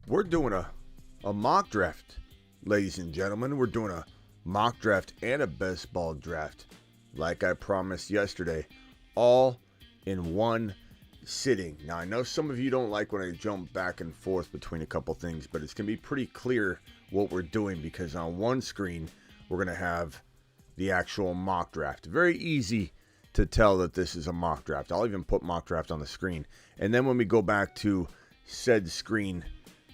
We're doing a mock draft, ladies and gentlemen. We're doing a mock draft and a best ball draft, like I promised yesterday, all in one sitting. Now, I know some of you don't like when I jump back and forth between a couple things, but it's going to be pretty clear what we're doing because on one screen, we're going to have the actual mock draft. Very easy to tell that this is a mock draft. I'll even put mock draft on the screen. And then when we go back to said screen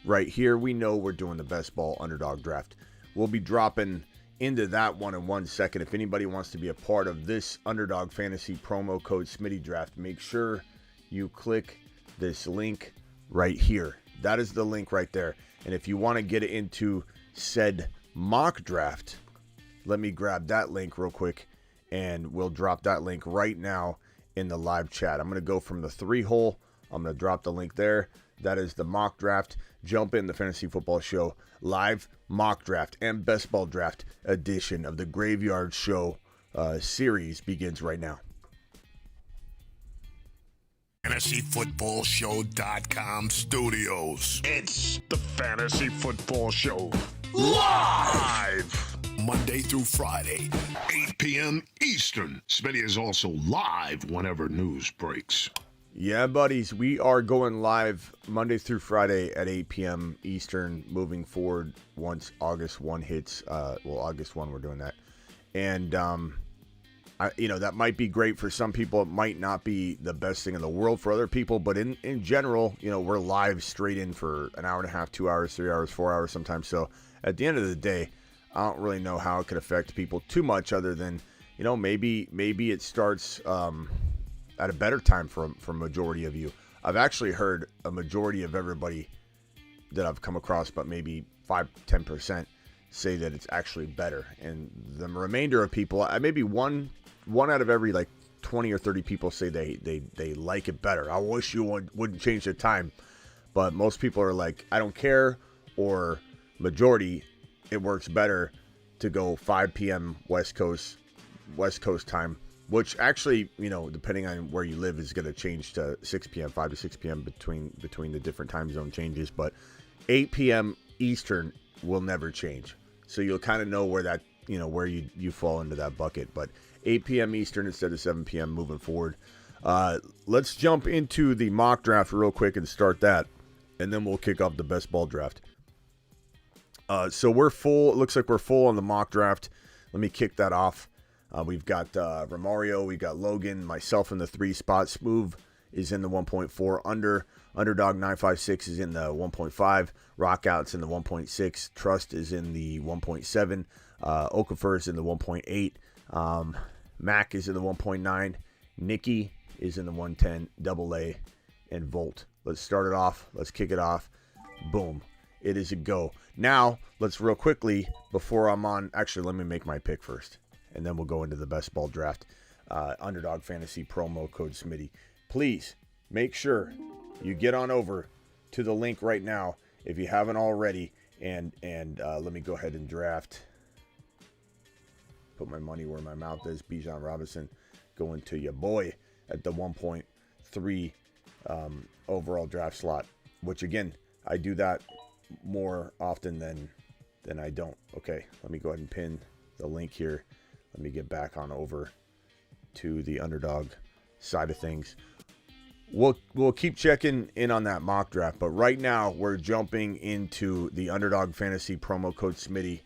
right here, we know we're doing the best ball underdog draft. We'll be dropping into that one in 1 second. If anybody wants to be a part of this underdog fantasy promo code Smitty draft, make sure you click this link right here. That is the link right there. And if you want to get into said mock draft, let me grab that link real quick and we'll drop that link right now in the live chat. I'm going to go from the 3-hole. I'm going to drop the link there. That is the mock draft. Jump in the Fantasy Football Show live mock draft and best ball draft edition of the Graveyard Show series begins right now. FantasyFootballShow.com studios. It's the Fantasy Football Show. Live! Monday through Friday, 8 p.m. Eastern. Smitty is also live whenever news breaks. Yeah, buddies, we are going live Monday through Friday at 8 p.m. Eastern moving forward once August 1 hits. August 1, we're doing that. And, that might be great for some people. It might not be the best thing in the world for other people. But in general, we're live straight in for an hour and a half, 2 hours, 3 hours, 4 hours sometimes. So at the end of the day, I don't really know how it could affect people too much other than, maybe it starts at a better time for majority of you. I've actually heard a majority of everybody that I've come across, but maybe 5-10% say that it's actually better. And the remainder of people, maybe one out of every 20 or 30 people say they like it better. I wish you wouldn't change the time. But most people are like, I don't care, or majority, it works better to go 5 p.m. West Coast time, which actually, depending on where you live, is going to change to 6 p.m., 5 to 6 p.m. between the different time zone changes. But 8 p.m. Eastern will never change. So you'll kind of know where that, where you fall into that bucket. But 8 p.m. Eastern instead of 7 p.m. moving forward. Let's jump into the mock draft real quick and start that. And then we'll kick off the best ball draft. So we're full. It looks like we're full on the mock draft. Let me kick that off. We've got Romario, we've got Logan, myself in the 3 spot. Smooth is in the 1.4 under. Underdog 956 is in the 1.5. Rockout's in the 1.6. Trust is in the 1.7. Okafor is in the 1.8. Mac is in the 1.9. Nikki is in the 110. Double A and Volt. Let's start it off. Let's kick it off. Boom. It is a go. Now, let's real quickly, before I'm on, actually, let me make my pick first. And then we'll go into the best ball draft. Underdog Fantasy promo code Smitty. Please make sure you get on over to the link right now if you haven't already. And let me go ahead and draft. Put my money where my mouth is. Bijan Robinson going to your boy at the 1.3 overall draft slot. Which, again, I do that more often than I don't. Okay, let me go ahead and pin the link here. Let me get back on over to the underdog side of things. We'll keep checking in on that mock draft, but right now we're jumping into the underdog fantasy promo code Smitty.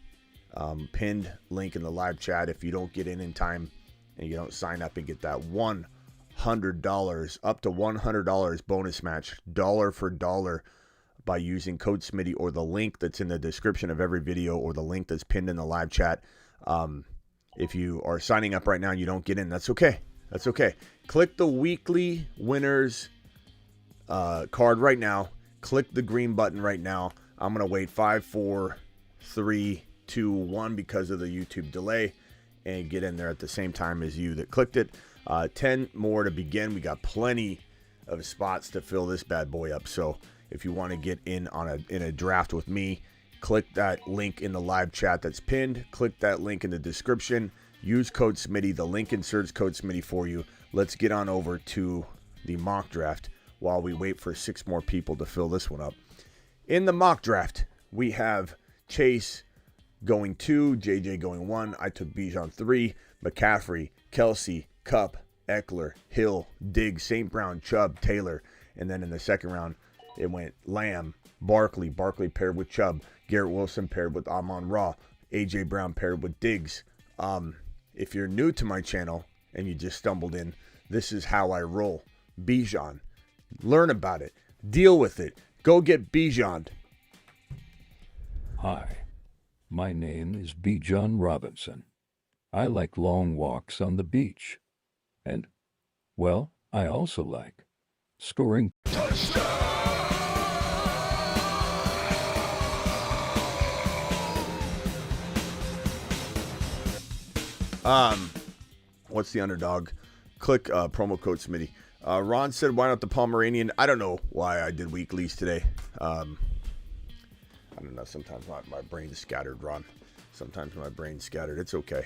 Pinned link in the live chat. If you don't get in time and you don't sign up and get that $100, up to $100 bonus match, dollar for dollar, by using code Smitty or the link that's in the description of every video or the link that's pinned in the live chat. If you are signing up right now and you don't get in, that's okay. That's okay. Click the weekly winners card right now. Click the green button right now. I'm going to wait 5, 4, 3, 2, 1 because of the YouTube delay and get in there at the same time as you that clicked it. 10 more to begin. We got plenty of spots to fill this bad boy up. So if you want to get in in a draft with me, click that link in the live chat that's pinned. Click that link in the description. Use code Smitty. The link inserts code Smitty for you. Let's get on over to the mock draft while we wait for 6 more people to fill this one up. In the mock draft, we have Chase going 2, JJ going 1. I took Bijan 3, McCaffrey, Kelsey, Kupp, Eckler, Hill, Diggs, St. Brown, Chubb, Taylor. And then in the second round, it went Lamb, Barkley paired with Chubb, Garrett Wilson paired with Amon-Ra, A.J. Brown paired with Diggs. If you're new to my channel and you just stumbled in, this is how I roll. Bijan. Learn about it. Deal with it. Go get Bijan. Hi, my name is Bijan Robinson. I like long walks on the beach. And, well, I also like scoring. What's the underdog? Click promo code Smitty. Ron said, why not the Pomeranian? I don't know why I did weeklies today. I don't know. Sometimes my brain's scattered, Ron. Sometimes my brain's scattered. It's okay.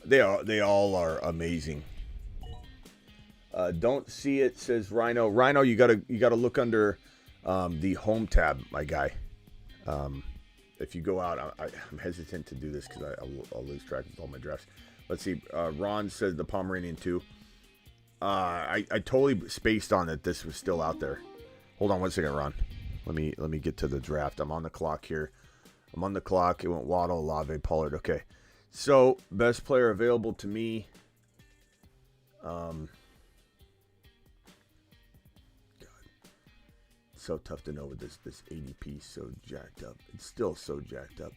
They all are amazing. Don't see it, says Rhino. Rhino, you gotta look under the home tab, my guy. If you go out, I'm hesitant to do this because I'll lose track of all my drafts. Let's see. Ron says the Pomeranian 2. I totally spaced on that this was still out there. Hold on one second, Ron. Let me get to the draft. I'm on the clock here. I'm on the clock. It went Waddle, Olave, Pollard. Okay. So, best player available to me. God. So tough to know with this ADP so jacked up. It's still so jacked up.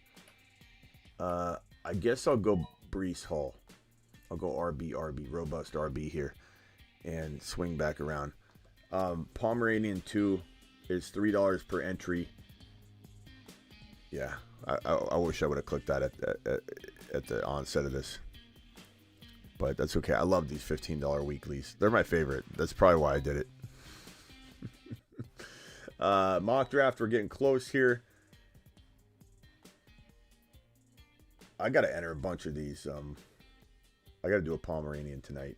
I guess I'll go Breece Hall. I'll go RB, robust RB here. And swing back around. Pomeranian 2 is $3 per entry. Yeah, I wish I would have clicked that at the onset of this. But that's okay. I love these $15 weeklies. They're my favorite. That's probably why I did it. Mock draft, we're getting close here. I got to enter a bunch of these. I got to do a Pomeranian tonight.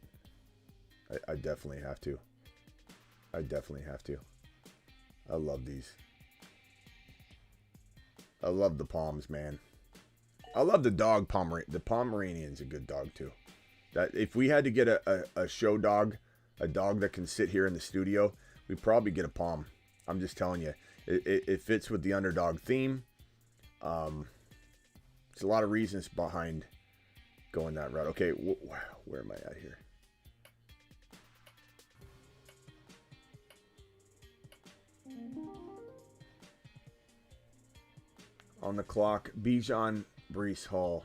I definitely have to. I love these. I love the Poms, man. I love the dog Pomeranian. The Pomeranian's a good dog too. That if we had to get a show dog, a dog that can sit here in the studio, we'd probably get a Pom. I'm just telling you, it fits with the underdog theme. There's a lot of reasons behind going that route. Okay, where am I at here? On the clock, Bijan, Breece Hall.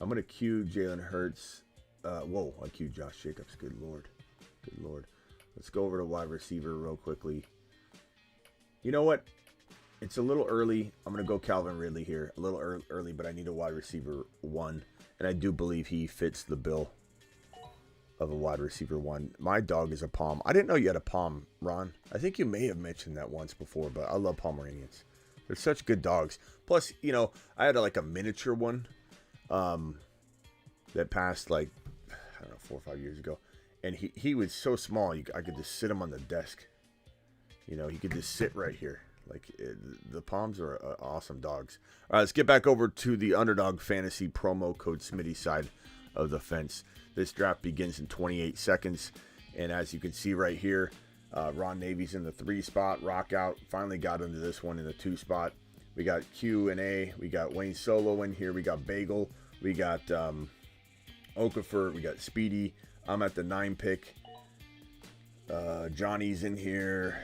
I'm going to cue Jalen Hurts. Whoa, I queued Josh Jacobs. Good Lord. Let's go over to wide receiver real quickly. You know what? It's a little early. I'm going to go Calvin Ridley here. A little early, but I need a wide receiver 1. And I do believe he fits the bill of a wide receiver 1. My dog is a Pom. I didn't know you had a Pom, Ron. I think you may have mentioned that once before, but I love Pomeranians. They're such good dogs. Plus, you know, I had a miniature one that passed I don't know, 4 or 5 years ago. And he was so small, I could just sit him on the desk. You know, he could just sit right here. The Poms are awesome dogs. All right, let's get back over to the Underdog Fantasy promo code Smitty side of the fence. This draft begins in 28 seconds. And as you can see right here, Ron Navy's in the 3 spot. Rock out. Finally got into this one in the 2 spot. We got Q and A. We got Wayne Solo in here. We got Bagel. We got Okafor. We got Speedy. I'm at the 9 pick. Johnny's in here.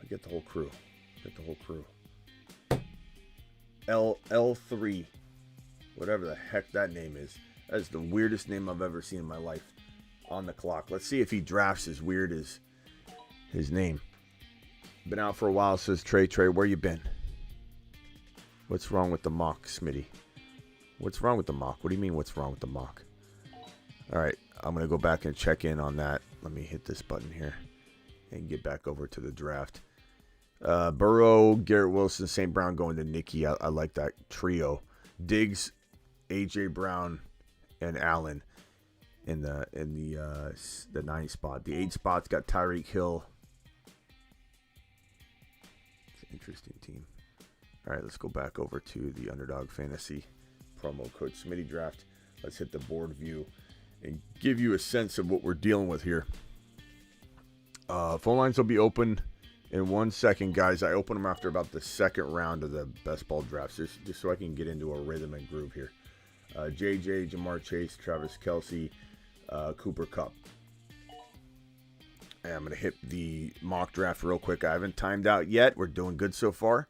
I get the whole crew. L3. Whatever the heck that name is. That's the weirdest name I've ever seen in my life. On the clock. Let's see if he drafts as weird as his name. Been out for a while, says Trey. Trey, where you been? What's wrong with the mock, Smitty? What's wrong with the mock? What do you mean what's wrong with the mock? All right, I'm going to go back and check in on that. Let me hit this button here and get back over to the draft. Burrow, Garrett Wilson, St. Brown going to Nicky. I like that trio. Diggs, A.J. Brown, and Allen. in the 9 spot. The 8 spot's got Tyreek Hill. It's an interesting team. All right, let's go back over to the Underdog Fantasy promo code Smitty Draft. Let's hit the board view and give you a sense of what we're dealing with here. Phone lines will be open in 1 second, guys. I open them after about the second round of the best ball drafts, just so I can get into a rhythm and groove here. JJ, Jamar Chase, Travis Kelce, Cooper Kupp. And I'm going to hit the mock draft real quick. I haven't timed out yet. We're doing good so far.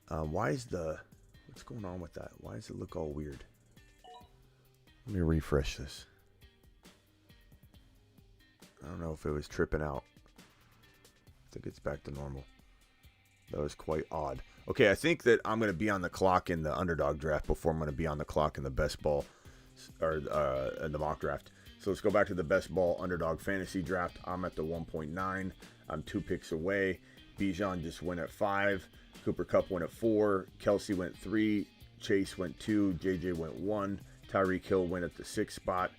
What's going on with that? Why does it look all weird? Let me refresh this. I don't know if it was tripping out. I think it's back to normal. That was quite odd. Okay, I think that I'm going to be on the clock in the Underdog draft before I'm going to be on the clock in the best ball or in the mock draft. So let's go back to the best ball Underdog Fantasy draft. I'm at the 1.9. I'm 2 picks away. Bijan just went at 5. Cooper Kupp went at 4. Kelce went 3. Chase went 2. JJ went 1. Tyreek Hill went at the 6th spot.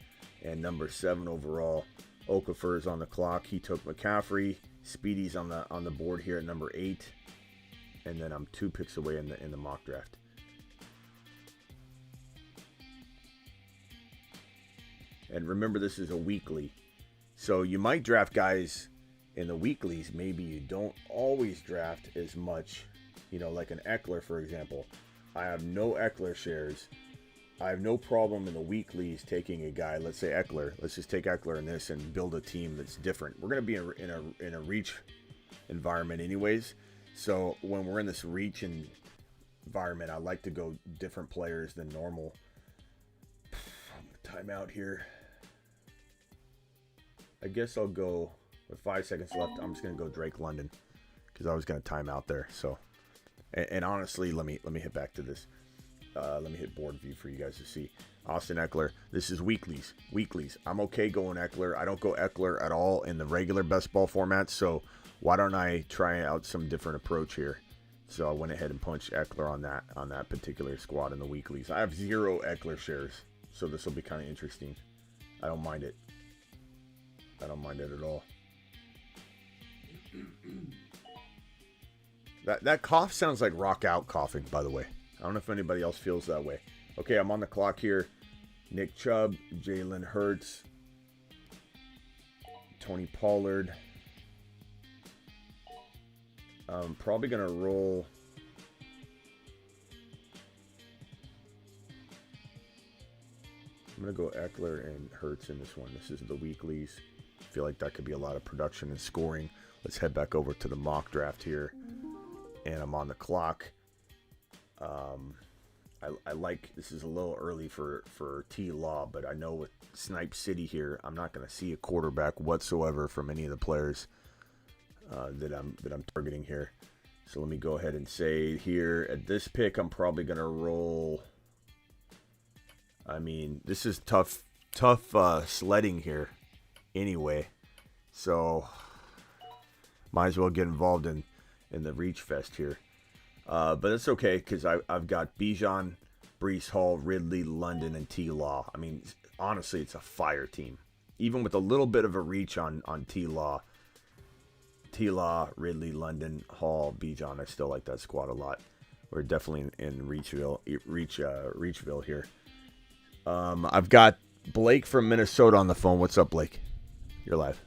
And number 7 overall, Okafor is on the clock. He took McCaffrey. Speedy's on the board here at number 8. And then I'm 2 picks away in the mock draft. And remember, this is a weekly. So you might draft guys in the weeklies. Maybe you don't always draft as much. You know, like an Eckler, for example. I have no Eckler shares. I have no problem in the weeklies taking a guy, let's say Eckler. Let's just take Eckler in this and build a team that's different. We're going to be in a reach environment anyways. So when we're in this reach environment, I like to go different players than normal. I'm going to time out here. I guess I'll go with 5 seconds left. I'm just going to go Drake London because I was going to time out there. So, and honestly, let me hit back to this. Let me hit board view for you guys to see. Austin Eckler. This is weeklies. I'm okay going Eckler. I don't go Eckler at all in the regular best ball format. So why don't I try out some different approach here? So I went ahead and punched Eckler on that particular squad in the weeklies. I have 0 Eckler shares, so this will be kind of interesting. I don't mind it. I don't mind it at all. That cough sounds like rock out coughing, by the way. I don't know if anybody else feels that way. Okay, I'm on the clock here. Nick Chubb, Jalen Hurts, Tony Pollard. I'm probably going to roll. I'm going to go Eckler and Hurts in this one. This is the weeklies. I feel like that could be a lot of production and scoring. Let's head back over to the mock draft here. And I'm on the clock. I like, this is a little early for T Law, but I know with Snipe City here, I'm not going to see a quarterback whatsoever from any of the players that I'm targeting here. So let me go ahead and say here at this pick, I'm probably going to roll. I mean, this is tough sledding here anyway. So might as well get involved in the reach fest here. But it's okay because I've got Bijan, Breece Hall, Ridley, London, and T Law. I mean, honestly, it's a fire team. Even with a little bit of a reach on T Law, Ridley, London, Hall, Bijan, I still like that squad a lot. We're definitely in Reachville here. I've got Blake from Minnesota on the phone. What's up, Blake? You're live.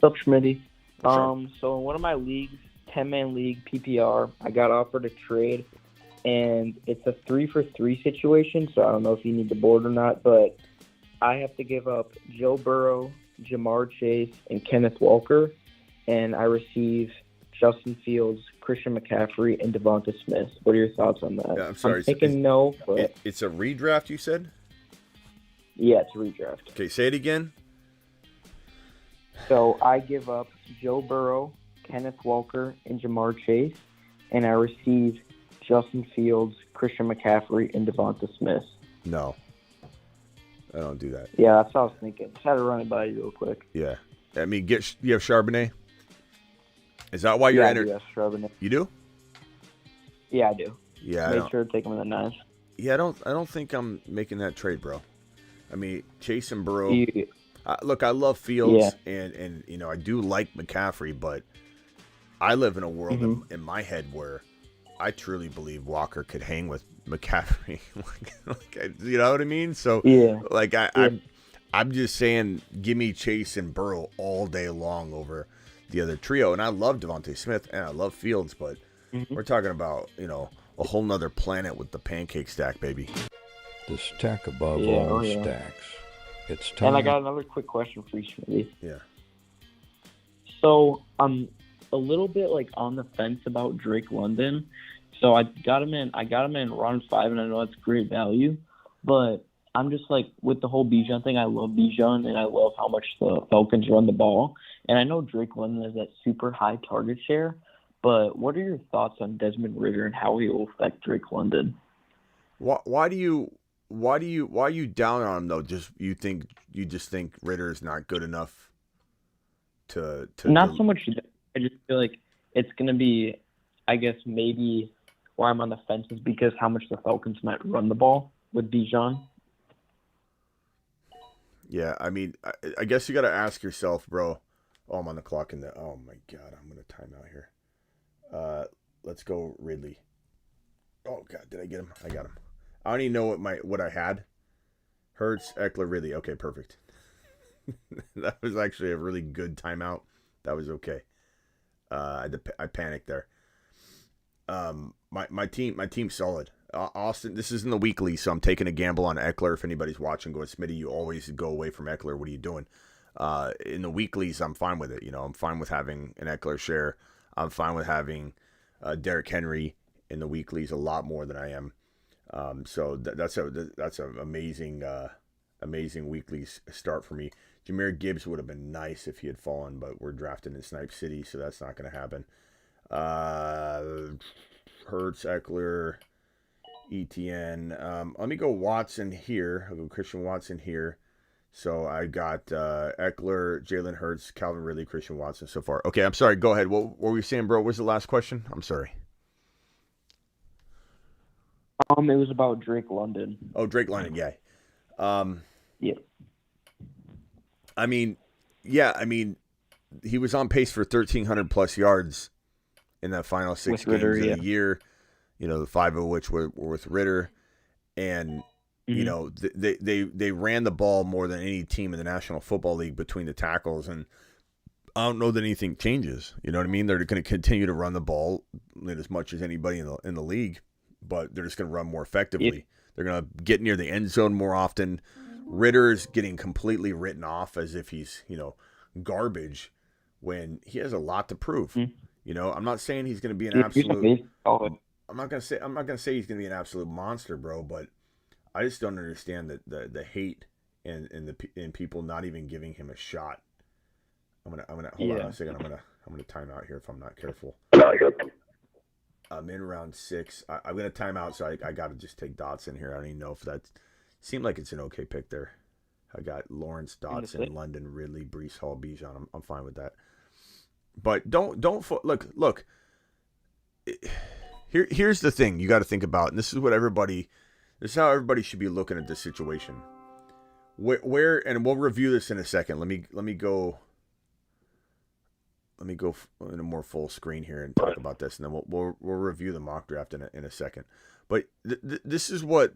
What's up, Schmitty? So in one of my leagues, 10-man league, PPR, I got offered a trade, and it's a 3-for-3 situation, so I don't know if you need the board or not, but I have to give up Joe Burrow, Jamar Chase, and Kenneth Walker, and I receive Justin Fields, Christian McCaffrey, and Devonta Smith. What are your thoughts on that? Yeah, I'm sorry. I'm thinking no, but... It's a redraft, you said? Yeah, it's a redraft. Okay, say it again. So I give up Joe Burrow, Kenneth Walker, and Jamar Chase, and I receive Justin Fields, Christian McCaffrey, and Devonta Smith. No, I don't do that. Yeah, that's what I was thinking. Just had to run it by you real quick. Yeah, I mean, you have Charbonnet. Is that why you're entered? Yeah, Charbonnet. You do? Yeah, I do. Yeah, Make sure to take him in the 9th. Yeah, I don't think I'm making that trade, bro. I mean, Chase and Burrow. Yeah. Look, I love Fields, and I do like McCaffrey, but I live in a world in my head where I truly believe Walker could hang with McCaffrey. You know what I mean? So, I'm just saying, give me Chase and Burrow all day long over the other trio. And I love Devontae Smith and I love Fields, but we're talking about, a whole nother planet with the pancake stack, baby. The stack above all stacks. It's time. And I got another quick question for you, Smitty. Yeah. So I'm a little bit on the fence about Drake London. So I got him in round 5, and I know that's great value, but I'm just with the whole Bijan thing. I love Bijan, and I love how much the Falcons run the ball. And I know Drake London has that super high target share, but what are your thoughts on Desmond Ridder and how he will affect Drake London? Why are you down on him though? You just think Ridder is not good enough to not so much. I just feel like it's gonna be, I guess maybe where I'm on the fence is because how much the Falcons might run the ball with Bijan. Yeah, I mean, I guess you got to ask yourself, bro. Oh, I'm on the clock oh my God, I'm gonna time out here. Let's go Ridley. Oh God, did I get him? I got him. I don't even know what I had. Hurts, Eckler, Ridley. Okay, perfect. That was actually a really good timeout. That was okay. I panicked there. My team's solid. Austin, this is in the weekly, so I'm taking a gamble on Eckler. If anybody's watching, going, Smitty, you always go away from Eckler. What are you doing? In the weeklies, I'm fine with it. I'm fine with having an Eckler share. I'm fine with having Derrick Henry in the weeklies a lot more than I am. So that's an amazing weekly start for me. Jahmyr Gibbs would have been nice if he had fallen, but we're drafting in Snipe City, so that's not going to happen. Hurts, Eckler, ETN. Let me go Watson here. I'll go Christian Watson here. So I got Eckler, Jalen Hurts, Calvin Ridley, Christian Watson so far. Okay, I'm sorry. Go ahead. What were you saying, bro? What was the last question? I'm sorry. It was about Drake London. Oh, Drake London, yeah. Yeah. I mean, he was on pace for 1,300 plus yards in that final 6 games of the year. The 5 of which were with Ridder, and they ran the ball more than any team in the National Football League between the tackles, and I don't know that anything changes. You know what I mean? They're going to continue to run the ball as much as anybody in the league, but they're just going to run more effectively. Yeah. They're going to get near the end zone more often. Ritter's getting completely written off as if he's, garbage when he has a lot to prove. Mm-hmm. I'm not saying he's going to be an absolute. I'm not gonna say he's going to be an absolute monster, bro. But I just don't understand the hate and people not even giving him a shot. I'm gonna hold on a second. I'm gonna time out here if I'm not careful. I'm in round 6. I'm gonna time out, so I got to just take Dotson here. I don't even know if that seemed like it's an okay pick there. I got Lawrence, Dotson, London, Ridley, Breece Hall, Bijan. I'm fine with that. But don't look. Here's the thing you got to think about, and this is how everybody should be looking at this situation. Where and we'll review this in a second. Let me go in a more full screen here and talk about this, and then we'll review the mock draft in a second. But this is what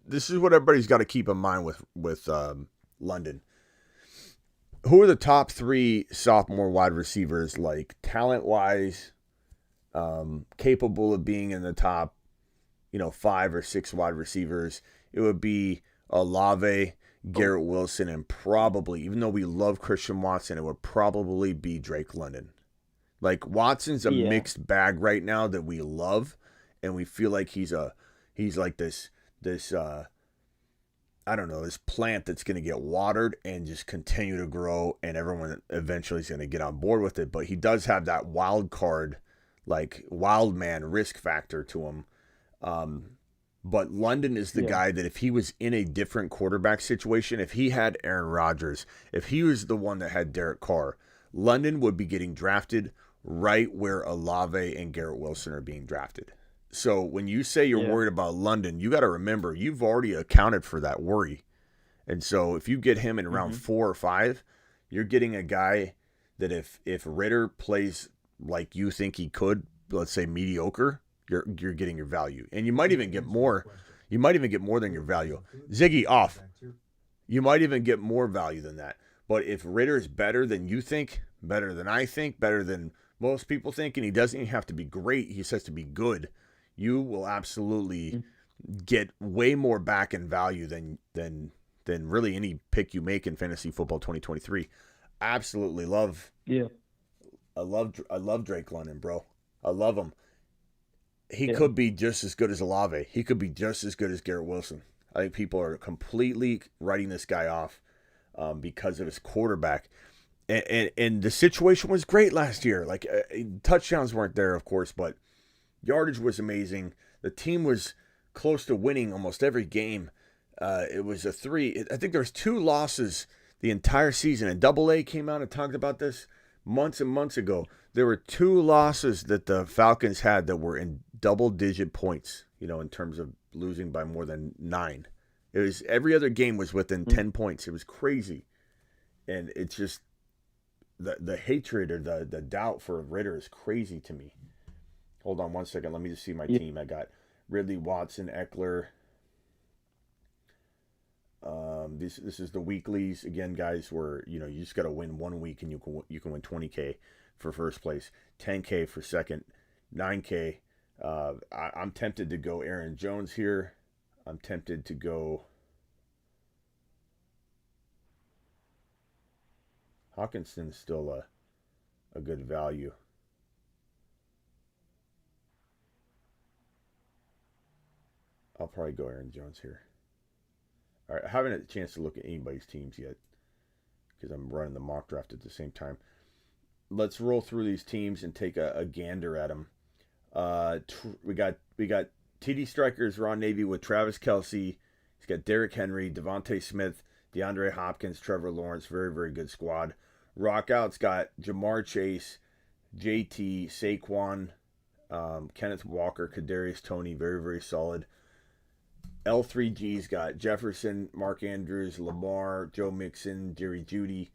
everybody's got to keep in mind with London. Who are the top 3 sophomore wide receivers, talent wise, capable of being in the top, 5 or 6 wide receivers? It would be Olave, Garrett Wilson, and probably, even though we love Christian Watson, it would probably be Drake London. Watson's a mixed bag right now that we love, and we feel like he's like this I don't know, this plant that's going to get watered and just continue to grow, and everyone eventually is going to get on board with it. But he does have that wild card, wild man risk factor to him. But London is the guy that if he was in a different quarterback situation, if he had Aaron Rodgers, if he was the one that had Derek Carr, London would be getting drafted right where Olave and Garrett Wilson are being drafted. So when you say you're worried about London, you got to remember you've already accounted for that worry. And so if you get him in round 4 or 5, you're getting a guy that if Ritter plays like you think he could, let's say mediocre, you're getting your value. And you might even get more. You might even get more than your value. Ziggy, off. You might even get more value than that. But if Ritter is better than you think, better than I think, better than most people think, and he doesn't even have to be great, he just has to be good, you will absolutely get way more back in value than really any pick you make in fantasy football 2023. Absolutely love. Yeah. I love Drake London, bro. I love him. He could be just as good as Olave. He could be just as good as Garrett Wilson. I think people are completely writing this guy off because of his quarterback. And the situation was great last year. Like touchdowns weren't there, of course, but yardage was amazing. The team was close to winning almost every game. It was I think there was 2 losses the entire season. And Double A came out and talked about this months and months ago. There were 2 losses that the Falcons had that were in double-digit points, in terms of losing by more than 9. It was every other game was within 10 points. It was crazy. And it's just the hatred or the doubt for Ritter is crazy to me. Hold on one second. Let me just see my team. I got Ridley, Watson, Eckler. This is the weeklies again, guys. Where you just got to win 1 week and you can win $20K for first place, $10K for second, $9K. I'm tempted to go Aaron Jones here. I'm tempted to go Hawkinson's still a good value. I'll probably go Aaron Jones here. All right, I haven't had a chance to look at anybody's teams yet because I'm running the mock draft at the same time. Let's roll through these teams and take a gander at them. We got TD Strikers, Ron Navy with Travis Kelce. He's got Derrick Henry, Devontae Smith, DeAndre Hopkins, Trevor Lawrence. Very, very good squad. Rockout's got Jamar Chase, JT, Saquon, Kenneth Walker, Kadarius Toney. Very, very solid. L3G's got Jefferson, Mark Andrews, Lamar, Joe Mixon, Jerry Jeudy.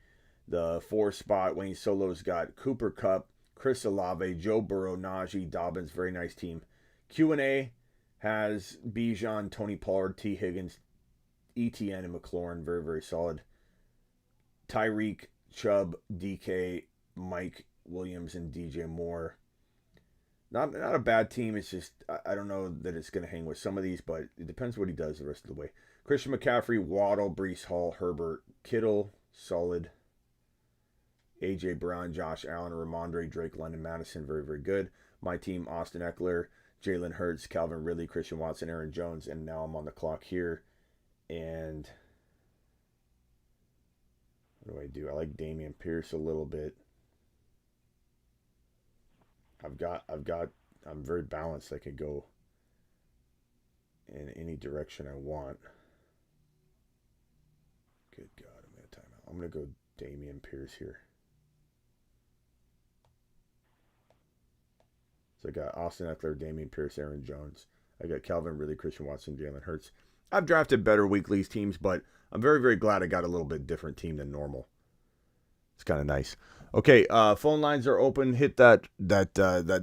The 4 spot, Wayne Solo's got Cooper Kupp, Chris Olave, Joe Burrow, Najee, Dobbins. Very nice team. Q&A has Bijan, Tony Pollard, T. Higgins, ETN, and McLaurin. Very, very solid. Tyreek, Chubb, DK, Mike Williams, and DJ Moore. Not a bad team. It's just, I don't know that it's going to hang with some of these, but it depends what he does the rest of the way. Christian McCaffrey, Waddle, Breece Hall, Herbert, Kittle, solid. A.J. Brown, Josh Allen, Ramondre, Drake London, Madison, very, very good. My team, Austin Eckler, Jalen Hurts, Calvin Ridley, Christian Watson, Aaron Jones, and now I'm on the clock here. And what do? I like Dameon Pierce a little bit. I'm very balanced. I could go in any direction I want. Good God, I'm at a timeout. I'm going to go Dameon Pierce here. So I got Austin Eckler, Dameon Pierce, Aaron Jones. I got Calvin Ridley, Christian Watson, Jalen Hurts. I've drafted better weeklies teams, but I'm very, very glad I got a little bit different team than normal. It's kind of nice. Okay, phone lines are open. Hit that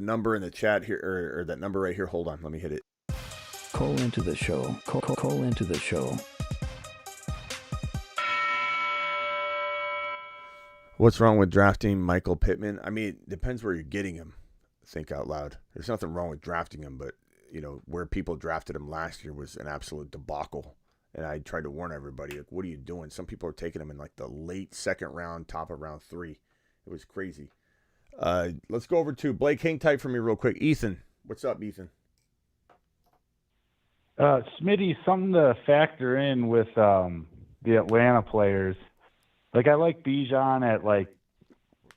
number in the chat here, or that number right here. Hold on, let me hit it. Call into the show. Call into the show. What's wrong with drafting Michael Pittman? I mean, it depends where you're getting him. Think out loud. There's nothing wrong with drafting him, but where people drafted him last year was an absolute debacle. And I tried to warn everybody, like, what are you doing? Some people are taking him in like the late second round, top of round 3. It was crazy. Let's go over to Blake. Hang tight for me real quick. Ethan, what's up, Ethan? Smitty, something to factor in with the Atlanta players. Like, I like Bijan at like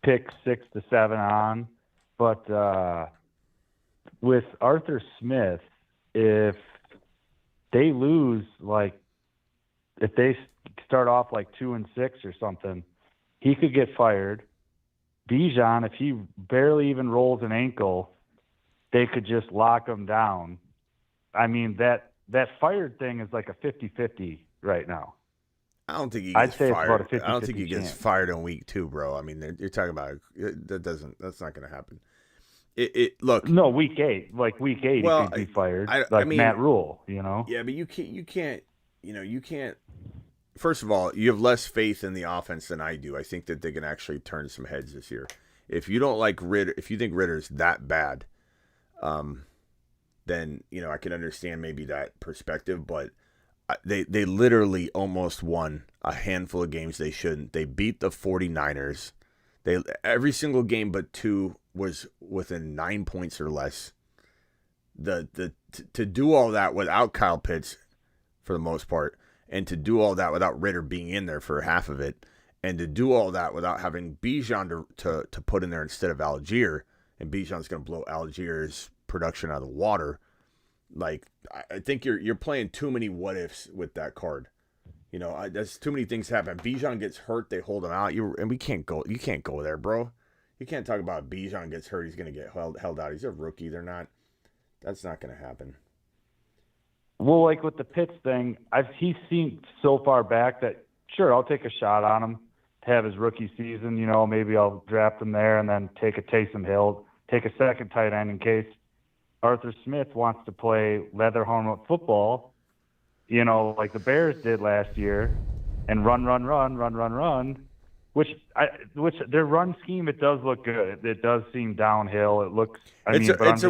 pick 6 to 7 on, but with Arthur Smith, if they lose, like, if they start off like 2-6 or something, he could get fired. Bijan, if he barely even rolls an ankle, they could just lock him down. I mean, that fired thing is like a 50-50 right now. I don't think he I'd gets say it's about a fired. I don't think 50-50 he gets chance. fired in week 2, bro. I mean, you're talking about that's not going to happen. Look. No, week 8. Like week 8, Well, he could be fired. I Like mean, Matt Rule, Yeah, but you can't. You can't. First of all, you have less faith in the offense than I do. I think that they can actually turn some heads this year. If you don't like Ritter, if you think Ritter's that bad, then I can understand maybe that perspective. But they literally almost won a handful of games they shouldn't. They beat the 49ers. Every single game but 2 was within 9 points or less. To do all that without Kyle Pitts for the most part, and to do all that without Ritter being in there for half of it, and to do all that without having Bijan to put in there instead of Algier, and Bijan's going to blow Algier's production out of the water. Like, I think you're playing too many what ifs with that card. There's too many things happen. Bijan gets hurt, they hold him out. And we can't go. You can't go there, bro. You can't talk about Bijan gets hurt, he's going to get held out. He's a rookie. That's not going to happen. Well, like with the Pitts thing, he's seen so far back that, sure, I'll take a shot on him to have his rookie season. Maybe I'll draft him there and then take a Taysom Hill, take a second tight end in case Arthur Smith wants to play leather helmet football, like the Bears did last year, and run, which their run scheme, it does look good. It does seem downhill. It looks, it's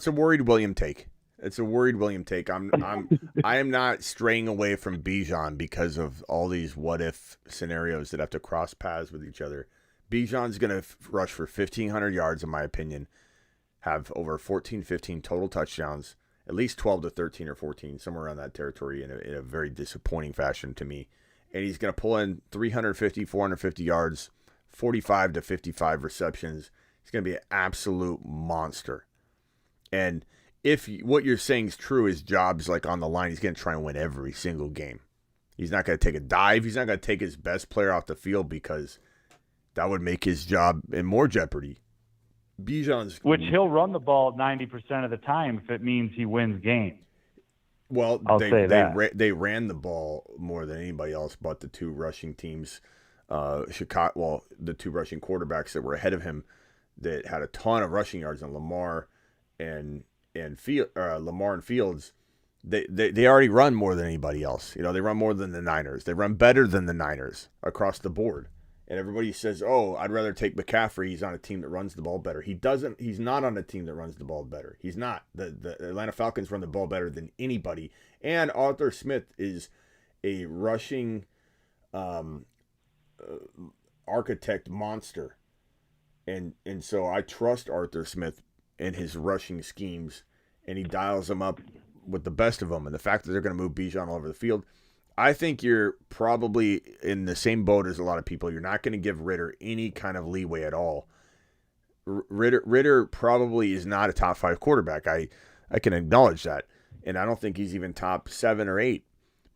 a worried William take. It's a worried William take. I am not straying away from Bijan because of all these what if scenarios that have to cross paths with each other. Bijan's going to rush for 1,500 yards, in my opinion, have over 14, 15 total touchdowns, at least 12 to 13 or 14, somewhere around that territory in a very disappointing fashion to me. And he's going to pull in 350, 450 yards, 45 to 55 receptions. He's going to be an absolute monster. And if what you're saying is true, his job's like on the line, he's going to try and win every single game. He's not going to take a dive. He's not going to take his best player off the field because that would make his job in more jeopardy. Which he'll run the ball 90% of the time if it means he wins games. Well, they ran the ball more than anybody else but the two rushing teams. The two rushing quarterbacks that were ahead of him that had a ton of rushing yards on Lamar and Fields. They already run more than anybody else. They run more than the Niners. They run better than the Niners across the board. And everybody says, "Oh, I'd rather take McCaffrey. He's on a team that runs the ball better." He doesn't. He's not on a team that runs the ball better. He's not. The Atlanta Falcons run the ball better than anybody. And Arthur Smith is a rushing architect monster. And so I trust Arthur Smith and his rushing schemes, and he dials them up with the best of them. And the fact that they're going to move Bijan all over the field, I think you're probably in the same boat as a lot of people. You're not going to give Ritter any kind of leeway at all. Ritter probably is not a top 5 quarterback. I can acknowledge that. And I don't think he's even top 7 or 8.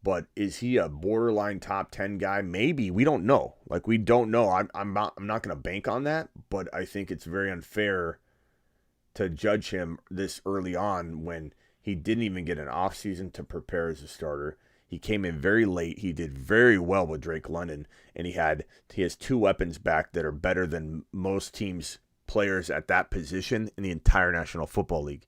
But is he a borderline top 10 guy? Maybe. We don't know. We don't know. I'm not going to bank on that. But I think it's very unfair to judge him this early on when he didn't even get an offseason to prepare as a starter. He came in very late. He did very well with Drake London, and he has 2 weapons back that are better than most teams' players at that position in the entire National Football League.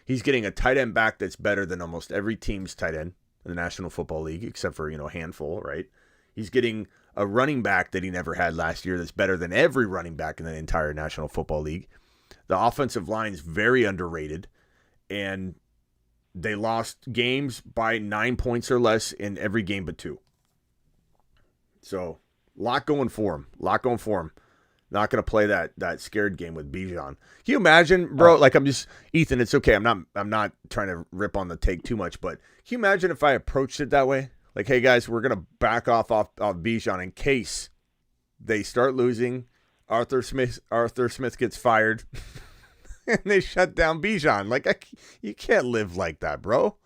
He's getting a tight end back that's better than almost every team's tight end in the National Football League, except for, a handful, right? He's getting a running back that he never had last year that's better than every running back in the entire National Football League. The offensive line is very underrated, and they lost games by 9 points or less in every game but 2. So, lot going for him. Not going to play that scared game with Bijan. Can you imagine, bro? Ethan, it's okay. I'm not trying to rip on the take too much, but can you imagine if I approached it that way? Like, hey guys, we're going to back off Bijan in case they start losing. Arthur Smith gets fired. And they shut down Bijan. You can't live like that, bro.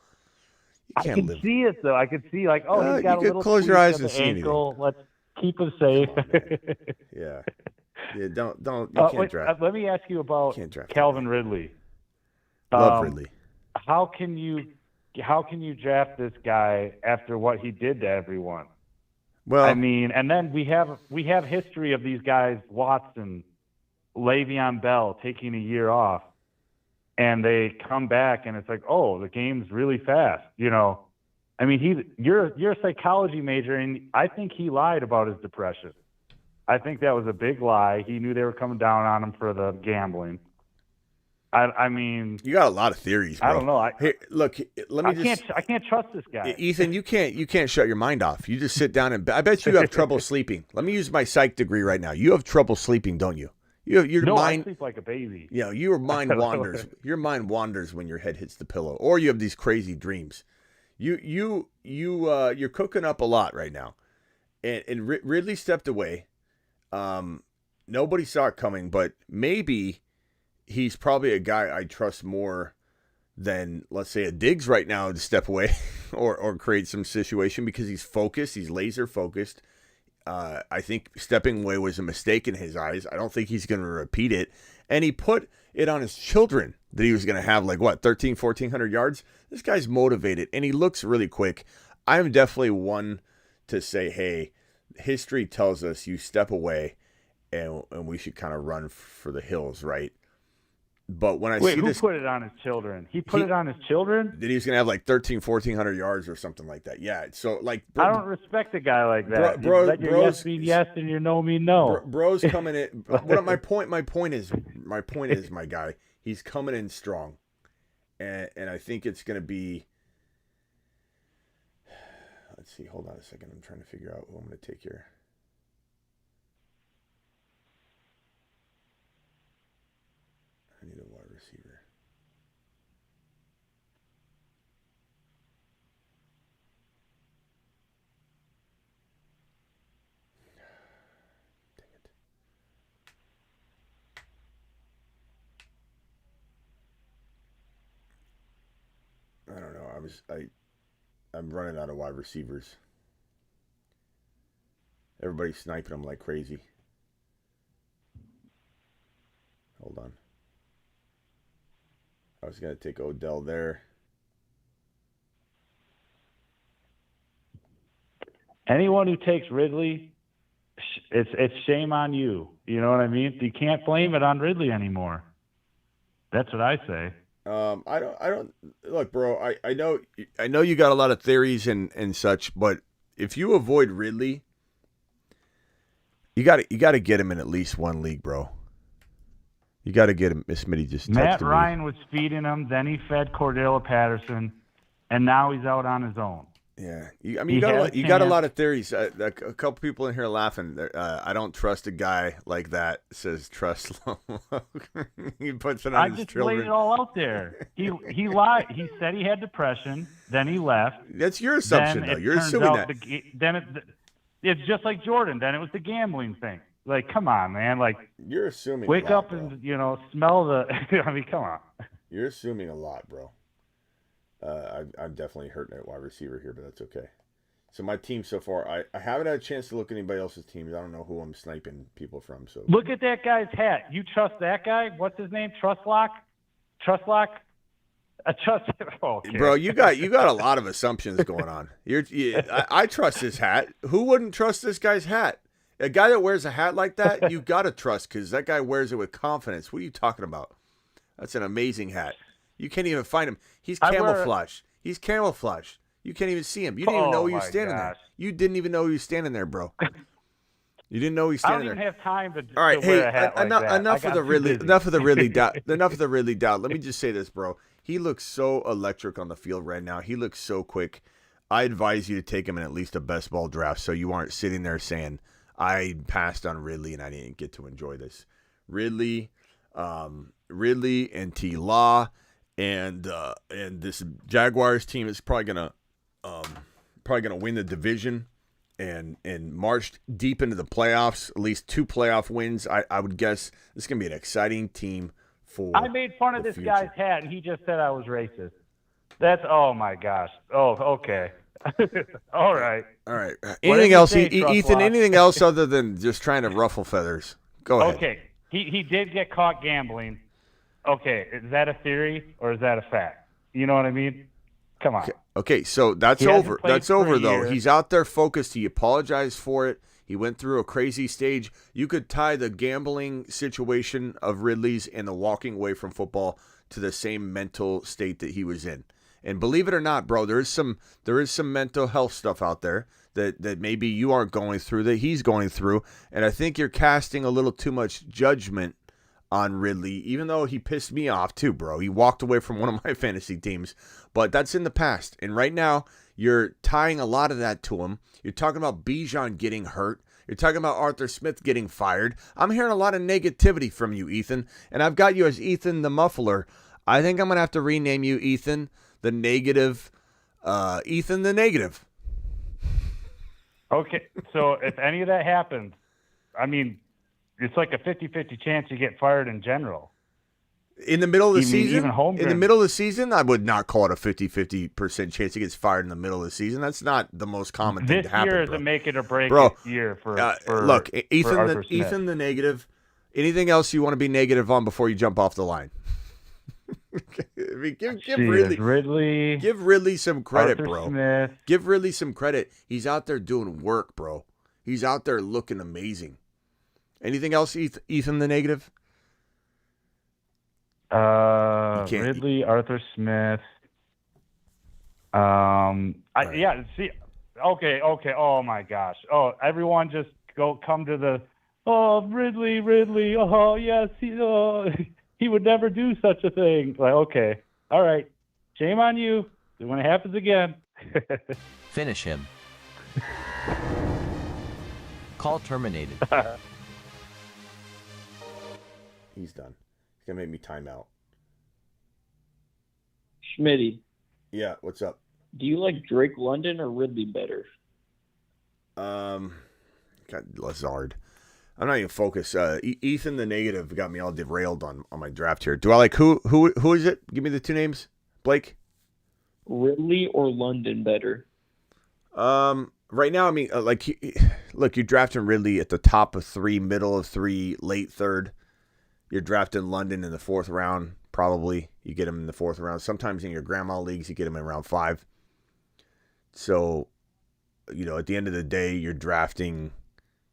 I can see it though. I could see he's got a little. Close your eyes and see ankle. Let's keep him safe. Yeah. Don't. You can't draft. Let me ask you about Calvin Ridley. Love Ridley. How can you how can you draft this guy after what he did to everyone? Well, I mean, and then we have history of these guys, Watson, Le'Veon Bell, taking a year off, and they come back, and it's like, oh, the game's really fast. I mean, you're a psychology major, and I think he lied about his depression. I think that was a big lie. He knew they were coming down on him for the gambling. I mean, you got a lot of theories, bro. I don't know. Hey, look, I can't trust this guy. Ethan, you can't shut your mind off. You just sit down and I bet you have trouble sleeping. Let me use my psych degree right now. You have trouble sleeping, don't you? Your mind. I sleep like a baby. Your mind wanders. Your mind wanders when your head hits the pillow, or you have these crazy dreams. You're cooking up a lot right now, and Ridley stepped away. Nobody saw it coming, but maybe he's probably a guy I trust more than, let's say, a Diggs right now to step away or create some situation because he's focused. He's laser focused. I think stepping away was a mistake in his eyes. I don't think he's going to repeat it. And he put it on his children that he was going to have 1,400 yards. This guy's motivated, and he looks really quick. I'm definitely one to say, hey, history tells us you step away and we should kind of run for the hills, right? But when who put it on his children? He put it on his children? That he was going to have 1,400 yards or something like that. Yeah. So I don't respect a guy like that. Let your yes mean yes and your no mean no. Bro's coming in. My point is, my guy, he's coming in strong. And I think it's going to be, let's see, hold on a second. I'm trying to figure out who I'm going to take here. I need a wide receiver. Dang it. I don't know. I'm running out of wide receivers. Everybody's sniping them like crazy. Hold on. I was going to take Odell there. Anyone who takes Ridley, it's shame on you. You know what I mean? You can't blame it on Ridley anymore. That's what I say. I don't look, bro. I know you got a lot of theories and such, but if you avoid Ridley, you got to get him in at least one league, bro. You got to get him. Miss Smitty just texted Matt me. Ryan was feeding him, then he fed Cordell Patterson, and now he's out on his own. Yeah, you got a lot of theories. A couple people in here laughing. I don't trust a guy like that. Says trust. He puts it on his children. I just laid it all out there. He lied. He said he had depression. Then he left. That's your assumption, though. You're assuming that. It's just like Jordan. Then it was the gambling thing. Like, come on, man. Like, you're assuming. Wake up and smell the. I mean, come on. You're assuming a lot, bro. I'm definitely hurting at wide receiver here, but that's okay. So my team so far, I haven't had a chance to look at anybody else's teams. I don't know who I'm sniping people from. So look at that guy's hat. You trust that guy? What's his name? Trustlock? Okay. Bro, you got a lot of assumptions going on. I trust his hat. Who wouldn't trust this guy's hat? A guy that wears a hat like that, you got to trust because that guy wears it with confidence. What are you talking about? That's an amazing hat. You can't even find him. He's camouflage. He's camouflage. You can't even see him. You didn't even know he was standing there. You didn't even know he was standing there, bro. You didn't know he was standing there. I don't even have time to. All right, to wear a hat like that. Enough of the Ridley doubt. Enough of the Ridley doubt. Let me just say this, bro. He looks so electric on the field right now. He looks so quick. I advise you to take him in at least a best ball draft, so you aren't sitting there saying, I passed on Ridley and I didn't get to enjoy this. Ridley and T. Law and this Jaguars team is probably gonna win the division and march deep into the playoffs. At least 2 playoff wins. I would guess this is gonna be an exciting team for. I made fun of this guy's hat and he just said I was racist. Oh my gosh. Oh, okay. All right. Anything else, Ethan? Anything else other than just trying to ruffle feathers? Go ahead. Okay. He did get caught gambling. Okay, is that a theory or is that a fact? You know what I mean? Come on. Okay, so that's He hasn't over. played That's for a over, though. year. He's out there focused. He apologized for it. He went through a crazy stage. You could tie the gambling situation of Ridley's and the walking away from football to the same mental state that he was in. And believe it or not, bro, there is some mental health stuff out there that maybe you aren't going through, that he's going through. And I think you're casting a little too much judgment on Ridley, even though he pissed me off too, bro. He walked away from one of my fantasy teams, but that's in the past. And right now, you're tying a lot of that to him. You're talking about Bijan getting hurt. You're talking about Arthur Smith getting fired. I'm hearing a lot of negativity from you, Ethan, and I've got you as Ethan the Muffler. I think I'm going to have to rename you Ethan the Negative. Ethan the Negative. Okay, so if any of that happens, I mean, it's like a 50-50 chance you get fired in general. In the middle of the You mean season? even Holmgren? In the middle of the season, I would not call it a 50% chance he gets fired in the middle of the season. That's not the most common thing This to happen, year is bro. a make it or break Bro, it year for look, Ethan, for Arthur Smith. Ethan the Negative. Anything else you want to be negative on before you jump off the line? I mean, Ridley. give Ridley some credit, Arthur bro. Smith. Give Ridley some credit. He's out there doing work, bro. He's out there looking amazing. Anything else, Ethan the Negative? Ridley, Arthur Smith. Yeah. See. Okay. Oh my gosh. Oh, everyone, just come to the. Oh, Ridley. Oh yes. He would never do such a thing. Like, okay, all right. Shame on you. When it happens again. Finish him. Call terminated. He's done. He's gonna make me time out. Schmitty, Yeah, what's up? do you like Drake London or Ridley better? God, Lazard. I'm not even focused. Ethan the Negative got me all derailed on my draft here. Do I like who is it? Give me the two names, Blake. Ridley or London better? Right now, I mean, look, you're drafting Ridley at the top of 3, middle of 3, late 3rd. You're drafting London in the 4th round, probably. You get him in the 4th round. Sometimes in your grandma leagues, you get him in round 5. So, at the end of the day, you're drafting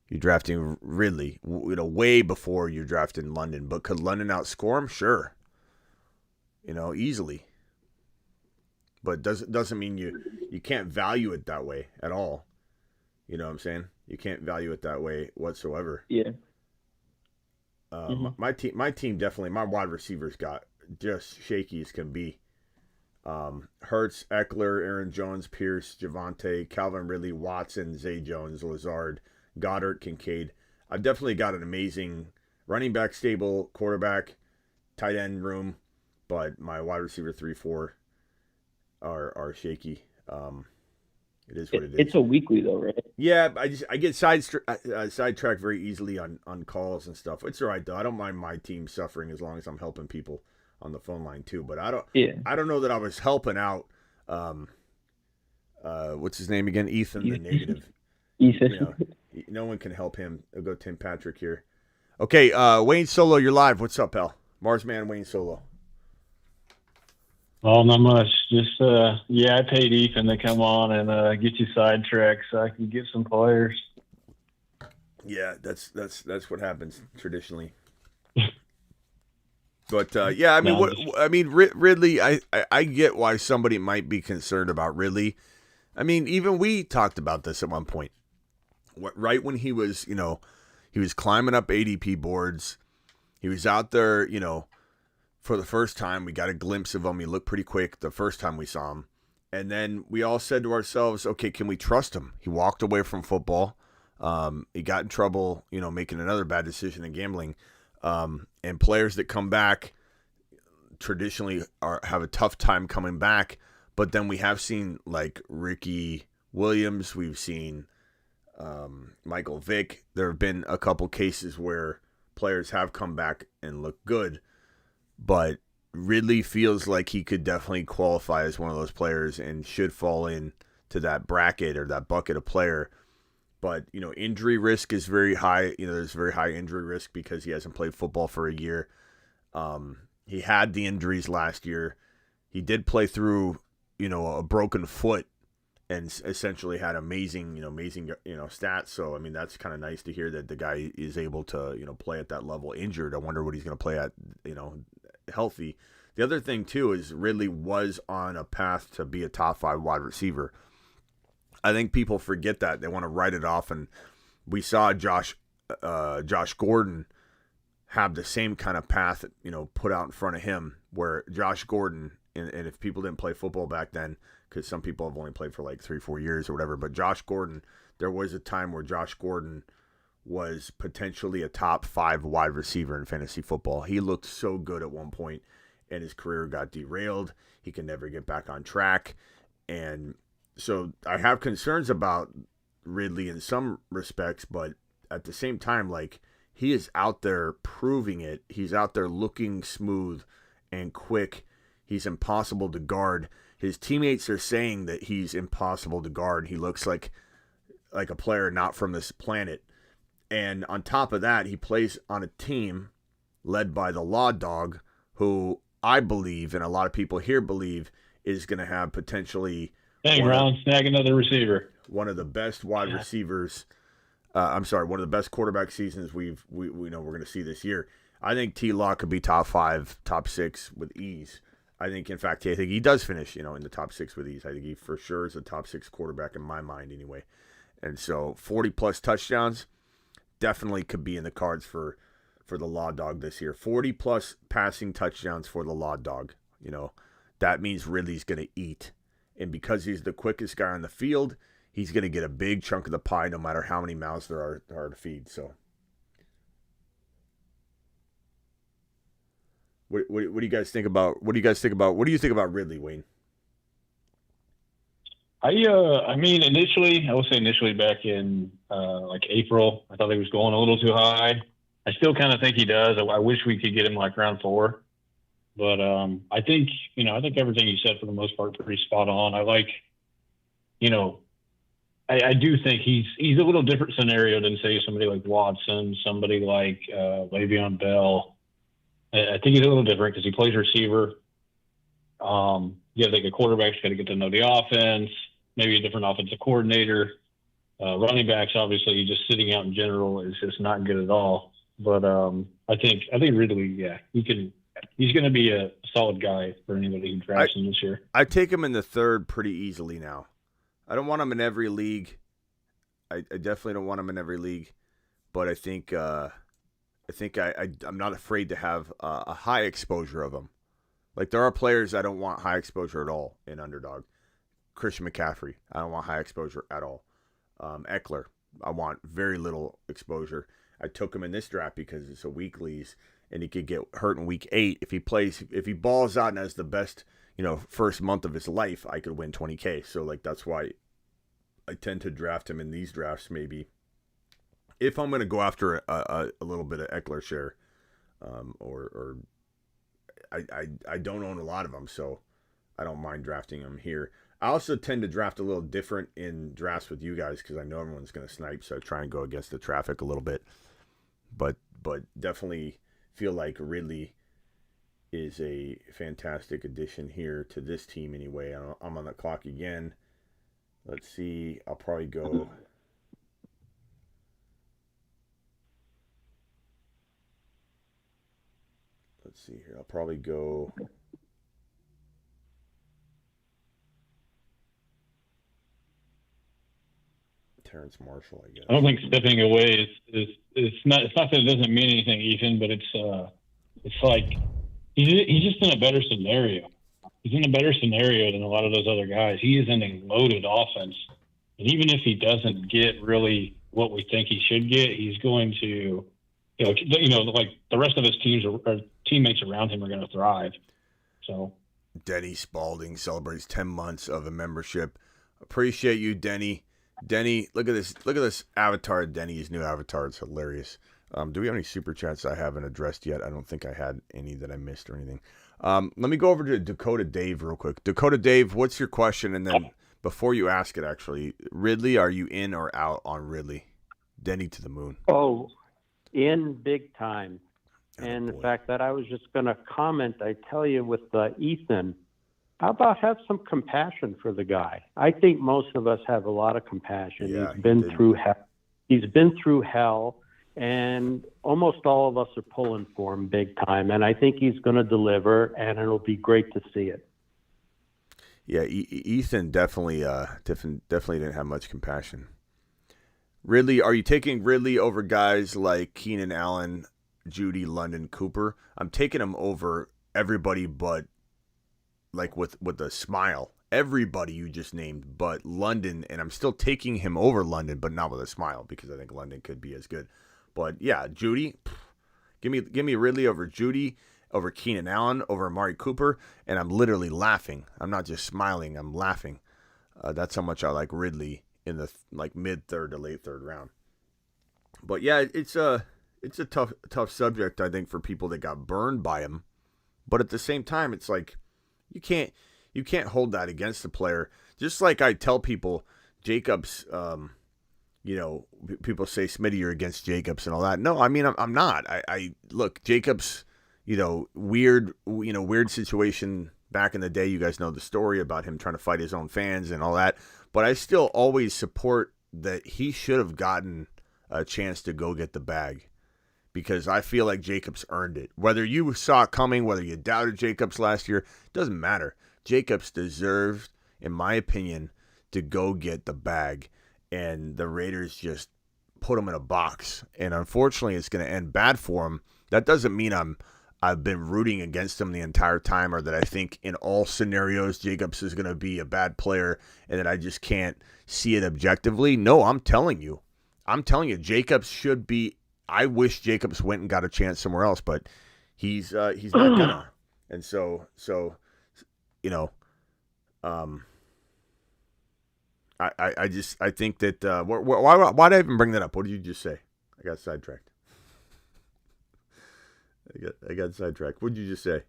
Ridley, way before you're drafting London. But could London outscore him? Sure. Easily. But doesn't mean you can't value it that way at all. You know what I'm saying? You can't value it that way whatsoever. Yeah. My team definitely, my wide receivers got just shaky as can be. Hurts, Eckler, Aaron Jones, Pierce, Javonte, Calvin Ridley, Watson, Zay Jones, Lazard, Goddard, Kincaid. I've definitely got an amazing running back stable, quarterback, tight end room, but my wide receiver 3, 4 are shaky. It is what it is. It's a weekly though, right? Yeah, I get sidetracked very easily on calls and stuff. It's all right though. I don't mind my team suffering as long as I'm helping people on the phone line too. But I don't know that I was helping out. What's his name again? Ethan the Negative. Ethan. No one can help him. I'll go Tim Patrick here. Okay, Wayne Solo, you're live. What's up, pal? Marsman Wayne Solo. Oh, not much. Just I paid Ethan to come on and get you sidetracked so I can get some players. Yeah, that's what happens traditionally. But I mean, Ridley. I get why somebody might be concerned about Ridley. I mean, even we talked about this at one point. Right when he was, he was climbing up ADP boards. He was out there, for the first time. We got a glimpse of him. He looked pretty quick the first time we saw him. And then we all said to ourselves, okay, can we trust him? He walked away from football. He got in trouble, making another bad decision in gambling. And players that come back traditionally have a tough time coming back. But then we have seen like Ricky Williams. We've seen Michael Vick. There have been a couple cases where players have come back and look good. But Ridley feels like he could definitely qualify as one of those players and should fall in to that bracket or that bucket of player. But, injury risk is very high. There's very high injury risk because he hasn't played football for a year. He had the injuries last year. He did play through a broken foot and essentially had amazing stats. So, I mean, that's kind of nice to hear that the guy is able to, play at that level injured. I wonder what he's going to play at, healthy. The other thing, too, is Ridley was on a path to be a top 5 wide receiver. I think people forget that. They want to write it off, and we saw Josh Gordon have the same kind of path, put out in front of him, where Josh Gordon, and if people didn't play football back then, because some people have only played for like 3-4 years or whatever, but Josh Gordon, there was a time where Josh Gordon was potentially a top 5 wide receiver in fantasy football. He looked so good at one point, and his career got derailed. He can never get back on track. And so I have concerns about Ridley in some respects, but at the same time, like, he is out there proving it. He's out there looking smooth and quick. He's impossible to guard. His teammates are saying that he's impossible to guard. He looks like a player not from this planet. And on top of that, he plays on a team led by the Law Dog, who I believe, and a lot of people here believe, is going to have potentially snag another receiver. One of the best wide receivers. One of the best quarterback seasons we know we're going to see this year. I think T-Law could be top 5, top 6 with ease. I think he does finish, in the top 6 with ease. I think he for sure is a top 6 quarterback in my mind anyway. And so 40-plus touchdowns definitely could be in the cards for the Law Dog this year. 40-plus passing touchdowns for the Law Dog. That means Ridley's going to eat. And because he's the quickest guy on the field, he's going to get a big chunk of the pie no matter how many mouths there are to feed. So what do you guys think about what do you think about Ridley, Wayne? I mean, I would say initially back in like April, I thought he was going a little too high. I still kind of think he does. I wish we could get him like round 4, but I think everything you said for the most part pretty spot on. I like, I do think he's a little different scenario than say somebody like Watson, somebody like Le'Veon Bell. I think he's a little different because he plays receiver. I think a quarterback's got to get to know the offense, maybe a different offensive coordinator. Running backs, obviously, just sitting out in general is just not good at all. But I think Ridley, he's going to be a solid guy for anybody who drafts him this year. I take him in the 3rd pretty easily now. I don't want him in every league. I definitely don't want him in every league, but I think I'm not afraid to have a high exposure of him. Like, there are players I don't want high exposure at all in Underdog. Christian McCaffrey, I don't want high exposure at all. Eckler, I want very little exposure. I took him in this draft because it's a weeklies, and he could get hurt in week 8 if he balls out and has the best first month of his life. I could win $20K. So like that's why I tend to draft him in these drafts. Maybe if I'm going to go after a little bit of Eckler share, or I don't own a lot of them, so I don't mind drafting them here. I also tend to draft a little different in drafts with you guys because I know everyone's going to snipe, so I try and go against the traffic a little bit. But definitely feel like Ridley is a fantastic addition here to this team anyway. I'm on the clock again. Let's see. I'll probably go. Let's see here. I'll probably go. Terrence Marshall, I guess. I don't think stepping away is it's not that it doesn't mean anything, Ethan, but it's like he's just in a better scenario. He's in a better scenario than a lot of those other guys. He is in a loaded offense, and even if he doesn't get really what we think he should get, he's going to, like the rest of his teammates around him are going to thrive. So, Denny Spalding celebrates 10 months of a membership. Appreciate you, Denny. Denny, look at this. Look at this avatar. Denny's new avatar. It's hilarious. Do we have any super chats I haven't addressed yet? I don't think I had any that I missed or anything. Let me go over to Dakota Dave real quick. Dakota Dave, what's your question? And then before you ask it, actually, Ridley, are you in or out on Ridley? Denny to the moon. Oh, in big time. And the fact that I was just going to comment, I tell you, with Ethan, How about have some compassion for the guy? I think most of us have a lot of compassion. Yeah, He's been through hell. He's been through hell, and almost all of us are pulling for him big time. And I think he's going to deliver, and it'll be great to see it. Yeah, Ethan definitely didn't have much compassion. Ridley, are you taking Ridley over guys like Keenan Allen, Judy, London, Cooper? I'm taking him over everybody but, like, with a smile. Everybody you just named but London, and I'm still taking him over London, but not with a smile because I think London could be as good. But yeah, Judy, give me Ridley over Judy, over Keenan Allen, over Amari Cooper, and I'm literally laughing. I'm not just smiling, I'm laughing. That's how much I like Ridley in the mid-third to late third round. But yeah, it's a tough subject, I think, for people that got burned by him. But at the same time, it's like you can't hold that against the player. Just like I tell people, Jacobs, people say, Smitty, you're against Jacobs and all that. No, I mean, I'm not. I look, Jacobs, weird situation back in the day. You guys know the story about him trying to fight his own fans and all that. But I still always support that he should have gotten a chance to go get the bag, because I feel like Jacobs earned it. Whether you saw it coming, whether you doubted Jacobs last year, doesn't matter. Jacobs deserved, in my opinion, to go get the bag, and the Raiders just put him in a box. And unfortunately, it's going to end bad for him. That doesn't mean I've been rooting against him the entire time, or that I think in all scenarios Jacobs is going to be a bad player and that I just can't see it objectively. No, I'm telling you, Jacobs should be. I wish Jacobs went and got a chance somewhere else, but he's not gonna. And so I think that why did I even bring that up? What did you just say? I got sidetracked. I got sidetracked. What did you just say?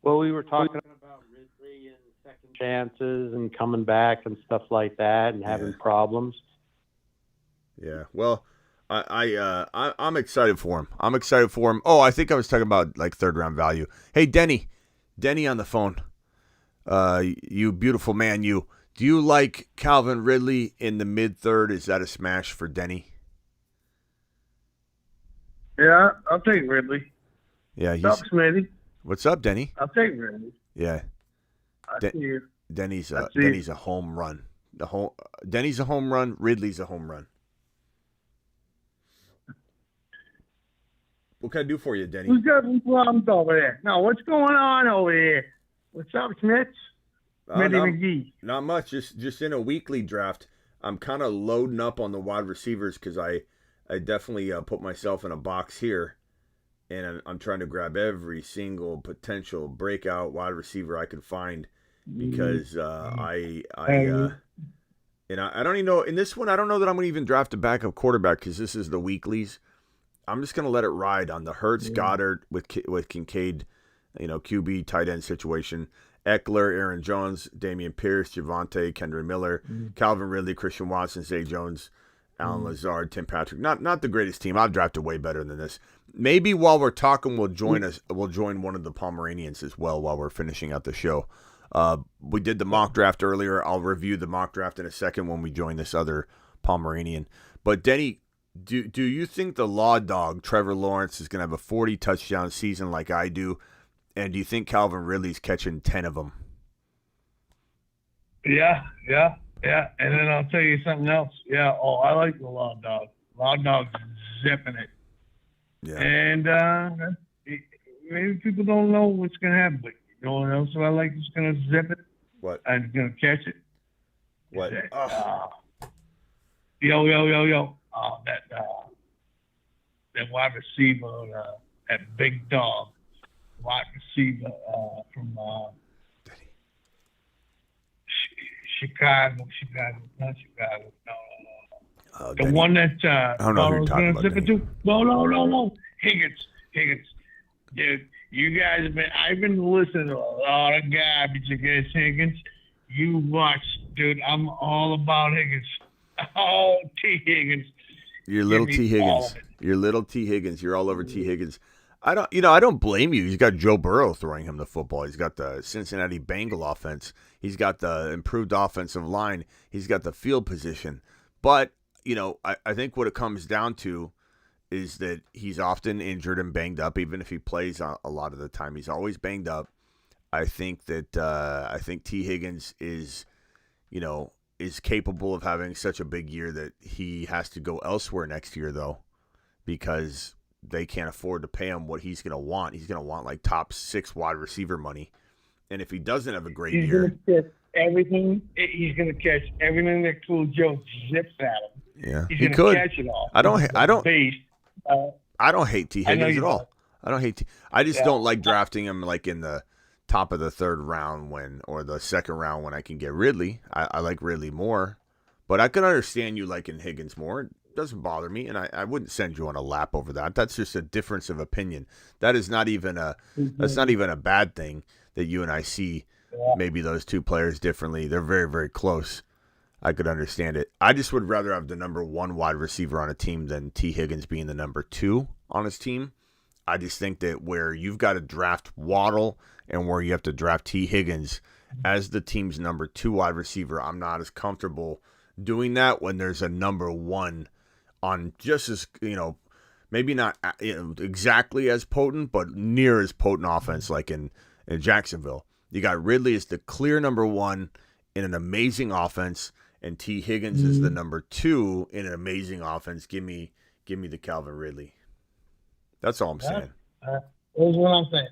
Well, we were talking about Ridley and second chances and coming back and stuff like that and having problems. Yeah. Well, I'm excited for him. Oh, I think I was talking about like third round value. Hey, Denny on the phone. You beautiful man. Do you like Calvin Ridley in the mid third? Is that a smash for Denny? Yeah, I'll take Ridley. Yeah. What's up, Smitty? What's up, Denny? I'll take Ridley. Yeah. I see you. Denny's a home run. Denny's a home run. Ridley's a home run. What can I do for you, Denny? Who's got some problems over there? No, what's going on over here? What's up, Smith? Smitty McGee. Not much. Just in a weekly draft, I'm kind of loading up on the wide receivers because I definitely put myself in a box here, and I'm trying to grab every single potential breakout wide receiver I can find because I don't even know in this one. I don't know that I'm going to even draft a backup quarterback because this is the weeklies. I'm just going to let it ride on the Hurts, Goddard with Kincaid, QB tight end situation. Eckler, Aaron Jones, Damian Pierce, Javonte, Kendra Miller, Calvin Ridley, Christian Watson, Zay Jones, Alan Lazard, Tim Patrick. Not the greatest team. I've drafted way better than this. Maybe while we're talking, we'll join one of the Pomeranians as well while we're finishing out the show. We did the mock draft earlier. I'll review the mock draft in a second when we join this other Pomeranian. But Denny, do you think the law dog Trevor Lawrence is going to have a 40 touchdown season like I do? And do you think Calvin Ridley's catching 10 of them? Yeah. And then I'll tell you something else. Yeah. Oh, I like the law dog. Law dog's zipping it. Yeah. And maybe people don't know what's going to happen, but you know what else I like is going to zip it? What? I'm going to catch it. What? Yo. That wide receiver, that big dog, wide receiver from Chicago, not Chicago. No. The one that I don't know who you're talking about. Zip it to. No. Higgins. Dude, you guys I've been listening to a lot of garbage against Higgins. You watch, dude. I'm all about Higgins. Oh, T. Higgins. You're little T. Higgins. You're little T. Higgins. You're all over T. Higgins. I don't blame you. He's got Joe Burrow throwing him the football. He's got the Cincinnati Bengal offense. He's got the improved offensive line. He's got the field position. But, I think what it comes down to is that he's often injured and banged up, even if he plays a lot of the time. He's always banged up. I think T. Higgins is capable of having such a big year that he has to go elsewhere next year, though, because they can't afford to pay him what he's going to want. He's going to want like top 6 wide receiver money. And if he doesn't have a great year, going to catch everything. He's going to catch everything that Cool Joe zips at him. Yeah, he's he going could to catch it all. I don't hate T. I know Higgins you at all. don't. I don't hate. I just don't like drafting him like in the top of the 3rd round or the 2nd round when I can get Ridley. I like Ridley more, but I can understand you liking Higgins more. It doesn't bother me, and I wouldn't send you on a lap over that. That's just a difference of opinion. That is not even a bad thing that you and I see maybe those two players differently. They're very, very close. I could understand it. I just would rather have the number 1 wide receiver on a team than T. Higgins being the number 2 on his team. I just think that where you've got to draft Waddle and where you have to draft T. Higgins as the team's number 2 wide receiver, I'm not as comfortable doing that when there's a number 1 on just as, maybe not exactly as potent, but near as potent offense like in Jacksonville. You got Ridley as the clear number 1 in an amazing offense, and T. Higgins is the number 2 in an amazing offense. Give me the Calvin Ridley. That's all I'm saying. Here's what I'm saying.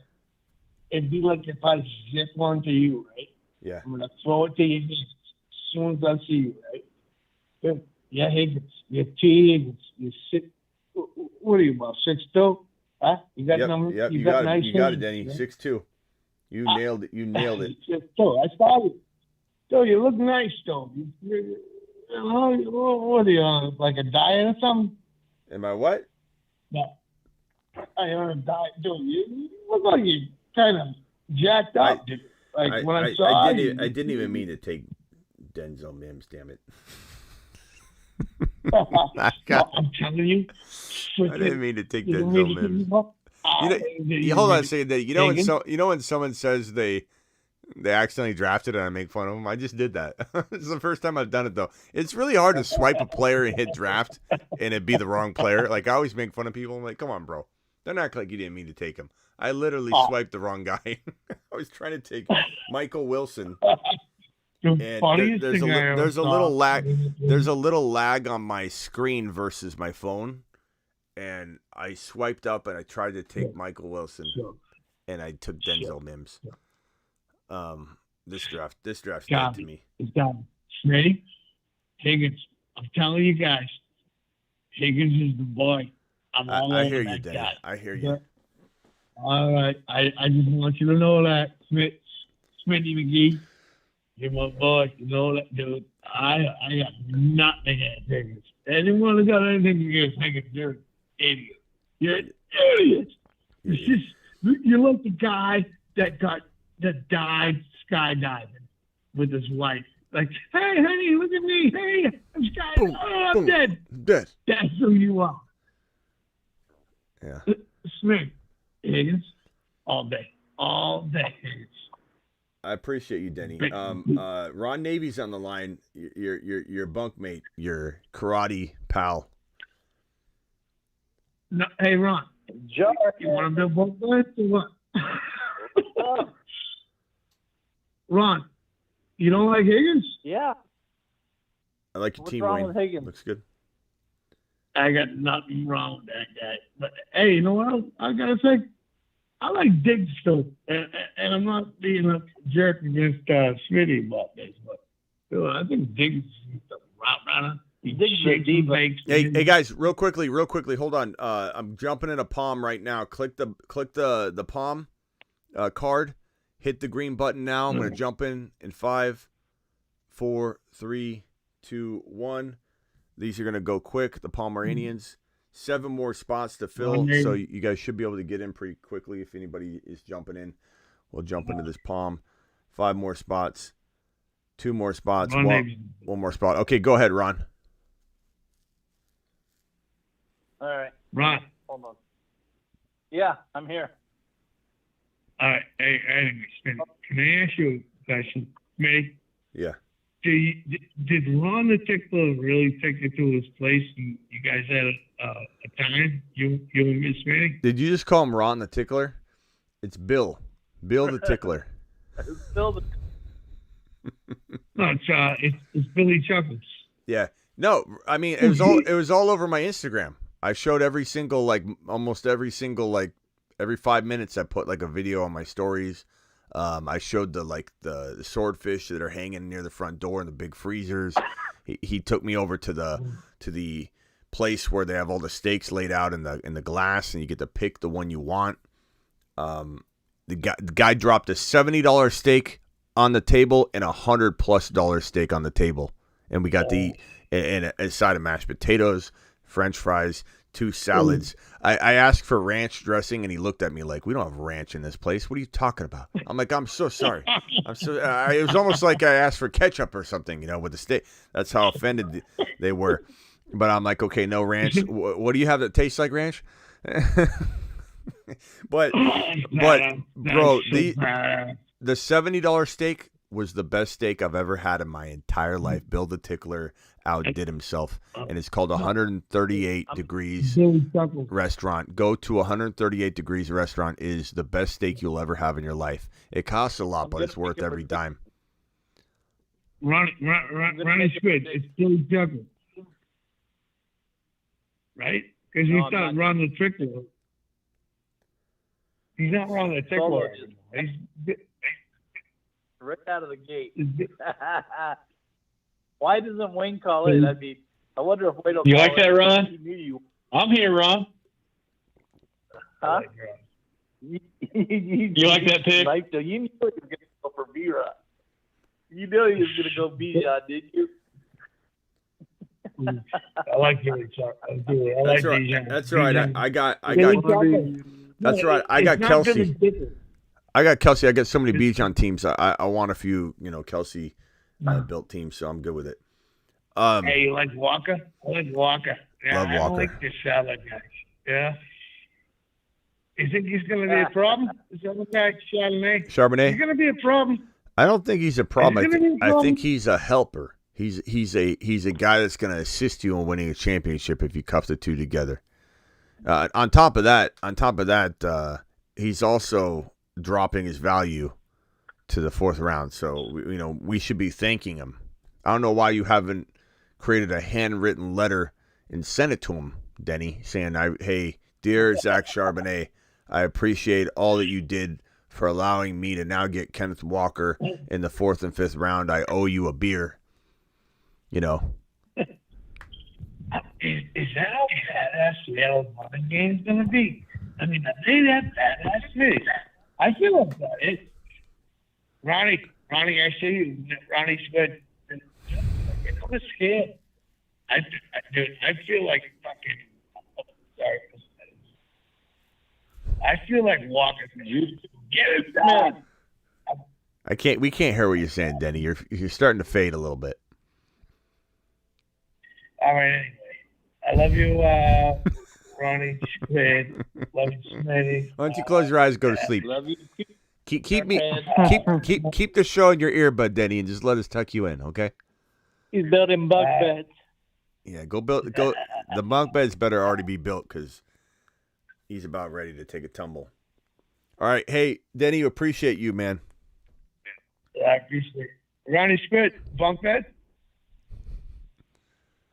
It'd be like if I zip one to you, right? Yeah. I'm going to throw it to you as soon as I see you, right? Good. Yeah, Higgins. You're T. Higgins. You're 6. What are you, about 6'2"? Huh? You got numbers? Yep, you got got nice it. You got it, hands, Denny. right? 6'2". You nailed it. You nailed it. 6'2". I saw you. So you look nice, though. What are you on, like a diet or something? Am I what? No. I on a diet, dude. You look like you kind of jacked up, dude. Like when I saw you. I didn't even mean to take Denzel Mims, damn it. I'm telling you. I didn't mean to take Denzel Mims. Hold on a second. When someone says they accidentally drafted and I make fun of them, I just did that. This is the first time I've done it, though. It's really hard to swipe a player and hit draft and it be the wrong player. Like, I always make fun of people. I'm like, come on, bro. Don't act like you didn't mean to take him. I literally swiped the wrong guy. I was trying to take Michael Wilson. And there's a little lag. There's a little lag on my screen versus my phone, and I swiped up and I tried to take Michael Wilson, and I took Denzel Mims. This draft's dead to me. It's done. Ready? Higgins. I'm telling you guys, Higgins is the boy. I hear you, Denny. I hear you. All right. I just want you to know that, Smitty McGee. You're my boy. You know that, dude. I got nothing against Higgins. Anyone who got anything against Higgins, you're an idiot. You're an idiot. It's just, you're like the guy that died skydiving with his wife. Like, hey, honey, look at me. Hey, I'm skydiving. I'm dead. Dead. That's who you are. Yeah. Smith, Higgins, all day. All day, Higgins. I appreciate you, Denny. Ron Navy's on the line. Your bunkmate, your karate pal. No, hey, Ron. Jar. You want to build bunkmates or what? Ron, you don't like Higgins? Yeah. I like your What's team, wrong Wayne. with Higgins? Looks good. I got nothing wrong with that guy. But, hey, you know what I got to say? I like Diggs still. And I'm not being a jerk against Smitty about this, but I think Diggs is the route runner. He shakes and bakes. Hey guys, real quickly, hold on. I'm jumping in a palm right now. Click the palm card. Hit the green button now. I'm going to jump in 5, 4, 3, 2, 1. These are going to go quick. The Pomeranians. 7 more spots to fill, so you guys should be able to get in pretty quickly if anybody is jumping in. We'll jump into this palm. 5 more spots. 2 more spots. One more spot. Okay, go ahead, Ron. All right. Ron. Hold on. Yeah, I'm here. All right. Hey, can I ask you a question, Smitty? Yeah. Did Ron the Tickler really take you to his place and you guys had a time? You and Miss Smitty? Did you just call him Ron the Tickler? It's Bill. Bill the Tickler. Bill the No, it's Billy Chuckles. Yeah. No, I mean it was all over my Instagram. I showed every 5 minutes I put like a video on my stories. I showed the swordfish that are hanging near the front door and the big freezers. He took me over to the place where they have all the steaks laid out in the glass, and you get to pick the one you want. The guy dropped a $70 steak on the table and $100+ steak on the table, and we got a side of mashed potatoes, French fries, 2 salads. I asked for ranch dressing, and he looked at me like, "We don't have ranch in this place. What are you talking about?" I'm like, "I'm so sorry." It was almost like I asked for ketchup or something, with the steak. That's how offended they were. But I'm like, "Okay, no ranch. What do you have that tastes like ranch?" but bro, the $70 steak was the best steak I've ever had in my entire life. Bill the Tickler outdid himself, and it's called 138 Degrees Restaurant. Go to 138 Degrees Restaurant. Is the best steak you'll ever have in your life. It costs a lot, but it's worth every dime. Ronnie's good. It's Billy Chuckles. Right? Because you thought Ron the Tickler. He's not Ron the Tickler. He's right out of the gate. Why doesn't Wayne call in? I wonder if Wayne will You call like that, in. Ron? He knew you. I'm here, Ron. Huh? You like that pick? You knew he was going to go for B-Rod. You knew he was going to go B-Rod, didn't you? I like Billy Chuckles. I do. I like Bijan. That's right. I got. That's right. I got Kelsey. I got so many Bijan teams. I want a few, Kelsey built teams, so I'm good with it. Hey, you like Walker? I like Walker. Yeah, love Walker. I don't like this salad guy. Yeah. You think he's going to be a problem? This other guy, Charbonnet? He's going to be a problem. I don't think he's a problem. I think he's a helper. He's a guy that's going to assist you in winning a championship if you cuff the two together. On top of that, he's also dropping his value to the 4th round. So, we should be thanking him. I don't know why you haven't created a handwritten letter and sent it to him, Denny, saying, "Hey, dear Zach Charbonnet, I appreciate all that you did for allowing me to now get Kenneth Walker in the 4th and 5th round. I owe you a beer." Is that how badass Seattle Martin game's going to be? I mean, I say that badass face. I feel about it. Ronnie, I see you. Ronnie's good. I'm scared. I feel like fucking. Sorry. I feel like Walker's going to get it done. We can't hear what you're saying, Denny. You're starting to fade a little bit. All right, anyway. I love you, Ronnie. Squid. Love you, Smitty. Why don't you close your eyes and go to sleep? Love you. Keep the show in your earbud, Denny, and just let us tuck you in, okay? He's building bunk beds. Yeah, go. The bunk beds better already be built because he's about ready to take a tumble. All right, hey, Denny, appreciate you, man. Yeah, I appreciate it. Ronnie Squid, bunk bed?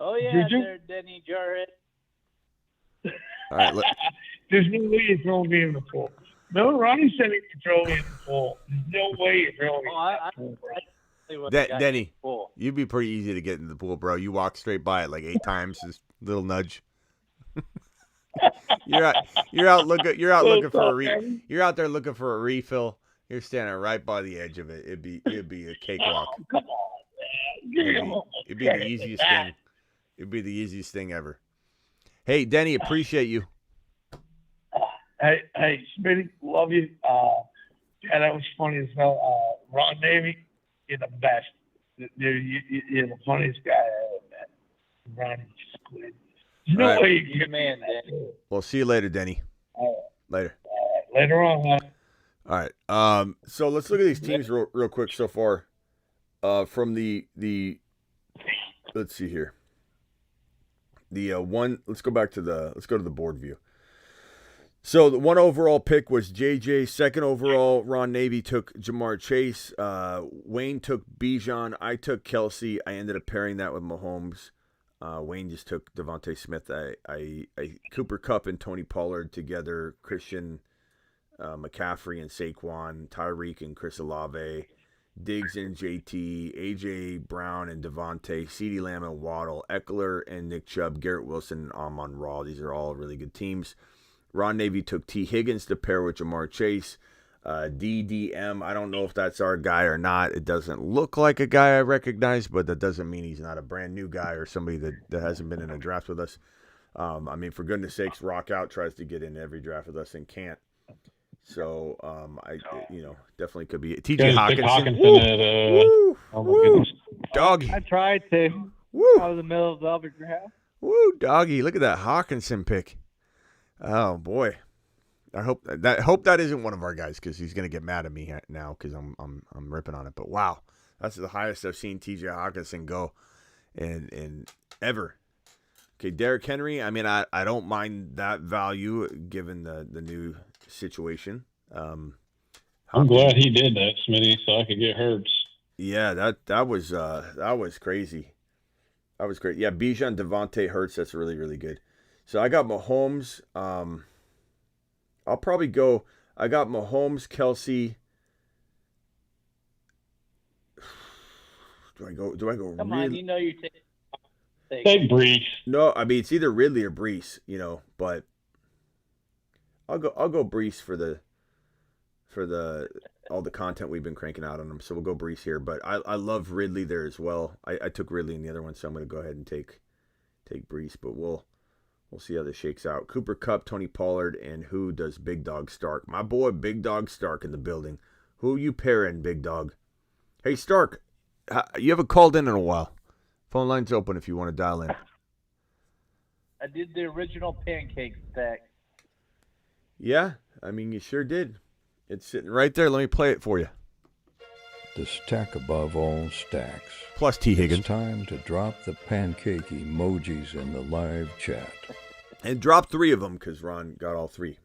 Oh, yeah, there, Denny Jarrett. All right, there's no way you're throwing me in the pool. No, Ronnie said he could throw me in the pool. There's no way you're throwing me in the pool. Denny, you'd be pretty easy to get in the pool, bro. You walk straight by it like 8 times. This little nudge. You're out there looking for a refill. You're standing right by the edge of it. It'd be a cakewalk. Come on, man. It'd be the easiest thing. It'd be the easiest thing ever. Hey, Denny, appreciate you. Hey, Smitty, love you. Yeah, that was funny as hell. Ron Davey, you're the best. You're the funniest guy I ever met. Ronnie Squid. No way you can, man. Well, see you later, Denny. All Later. Later on. All right. So let's look at these teams real quick so far. From the let's see here. The let's go to the board view. So the 1 overall pick was JJ. 2nd overall, Ron Navy took Jamar Chase. Wayne took Bijan. I took Kelsey. I ended up pairing that with Mahomes. Wayne just took Devontae Smith. I Cooper Kupp and Tony Pollard together. Christian McCaffrey and Saquon. Tyreek and Chris Olave. Diggs and JT, AJ Brown and Devontae, CeeDee Lamb and Waddle, Eckler and Nick Chubb, Garrett Wilson and Amon-Ra. These are all really good teams. Ron Navy took T. Higgins to pair with Jamar Chase. DDM, I don't know if that's our guy or not. It doesn't look like a guy I recognize, but that doesn't mean he's not a brand new guy or somebody that hasn't been in a draft with us. I mean, for goodness sakes, Rock Out tries to get in every draft with us and can't. So, I definitely could be TJ Hawkinson. Oh my goodness. Doggy. I tried to. Woo. I was in the middle of the other draft. Woo, doggy. Look at that Hawkinson pick. Oh boy. I hope that isn't one of our guys because he's gonna get mad at me now because I'm ripping on it. But wow, that's the highest I've seen TJ Hawkinson go in ever. Okay, Derrick Henry. I mean, I don't mind that value given the new situation. I'm glad he did that, Smitty, so I could get Herbs. Yeah, that was crazy. That was great. Yeah, Bijan, Devontae, Hurts. That's really, really good. So I got Mahomes. I'll probably go. I got Mahomes, Kelsey. Do I go? Come on, you know you take. Take Brees. No, I mean it's either Ridley or Brees, but I'll go Brees for the all the content we've been cranking out on him. So we'll go Brees here, but I love Ridley there as well. I took Ridley in the other one, so I'm going to go ahead and take Brees, but we'll see how this shakes out. Cooper Kupp, Tony Pollard, and who does Big Dog Stark? My boy Big Dog Stark in the building. Who you pairing, Big Dog? Hey Stark, you haven't called in a while. Phone line's open if you want to dial in. I did the original pancake stack. Yeah, I mean, you sure did. It's sitting right there. Let me play it for you. The stack above all stacks. Plus T. Higgins. It's time to drop the pancake emojis in the live chat. And drop 3 of them because Ron got all 3.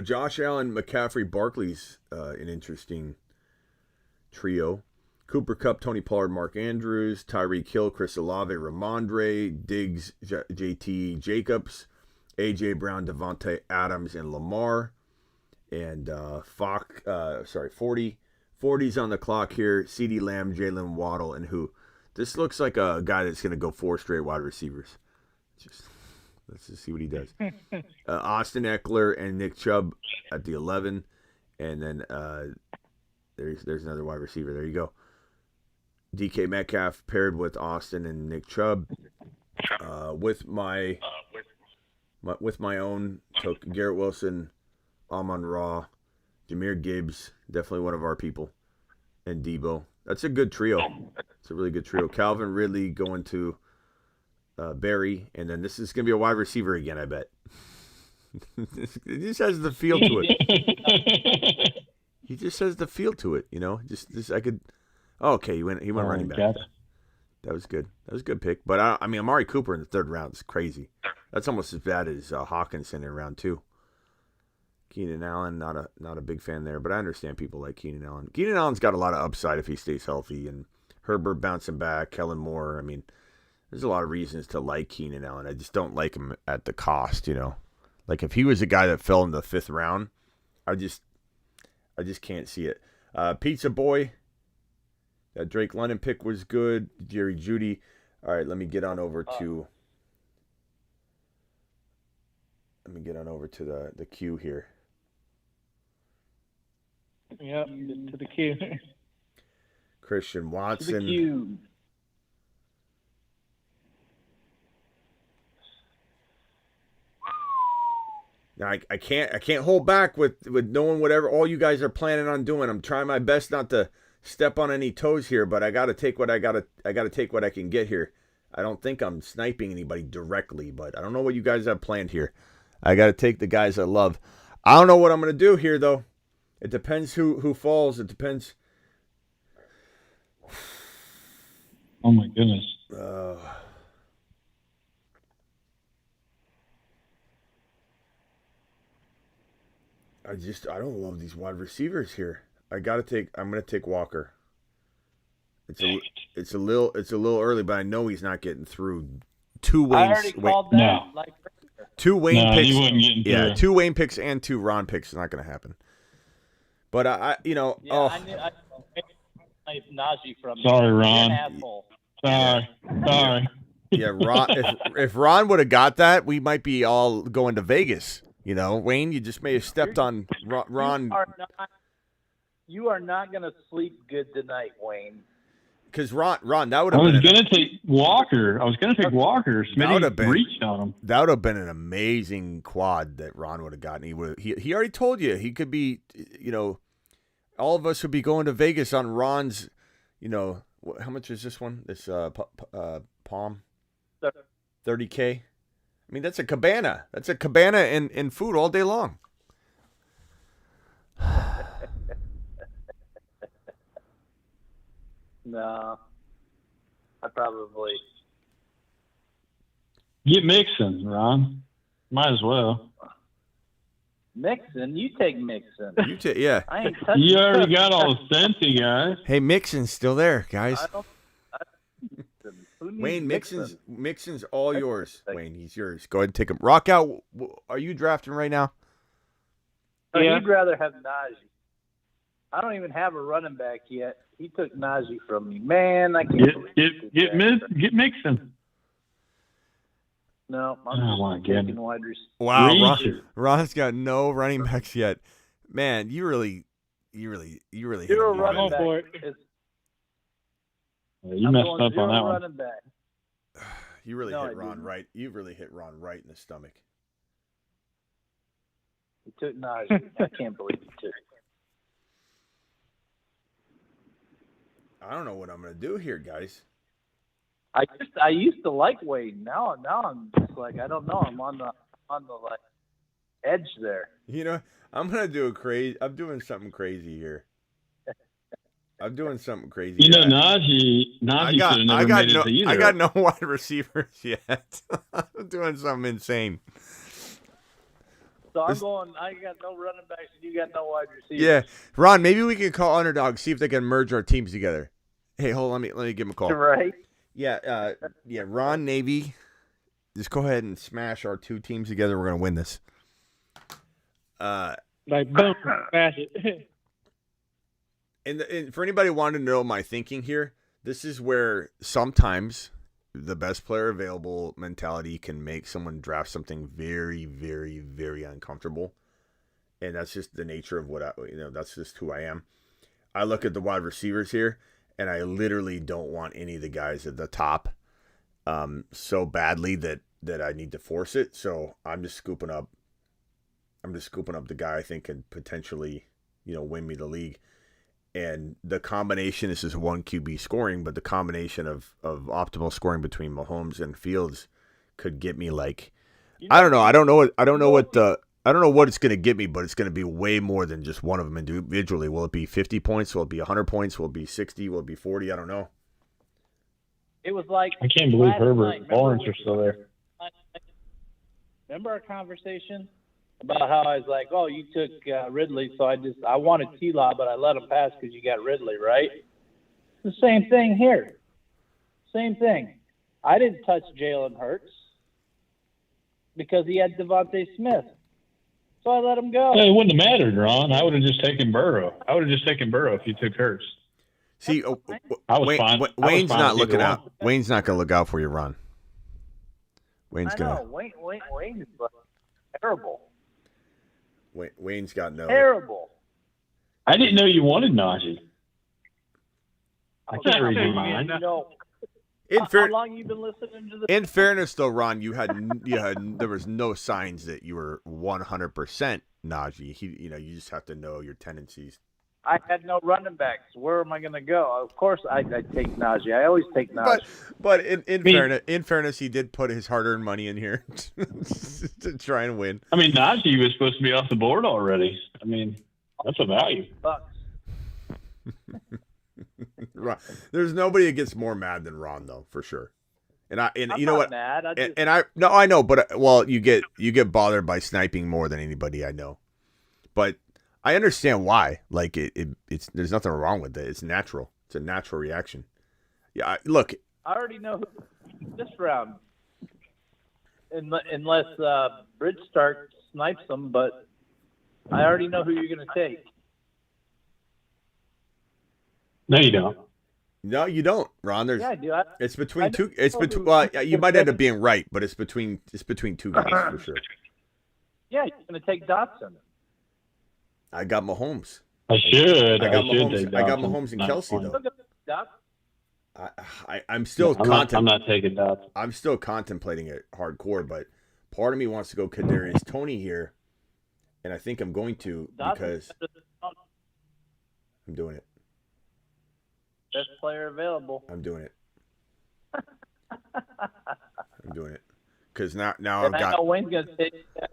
Josh Allen, McCaffrey, Barkley's an interesting trio. Cooper Kupp, Tony Pollard, Mark Andrews, Tyreek Hill, Chris Olave, Ramondre, Diggs, JT Jacobs, A.J. Brown, Devontae Adams, and Lamar. And 40's on the clock here. CeeDee Lamb, Jalen Waddle, and who? This looks like a guy that's going to go 4 straight wide receivers. Let's just see what he does. Austin Eckler and Nick Chubb at the 11. And then there's another wide receiver. There you go. DK Metcalf paired with Austin and Nick Chubb. With my own, took Garrett Wilson, Amon-Ra, Jahmyr Gibbs, definitely one of our people, and Debo. That's a good trio. It's a really good trio. Calvin Ridley going to Barry, and then this is going to be a wide receiver again, I bet. It just has the feel to it. He just has the feel to it, Just I could. Oh, okay, he went running back. That was good. That was a good pick. But I mean, Amari Cooper in the 3rd round is crazy. That's almost as bad as Hawkinson in round 2. Keenan Allen, not a big fan there, but I understand people like Keenan Allen. Keenan Allen's got a lot of upside if he stays healthy, and Herbert bouncing back, Kellen Moore. I mean, there's a lot of reasons to like Keenan Allen. I just don't like him at the cost, Like if he was a guy that fell in the 5th round, I just can't see it. Pizza Boy. That Drake London pick was good. Jerry Jeudy. All right, let me get on over to the queue here. Yep, to the queue. Christian Watson. To the queue. Now I can't hold back with knowing whatever all you guys are planning on doing. I'm trying my best not to step on any toes here, but I gotta take what I gotta take what I can get here. I don't think I'm sniping anybody directly, but I don't know what you guys have planned here. I got to take the guys I love. I don't know what I'm going to do here, though. It depends who falls. It depends. Oh, my goodness. I don't love these wide receivers here. I'm going to take Walker. It's a little early, but I know he's not getting through. I already called that. No. Like, Two Wayne picks. He wasn't getting through. Yeah, 2 Wayne picks and 2 Ron picks is not going to happen. But I knew I Najee from Sorry, Ron. You're an asshole. Sorry. Yeah, Ron. if Ron would have got that, we might be all going to Vegas. You know, Wayne, you just may have stepped on Ron. You are not going to sleep good tonight, Wayne. Because Ron, that would I have was been. going to take Walker. Smitty reached on him. That would have been an amazing quad that Ron would have gotten. He already told you he could be. You know, all of us would be going to Vegas on Ron's. You know, how much is this one? This Palm, $30K. I mean, that's a cabana. That's a cabana and food all day long. No, I probably Get Mixon, Ron. Might as well. Mixon. You take Mixon. Yeah. I ain't touching. You already got all the fancy guys. Hey, Mixon's still there, guys. Who needs Wayne, Mixon? Mixon's all yours. Wayne, he's yours. Go ahead and take him. Rock out. Are you drafting right now? Oh, you'd rather have Najee. I don't even have a running back yet. He took Najee from me. Man, I can't get Mixon. No, I'm taking wide receiver. Wow, Ron's got no running backs yet. Man, you really You're hit a him running hard. back. You messed up on that one. Running back. You really hit Ron right. You really hit Ron right in the stomach. He took Najee. I can't believe he took it. I don't know what I'm gonna do here, guys. I used to like Wade. Now I'm just like I don't know. I'm on the like edge there. You know, I'm doing something crazy here. I'm doing something crazy. You know, Najee should have never made it to either. I got no wide receivers yet. I'm doing something insane. So I got no running backs and you got no wide receivers. Yeah, Ron, maybe we can call Underdog, see if they can merge our teams together. Hey, hold on, let me give him a call. Right. Yeah, Ron, Navy, just go ahead and smash our 2 teams together. We're gonna win this. Like boom, smash it. And for anybody wanting to know my thinking here, this is where sometimes the best player available mentality can make someone draft something very, very, very uncomfortable. And that's just the nature of that's just who I am. I look at the wide receivers here, and I literally don't want any of the guys at the top so badly that I need to force it. So I'm just scooping up the guy I think can potentially, win me the league. And the combination, this is 1 QB scoring, but the combination of optimal scoring between Mahomes and Fields could get me like, I don't know what it's going to get me, but it's going to be way more than just one of them individually. Will it be 50 points? Will it be 100 points? Will it be 60? Will it be 40? I don't know. It was like I can't believe Herbert and Lawrence are still there. Remember our conversation about how I was like, oh, you took Ridley, so I wanted T-Law, but I let him pass because you got Ridley, right? The same thing here. Same thing. I didn't touch Jalen Hurts because he had Devontae Smith. So I let him go. It wouldn't have mattered, Ron. I would have just taken Burrow. If you took Hurts. See, I was fine. Wayne's not looking out. Wayne's not going to look out for you, Ron. Wayne's going to. Wayne is terrible. Wayne's got no. Terrible. I didn't know you wanted Najee. I can't read your mind. No. How long you been listening to this? In fairness, though, Ron, there was no signs that you were 100% Najee. You just have to know your tendencies I had no running backs. Where am I going to go? Of course, I'd take Najee. I always take Najee. But in fairness, he did put his hard-earned money in here to try and win. I mean, Najee was supposed to be off the board already. I mean, that's a value. Bucks. There's nobody that gets more mad than Ron, though, for sure. And I'm you know not what? Mad. I know, but you get bothered by sniping more than anybody I know. But I understand why. Like it's there's nothing wrong with it. It's natural. It's a natural reaction. Yeah, look. I already know who this round, unless Bridgestart snipes them. But I already know who you're going to take. No, you don't. No, you don't, Ron. There's. Yeah, I do. It's between two. It's between. Well, you might end up being right, but it's between two guys for sure. Yeah, you're going to take Dotson. I got Mahomes. I should. I got Mahomes and Kelsey though. I'm still I'm not taking Dotson. I'm still contemplating it hardcore, but part of me wants to go Kadarius Toney here, and I think I'm going to because I'm doing it. Best player available. I'm doing it. I'm doing it because now I've got. I know Wayne's gonna take that.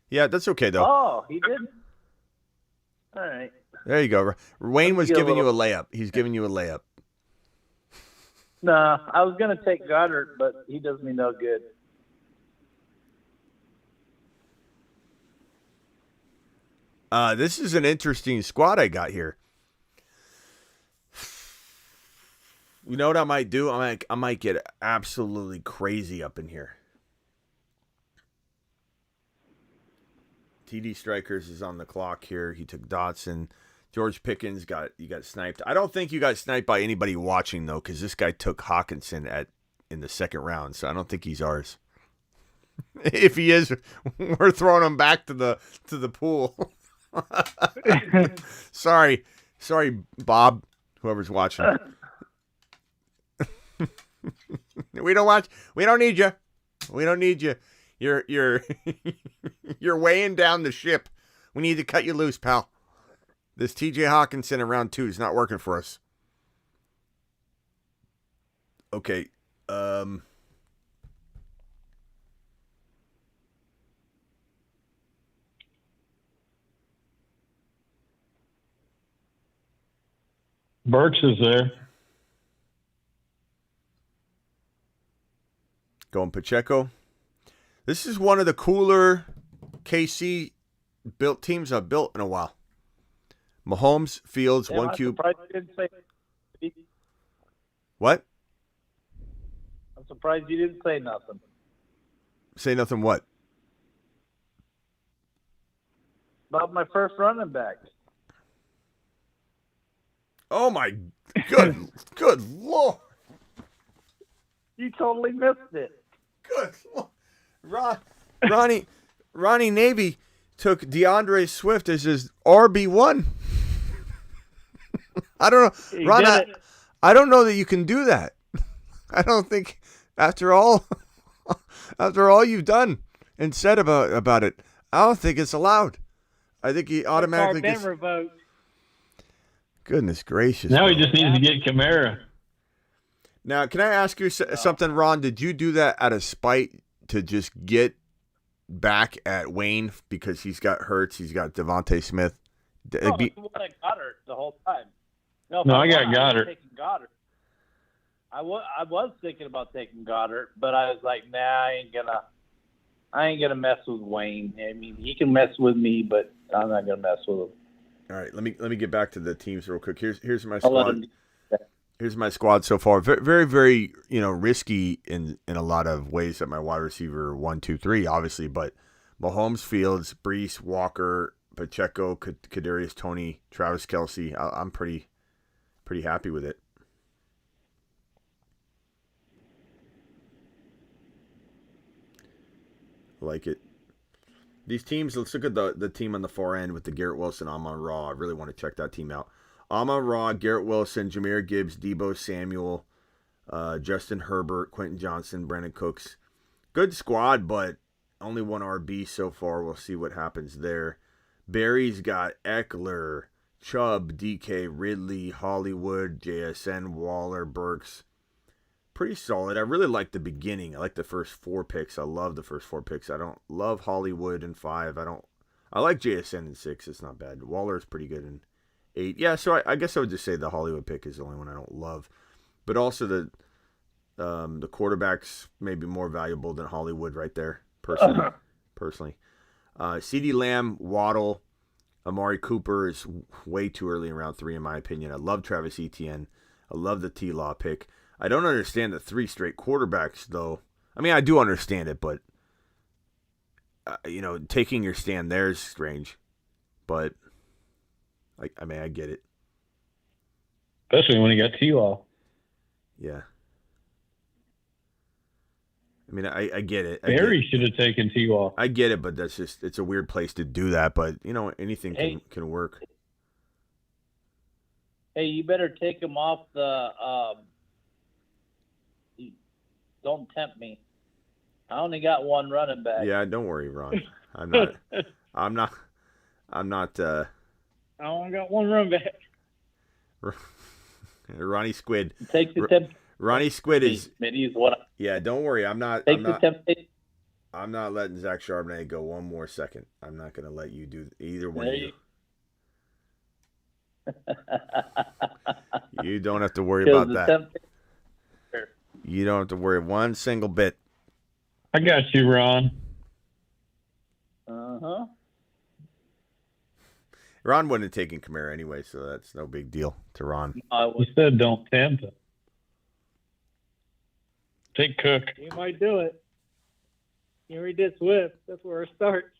Yeah, that's okay though. Oh, he didn't. All right. There you go. Wayne was giving you a layup. He's giving you a layup. No, I was gonna take Goddard, but he does me no good. This is an interesting squad I got here. You know what I might do? I might get absolutely crazy up in here. TD Strikers is on the clock here. He took Dotson. George Pickens got sniped. I don't think you got sniped by anybody watching though, because this guy took Hawkinson in the second round, so I don't think he's ours. If he is, we're throwing him back to the pool. Sorry, Bob, whoever's watching. We don't need you. We don't need you. You're weighing down the ship. We need to cut you loose, pal. This TJ Hawkinson in round 2 is not working for us. Okay. Burks is there. Going Pacheco. This is one of the cooler KC built teams I've built in a while. Mahomes, Fields, Damn, 1 cube. I'm surprised you didn't say. What? I'm surprised you didn't say nothing. Say nothing what? About my first running back. Oh my good Lord. You totally missed it. Good Lord. Ronnie Navy took DeAndre Swift as his RB1. I don't know. Ron, I don't know that you can do that. I don't think after all you've done and said about it, I don't think it's allowed. I think he automatically gets revoked. Goodness gracious. Now he just needs to get Kamara. Now, can I ask you something, Ron? Did you do that out of spite to just get back at Wayne because he's got Hurts, he's got Devontae Smith? No, I got her the whole time. No, I got Goddard. Taking Goddard. I was thinking about taking Goddard, but I was like, nah, I ain't gonna mess with Wayne. I mean, he can mess with me, but I'm not gonna mess with him. All right, let me get back to the teams real quick. Here's my squad. Here's my squad so far. Very, very, very, risky in a lot of ways at my wide receiver 1, 2, 3, obviously. But Mahomes, Fields, Brees, Walker, Pacheco, Kadarius Toney, Travis Kelce. I'm pretty happy with it. Like it. These teams, let's look at the team on the far end with the Garrett Wilson, Amon-Ra. I really want to check that team out. Amon-Ra, Garrett Wilson, Jahmyr Gibbs, Deebo Samuel, Justin Herbert, Quentin Johnson, Brandon Cooks. Good squad, but only one RB so far. We'll see what happens there. Barry's got Eckler, Chubb, DK, Ridley, Hollywood, JSN, Waller, Burks. Pretty solid. I really like the beginning. I like the first 4 picks. I love the first 4 picks. I don't love Hollywood in 5. I like JSN in 6. It's not bad. Waller is pretty good in 8. Yeah, so I guess I would just say the Hollywood pick is the only one I don't love. But also the quarterback's maybe more valuable than Hollywood right there, personally. CeeDee Lamb, Waddle, Amari Cooper is way too early in round 3 in my opinion. I love Travis Etienne. I love the T-Law pick. I don't understand the 3 straight quarterbacks, though. I mean, I do understand it, but, taking your stand there is strange. But, I get it. Especially when you got T-Law. Yeah. I mean, I get it. Barry should have taken T-Law. I get it, but that's just, it's a weird place to do that. But, anything can work. Hey, you better take him off the don't tempt me. I only got 1 running back. Yeah, don't worry, Ron. I'm not. I only got 1 running back. Ronnie Squid. Take the temp. Ronnie Squid is. Smitty's what? Yeah, don't worry. I'm not letting Zach Charbonnet go one more second. I'm not going to let you do either one of you. You don't have to worry about that. You don't have to worry one single bit. I got you, Ron. Uh-huh. Ron wouldn't have taken Kamara anyway, so that's no big deal to Ron. You said don't tempt him. Take Cook. You might do it. You already did Swift. That's where it starts.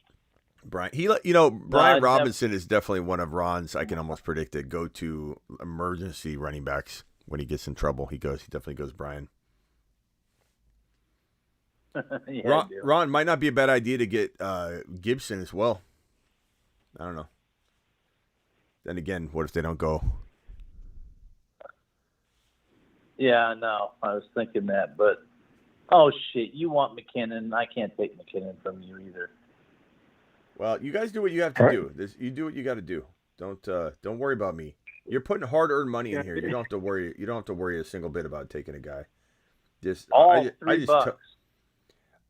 Brian Robinson is definitely one of Ron's, I can almost predict it, go-to emergency running backs. When he gets in trouble, he definitely goes Brian. Yeah, Ron, might not be a bad idea to get Gibson as well. I don't know. Then again, what if they don't go? Yeah, no, I was thinking that, but oh shit, you want McKinnon? I can't take McKinnon from you either. Well, you guys do what you have to do. You do what you got to do. Don't worry about me. You're putting hard-earned money in here. You don't have to worry. You don't have to worry a single bit about taking a guy.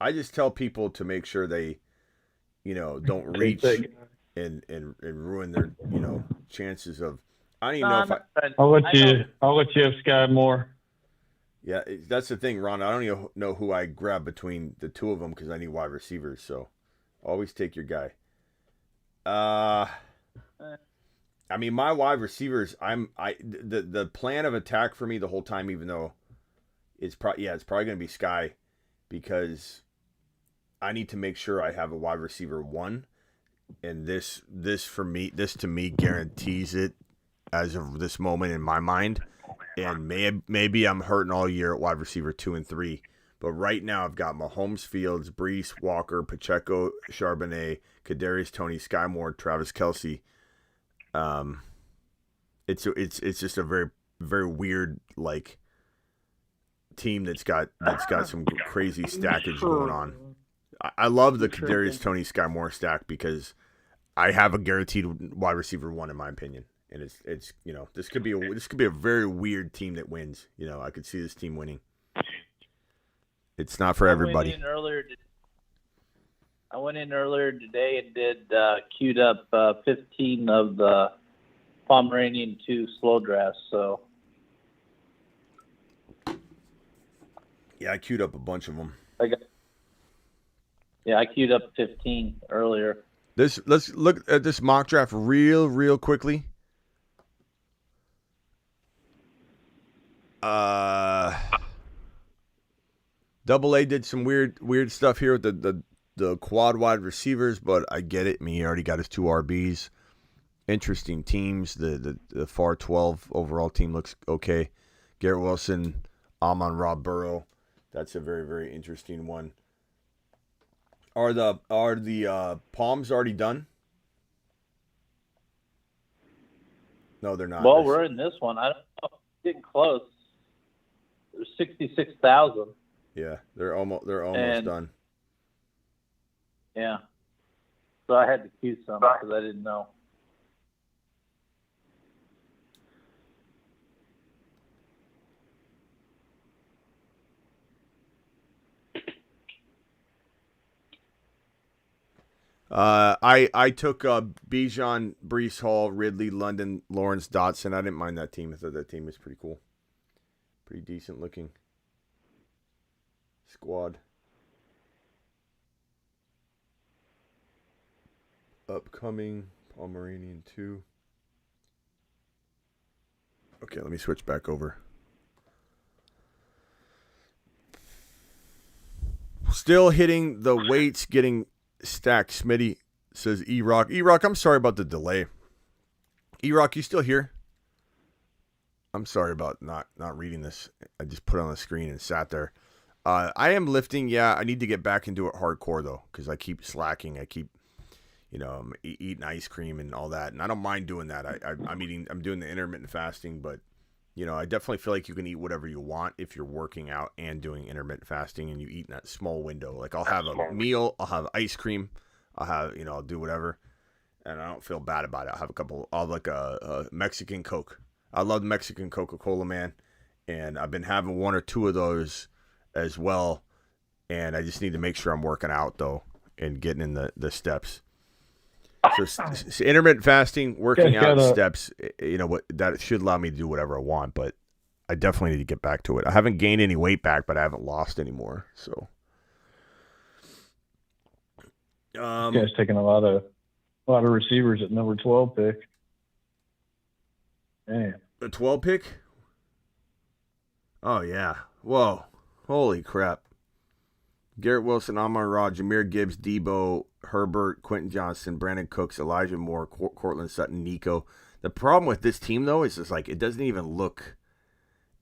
I just tell people to make sure they, don't reach and ruin their, chances of. I don't even know if I'll let you have Sky Moore. Yeah, that's the thing, Ron. I don't even know who I grab between the 2 of them because I need wide receivers. So, always take your guy. I mean, my wide receivers. The plan of attack for me the whole time, even though it's probably going to be Sky, because I need to make sure I have a wide receiver 1, and this to me guarantees it as of this moment in my mind. And maybe I'm hurting all year at wide receiver 2 and 3, but right now I've got Mahomes, Fields, Brees, Walker, Pacheco, Charbonnet, Kadarius Toney, Sky Moore, Travis Kelce. It's just a very, very weird team that's got some crazy stackage going on. I love the Kadarius Toney, Sky Moore stack because I have a guaranteed wide receiver 1 in my opinion. And it's this could be a very weird team that wins. I could see this team winning. It's not for everybody. I went in earlier today and did queued up 15 of the Pomeranian 2 slow drafts. So yeah, I queued up a bunch of them. I queued up 15 earlier. Let's look at this mock draft real quickly. Double A did some weird stuff here with the quad wide receivers, but I get it. I mean, he already got his 2 RBs. Interesting teams. The FAR 12 overall team looks okay. Garrett Wilson, Amon Rob Burrow. That's a very, very interesting one. Are the Palms already done? No, they're not. Well, we're in this one. I don't know. Getting close. There's 66,000. Yeah, they're almost done. Yeah. So I had to queue some because I didn't know. I took Bijan, Brees Hall, Ridley, London, Lawrence, Dotson. I didn't mind that team. I thought that team was pretty cool. Pretty decent looking squad. Upcoming Pomeranian 2. Okay, let me switch back over. Still hitting the weights, getting stacked. Smitty says E-Rock. E-Rock, I'm sorry about the delay. E-Rock, you still here? I'm sorry about not reading this. I just put it on the screen and sat there. I am lifting. Yeah, I need to get back into it hardcore, though, because I keep slacking. I keep, I'm eating ice cream and all that, and I don't mind doing that. I'm doing the intermittent fasting, but I definitely feel like you can eat whatever you want if you're working out and doing intermittent fasting and you eat in that small window. Like I'll have a meal, I'll have ice cream, I'll do whatever, and I don't feel bad about it. I'll like a Mexican Coke. I love Mexican Coca-Cola, man, and I've been having one or two of those as well, and I just need to make sure I'm working out, though, and getting in the steps. So intermittent fasting, working out, steps, what that should allow me to do whatever I want, but I definitely need to get back to it. I haven't gained any weight back, but I haven't lost any more. So, you guys taking a lot of receivers at number 12 pick. Man, the 12 pick? Oh yeah! Whoa! Holy crap! Garrett Wilson, Amon Ra, Jahmyr Gibbs, Debo, Herbert, Quentin Johnson, Brandon Cooks, Elijah Moore, Cortland Sutton, Nico. The problem with this team, though, is just like it doesn't even look.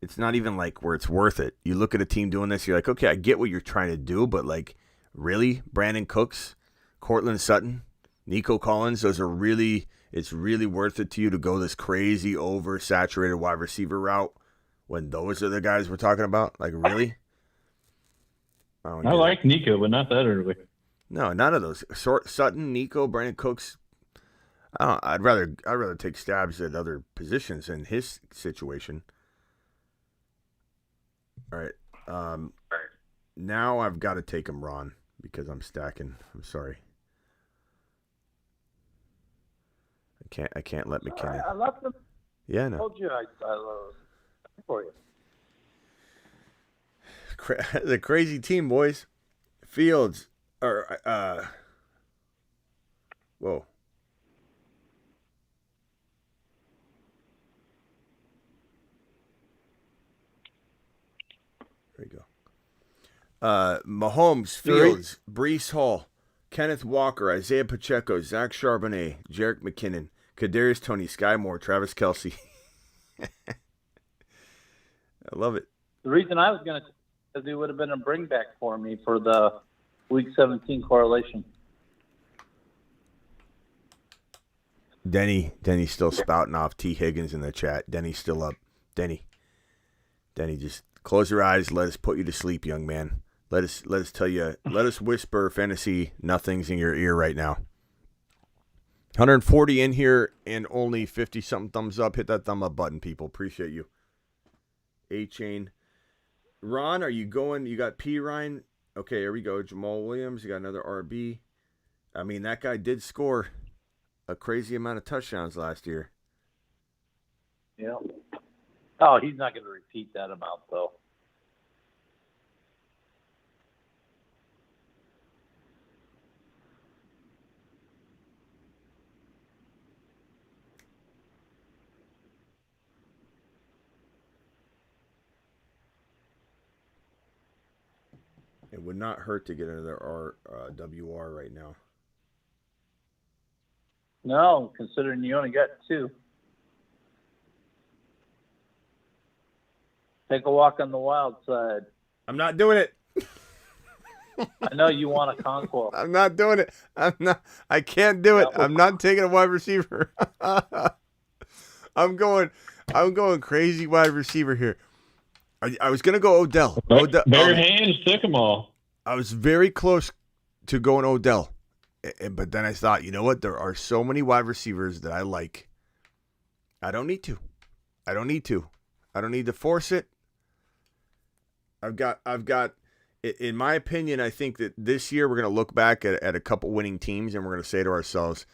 It's not even like where it's worth it. You look at a team doing this, you're like, okay, I get what you're trying to do, but like, really, Brandon Cooks, Cortland Sutton, Nico Collins, those are really. It's really worth it to you to go this crazy oversaturated wide receiver route when those are the guys we're talking about. Like, really? I like Nico, but not that early. No, none of those. Sutton, Nico, Brandon Cooks. I'd rather take stabs at other positions in his situation. All right. Now I've got to take him, Ron, because I'm stacking. I'm sorry. I can't let McKinnon. I love them. Yeah, no. I told you I love for you. The crazy team, boys. Fields whoa. There you go. Mahomes, Fields, Brees Hall, Kenneth Walker, Isaiah Pacheco, Zach Charbonnet, Jerick McKinnon, Kadarius Toney, Sky Moore, Travis Kelce. I love it. The reason I was going to, because it would have been a bring back for me for the Week 17 correlation. Denny's still spouting off T. Higgins in the chat. Denny's still up. Denny, just close your eyes. Let us put you to sleep, young man. Let us whisper fantasy nothings in your ear right now. 140 in here and only 50-something thumbs up. Hit that thumb up button, people. Appreciate you. A-Chain. Ron, are you going? You got P. Ryan. Okay, here we go. Jamal Williams. You got another RB. I mean, that guy did score a crazy amount of touchdowns last year. Yeah. Oh, he's not going to repeat that amount, though. It would not hurt to get another WR right now. No, considering you only got 2. Take a walk on the wild side. I'm not doing it. I know you want a conquest. I'm not doing it. I can't do it. I'm not taking a wide receiver. I'm going crazy wide receiver here. I was going to go Odell. Bare hands took them all. I was very close to going Odell. But then I thought, you know what? There are so many wide receivers that I like. I don't need to. I don't need to force it. I've got in my opinion, I think that this year we're going to look back at a couple winning teams and we're going to say to ourselves,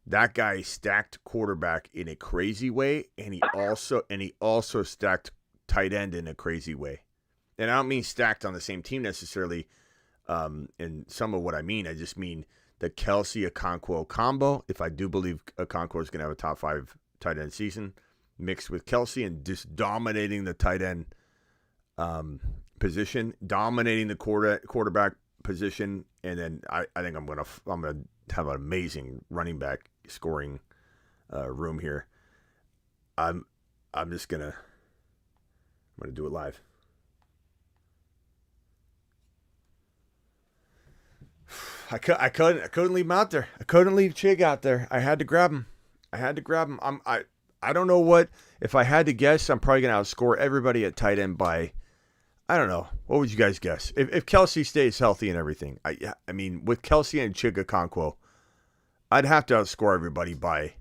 that guy stacked quarterback in a crazy way, and he also stacked tight end in a crazy way. And I don't mean stacked on the same team necessarily. And some of what I mean, I just mean the Kelsey Okonkwo combo. If I do believe Okonkwo is going to have a top 5 tight end season, mixed with Kelsey and just dominating the tight end position, dominating the quarterback position, and then I think I'm gonna have an amazing running back scoring room here. I'm gonna do it live. I couldn't leave him out there. I couldn't leave Chig out there. I had to grab him. I don't know what, if I had to guess, I'm probably going to outscore everybody at tight end by, I don't know. What would you guys guess? If Kelsey stays healthy and everything, I mean, with Kelsey and Chig Okonkwo, I'd have to outscore everybody by,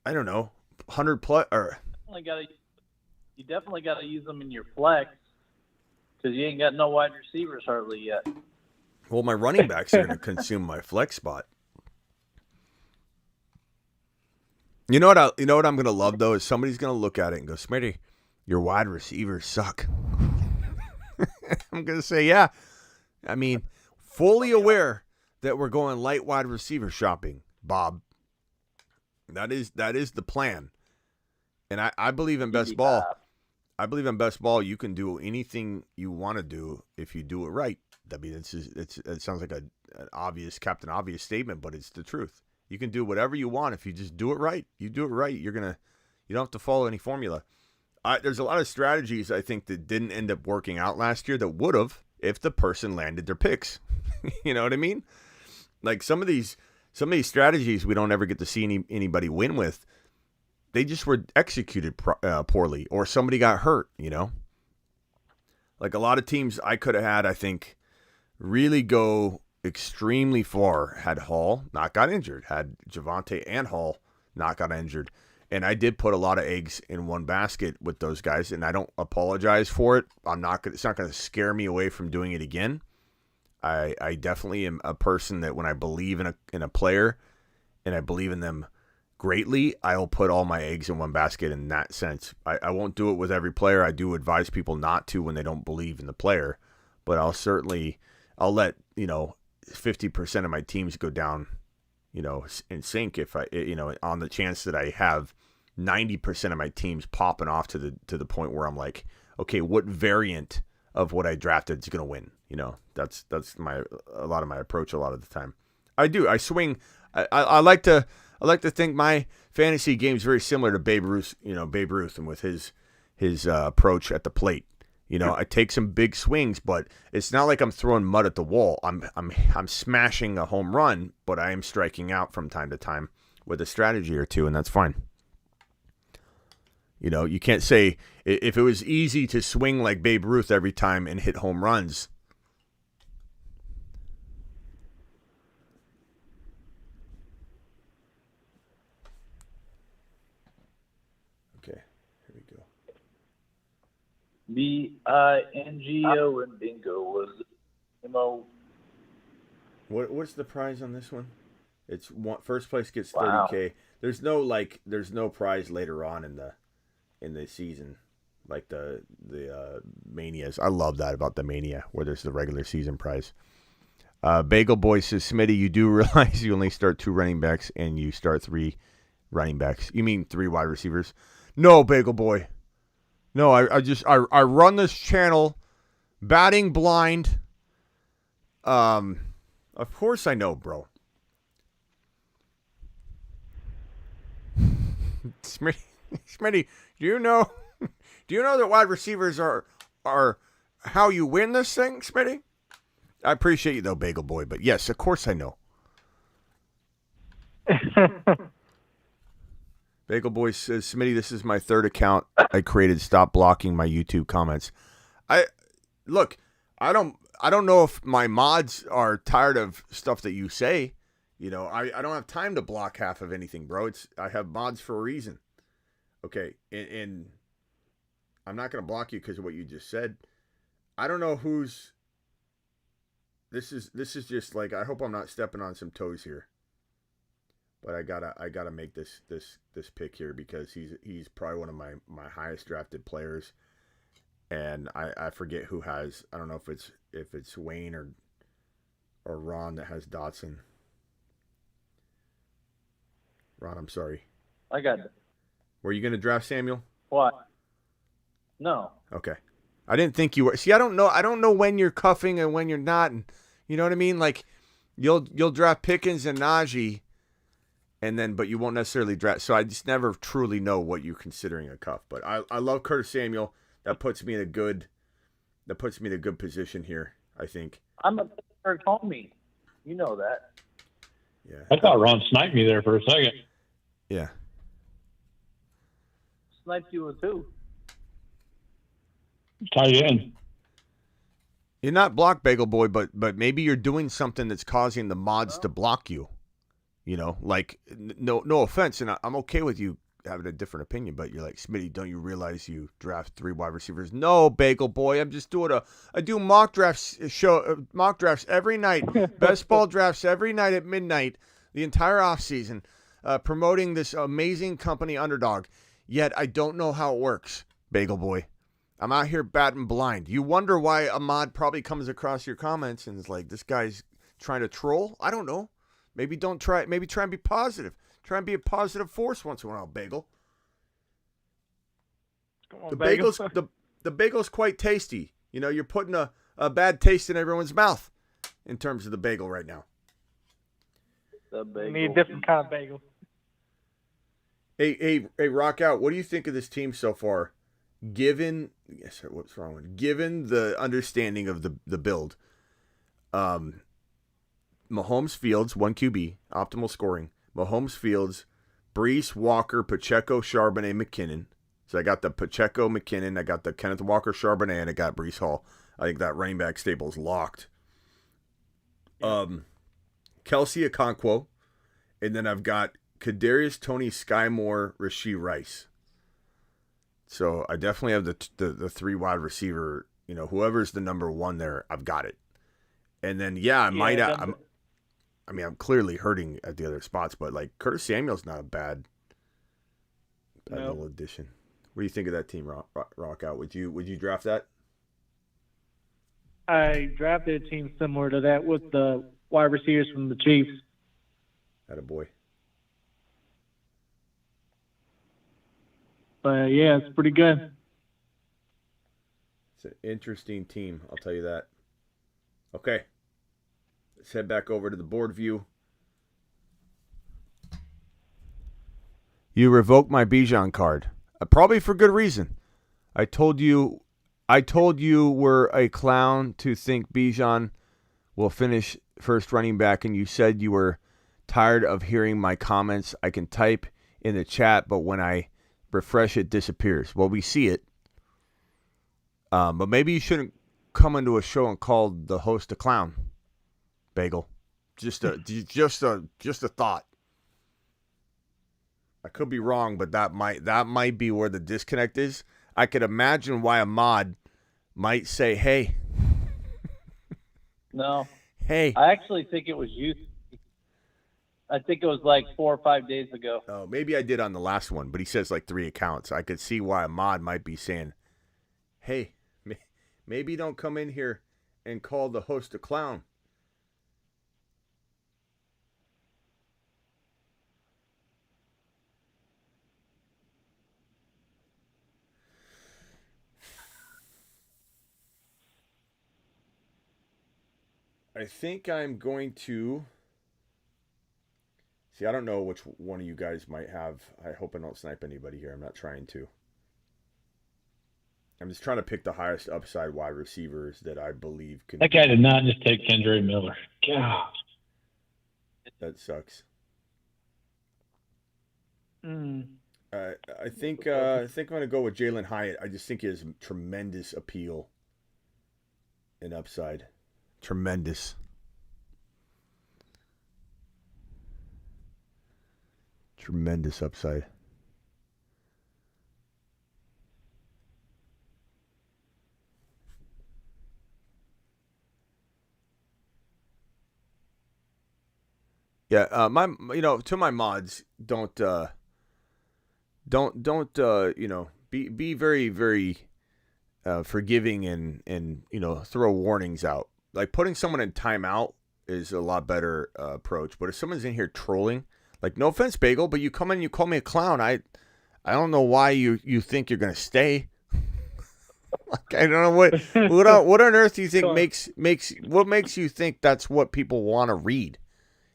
I don't know, 100 plus. Or You definitely got to use them in your flex because you ain't got no wide receivers hardly yet. Well, my running backs are going to consume my flex spot. You know what I'm going to love, though, is somebody's going to look at it and go, Smitty, your wide receivers suck. I'm going to say, yeah. I mean, fully aware that we're going light wide receiver shopping, Bob. That is the plan. And I believe in best ball. I believe in best ball. You can do anything you want to do if you do it right. I mean, it sounds like an obvious Captain Obvious statement, but it's the truth. You can do whatever you want if you just do it right. You do it right, you don't have to follow any formula. There's a lot of strategies I think that didn't end up working out last year that would have if the person landed their picks. You know what I mean? Like some of these strategies we don't ever get to see anybody win with. They just were executed poorly, or somebody got hurt. You know, like a lot of teams I could have had, I think, really go extremely far. Had Hall not got injured, had Javonte and Hall not got injured, and I did put a lot of eggs in one basket with those guys, and I don't apologize for it. It's not going to scare me away from doing it again. I definitely am a person that when I believe in a player, and I believe in them greatly, I'll put all my eggs in one basket in that sense. I won't do it with every player. I do advise people not to when they don't believe in the player, but I'll let 50% of my teams go down, in sync if I, on the chance that I have 90% of my teams popping off to the point where I'm like, okay, what variant of what I drafted is going to win? That's a lot of my approach a lot of the time. I swing. I like to think my fantasy game is very similar to Babe Ruth, and with his approach at the plate. I take some big swings, but it's not like I'm throwing mud at the wall. I'm smashing a home run, but I am striking out from time to time with a strategy or two, and that's fine. You can't say if it was easy to swing like Babe Ruth every time and hit home runs. BINGO and bingo was MO. What's the prize on this one? It's first place gets Wow. $30K. There's no prize later on in the season, like the manias. I love that about the mania where there's the regular season prize. Bagel Boy says, Smitty, you do realize you only start 2 running backs and you start 3 running backs. You mean 3 wide receivers? No, Bagel Boy. No, I run this channel batting blind. Of course I know, bro. Smitty, do you know that wide receivers are how you win this thing, Smitty? I appreciate you though, Bagel Boy, but yes, of course I know. Bagel Boy says, Smitty, this is my 3rd account I created. Stop blocking my YouTube comments. I don't know if my mods are tired of stuff that you say. I don't have time to block half of anything, bro. I have mods for a reason. Okay, and I'm not going to block you because of what you just said. I don't know who's. This is just like, I hope I'm not stepping on some toes here. But I gotta make this pick here because he's probably one of my highest drafted players, and I forget who has. I don't know if it's Wayne or Ron that has Dotson. Ron, I'm sorry. I got it. Were you gonna draft Samuel? What? No. Okay. I didn't think you were. See, I don't know when you're cuffing and when you're not, and you know what I mean. Like, you'll draft Pickens and Najee. And then, but you won't necessarily draft. So I just never truly know what you're considering a cuff. But I love Curtis Samuel. That puts me in a good position here, I think. I'm a Pittsburgh homie. You know that. Yeah. I thought Ron sniped me there for a second. Yeah. Sniped you with who? Tight end. You're not blocked, Bagel Boy, but maybe you're doing something that's causing the mods to block you. You know, like, no offense, and I'm okay with you having a different opinion, but you're like, Smitty, don't you realize you draft 3 wide receivers? No, Bagel Boy, I'm just doing I do mock drafts every night, best ball drafts every night at midnight, the entire offseason, promoting this amazing company, Underdog. Yet I don't know how it works, Bagel Boy. I'm out here batting blind. You wonder why a mod probably comes across your comments and is like, this guy's trying to troll? I don't know. Maybe try and be positive. Try and be a positive force once in a while, Bagel. Come on, The Bagel. the bagel's quite tasty. You know, you're putting a bad taste in everyone's mouth in terms of the bagel right now. The We bagel. need a different kind of bagel. Hey, Rock Out, what do you think of this team so far? Given the understanding of the build, Mahomes Fields, 1 QB, optimal scoring. Mahomes Fields, Brees, Walker, Pacheco, Charbonnet, McKinnon. So I got the Pacheco, McKinnon. I got the Kenneth Walker, Charbonnet, and I got Brees Hall. I think that running back stable is locked. Kelsey Okonkwo. And then I've got Kadarius Toney, Sky Moore, Rashee Rice. So I definitely have the 3 wide receiver. You know, whoever's the number 1 there, I've got it. And then, I'm clearly hurting at the other spots, but like Curtis Samuel's not a bad little addition. What do you think of that team, Rock Out? Would you draft that? I drafted a team similar to that with the wide receivers from the Chiefs. Attaboy. But yeah, it's pretty good. It's an interesting team, I'll tell you that. Okay. Let's head back over to the board view. You revoked my Bijan card. Probably for good reason. I told you were a clown to think Bijan will finish first running back, and you said you were tired of hearing my comments. I can type in the chat, but when I refresh, it disappears. Well, we see it. But maybe you shouldn't come into a show and call the host a clown, Bagel. Just a thought. I could be wrong, but that might be where the disconnect is. I could imagine why a mod might say, "Hey." No. Hey. I actually think it was you. I think it was like 4 or 5 days ago. Oh, maybe I did on the last one, but he says like 3 accounts. I could see why a mod might be saying, "Hey, maybe don't come in here and call the host a clown." I think I'm going to... See, I don't know which one of you guys might have. I hope I don't snipe anybody here. I'm not trying to. I'm just trying to pick the highest upside wide receivers that I believe can... That guy did not just take Kendra Miller. God. That sucks. I think I'm going to go with Jalen Hyatt. I just think he has tremendous appeal and upside. Tremendous. Tremendous upside. Yeah, to my mods, don't be very, very forgiving and throw warnings out. Like putting someone in timeout is a lot better approach. But if someone's in here trolling, like no offense, Bagel, but you come in and you call me a clown, I don't know why you think you're gonna stay. Like, I don't know what on earth do you think makes you think that's what people want to read.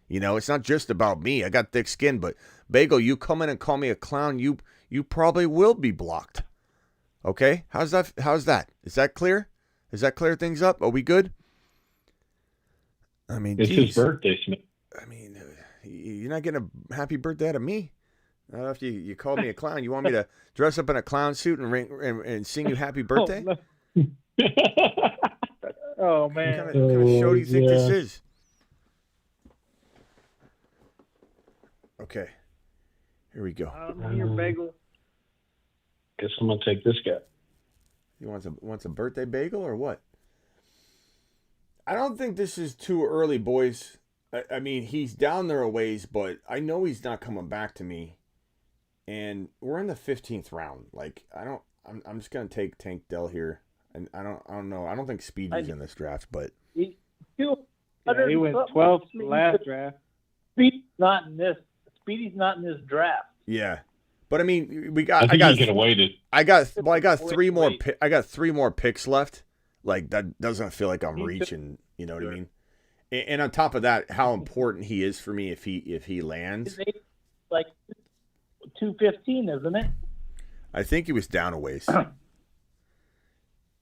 It's not just about me. I got thick skin, but Bagel, you come in and call me a clown, you probably will be blocked. Okay? How's that? Is that clear? Does that clear things up? Are we good? I mean, it's his birthday, Smith. I mean, you're not getting a happy birthday out of me. Not after you called me a clown. You want me to dress up in a clown suit and sing you happy birthday? Oh man! What kind of show do you think this is? Okay, here we go. Your bagel. Guess I'm gonna take this guy. You wants a birthday bagel or what? I don't think this is too early, boys. I mean, he's down there a ways, but I know he's not coming back to me. And we're in the 15th round. Like, I'm just gonna take Tank Dell here, and I don't know. I don't think Speedy's in this draft, but He went 12th last draft. Speedy's not in this draft. yeah. But I mean, I think he could have waited. I got three more. I got 3 more picks left. Like that doesn't feel like I'm reaching. You know what I mean? And on top of that, how important he is for me if he lands. Like 215, isn't it? I think he was down a ways.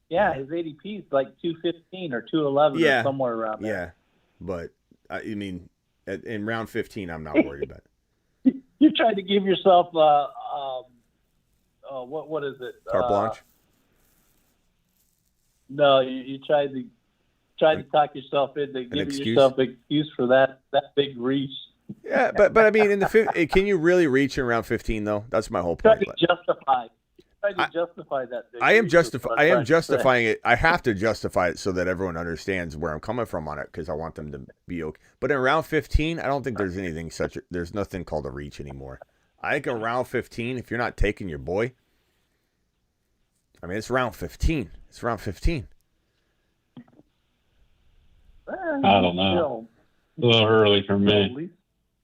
Yeah, his ADP is like 215 or 211 or somewhere around there. Yeah, but I mean, in round 15, I'm not worried about it. You tried to give yourself what is it? Carte blanche? No, you tried to talk yourself into giving yourself an excuse for that big reach. Yeah, but I mean, can you really reach in round 15 though? That's my whole point. Try to justify that. I am justifying it. I have to justify it so that everyone understands where I'm coming from on it because I want them to be okay. But in round 15, I don't think there's anything there's nothing called a reach anymore. I think in round 15, if you're not taking your boy, I mean, it's round 15. It's round 15. I don't know. A little early for me.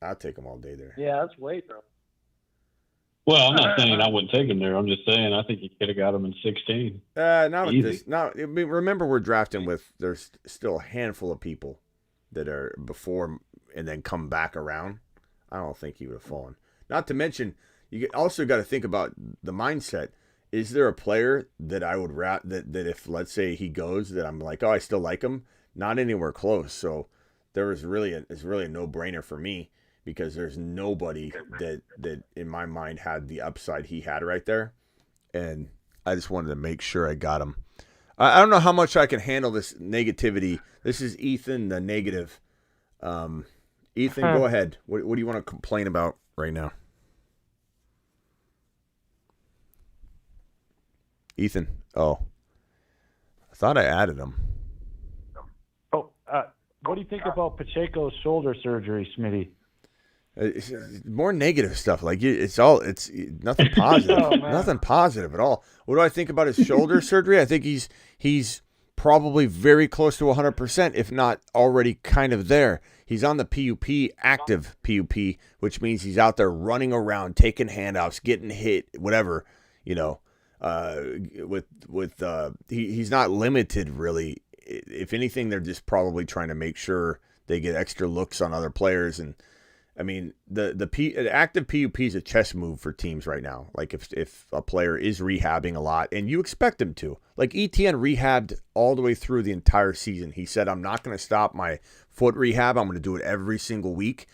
I'll take him all day there. Yeah, that's way early. Well, I'm not saying I wouldn't take him there. I'm just saying I think you could have got him in 16. Not with this. Now, I mean, remember, we're drafting with there's still a handful of people that are before and then come back around. I don't think he would have fallen. Not to mention, you also got to think about the mindset. Is there a player that I would that if let's say he goes that I'm like, oh, I still like him? Not anywhere close. So it's really a no-brainer for me. Because there's nobody that in my mind had the upside he had right there. And I just wanted to make sure I got him. I don't know how much I can handle this negativity. This is Ethan, the negative. Ethan, go ahead. What do you want to complain about right now? Ethan. Oh. I thought I added him. Oh, what do you think about Pacheco's shoulder surgery, Smitty? It's more negative stuff. Like it's nothing positive. Nothing positive at all. What do I think about his shoulder surgery? I think he's probably very close to 100%, if not already kind of there. He's on the PUP, active PUP, which means he's out there running around, taking handoffs, getting hit, whatever. He's not limited really. If anything, they're just probably trying to make sure they get extra looks on other players. And I mean, the active PUP is a chess move for teams right now. Like if a player is rehabbing a lot, and you expect him to. Like ETN rehabbed all the way through the entire season. He said, I'm not going to stop my foot rehab. I'm going to do it every single week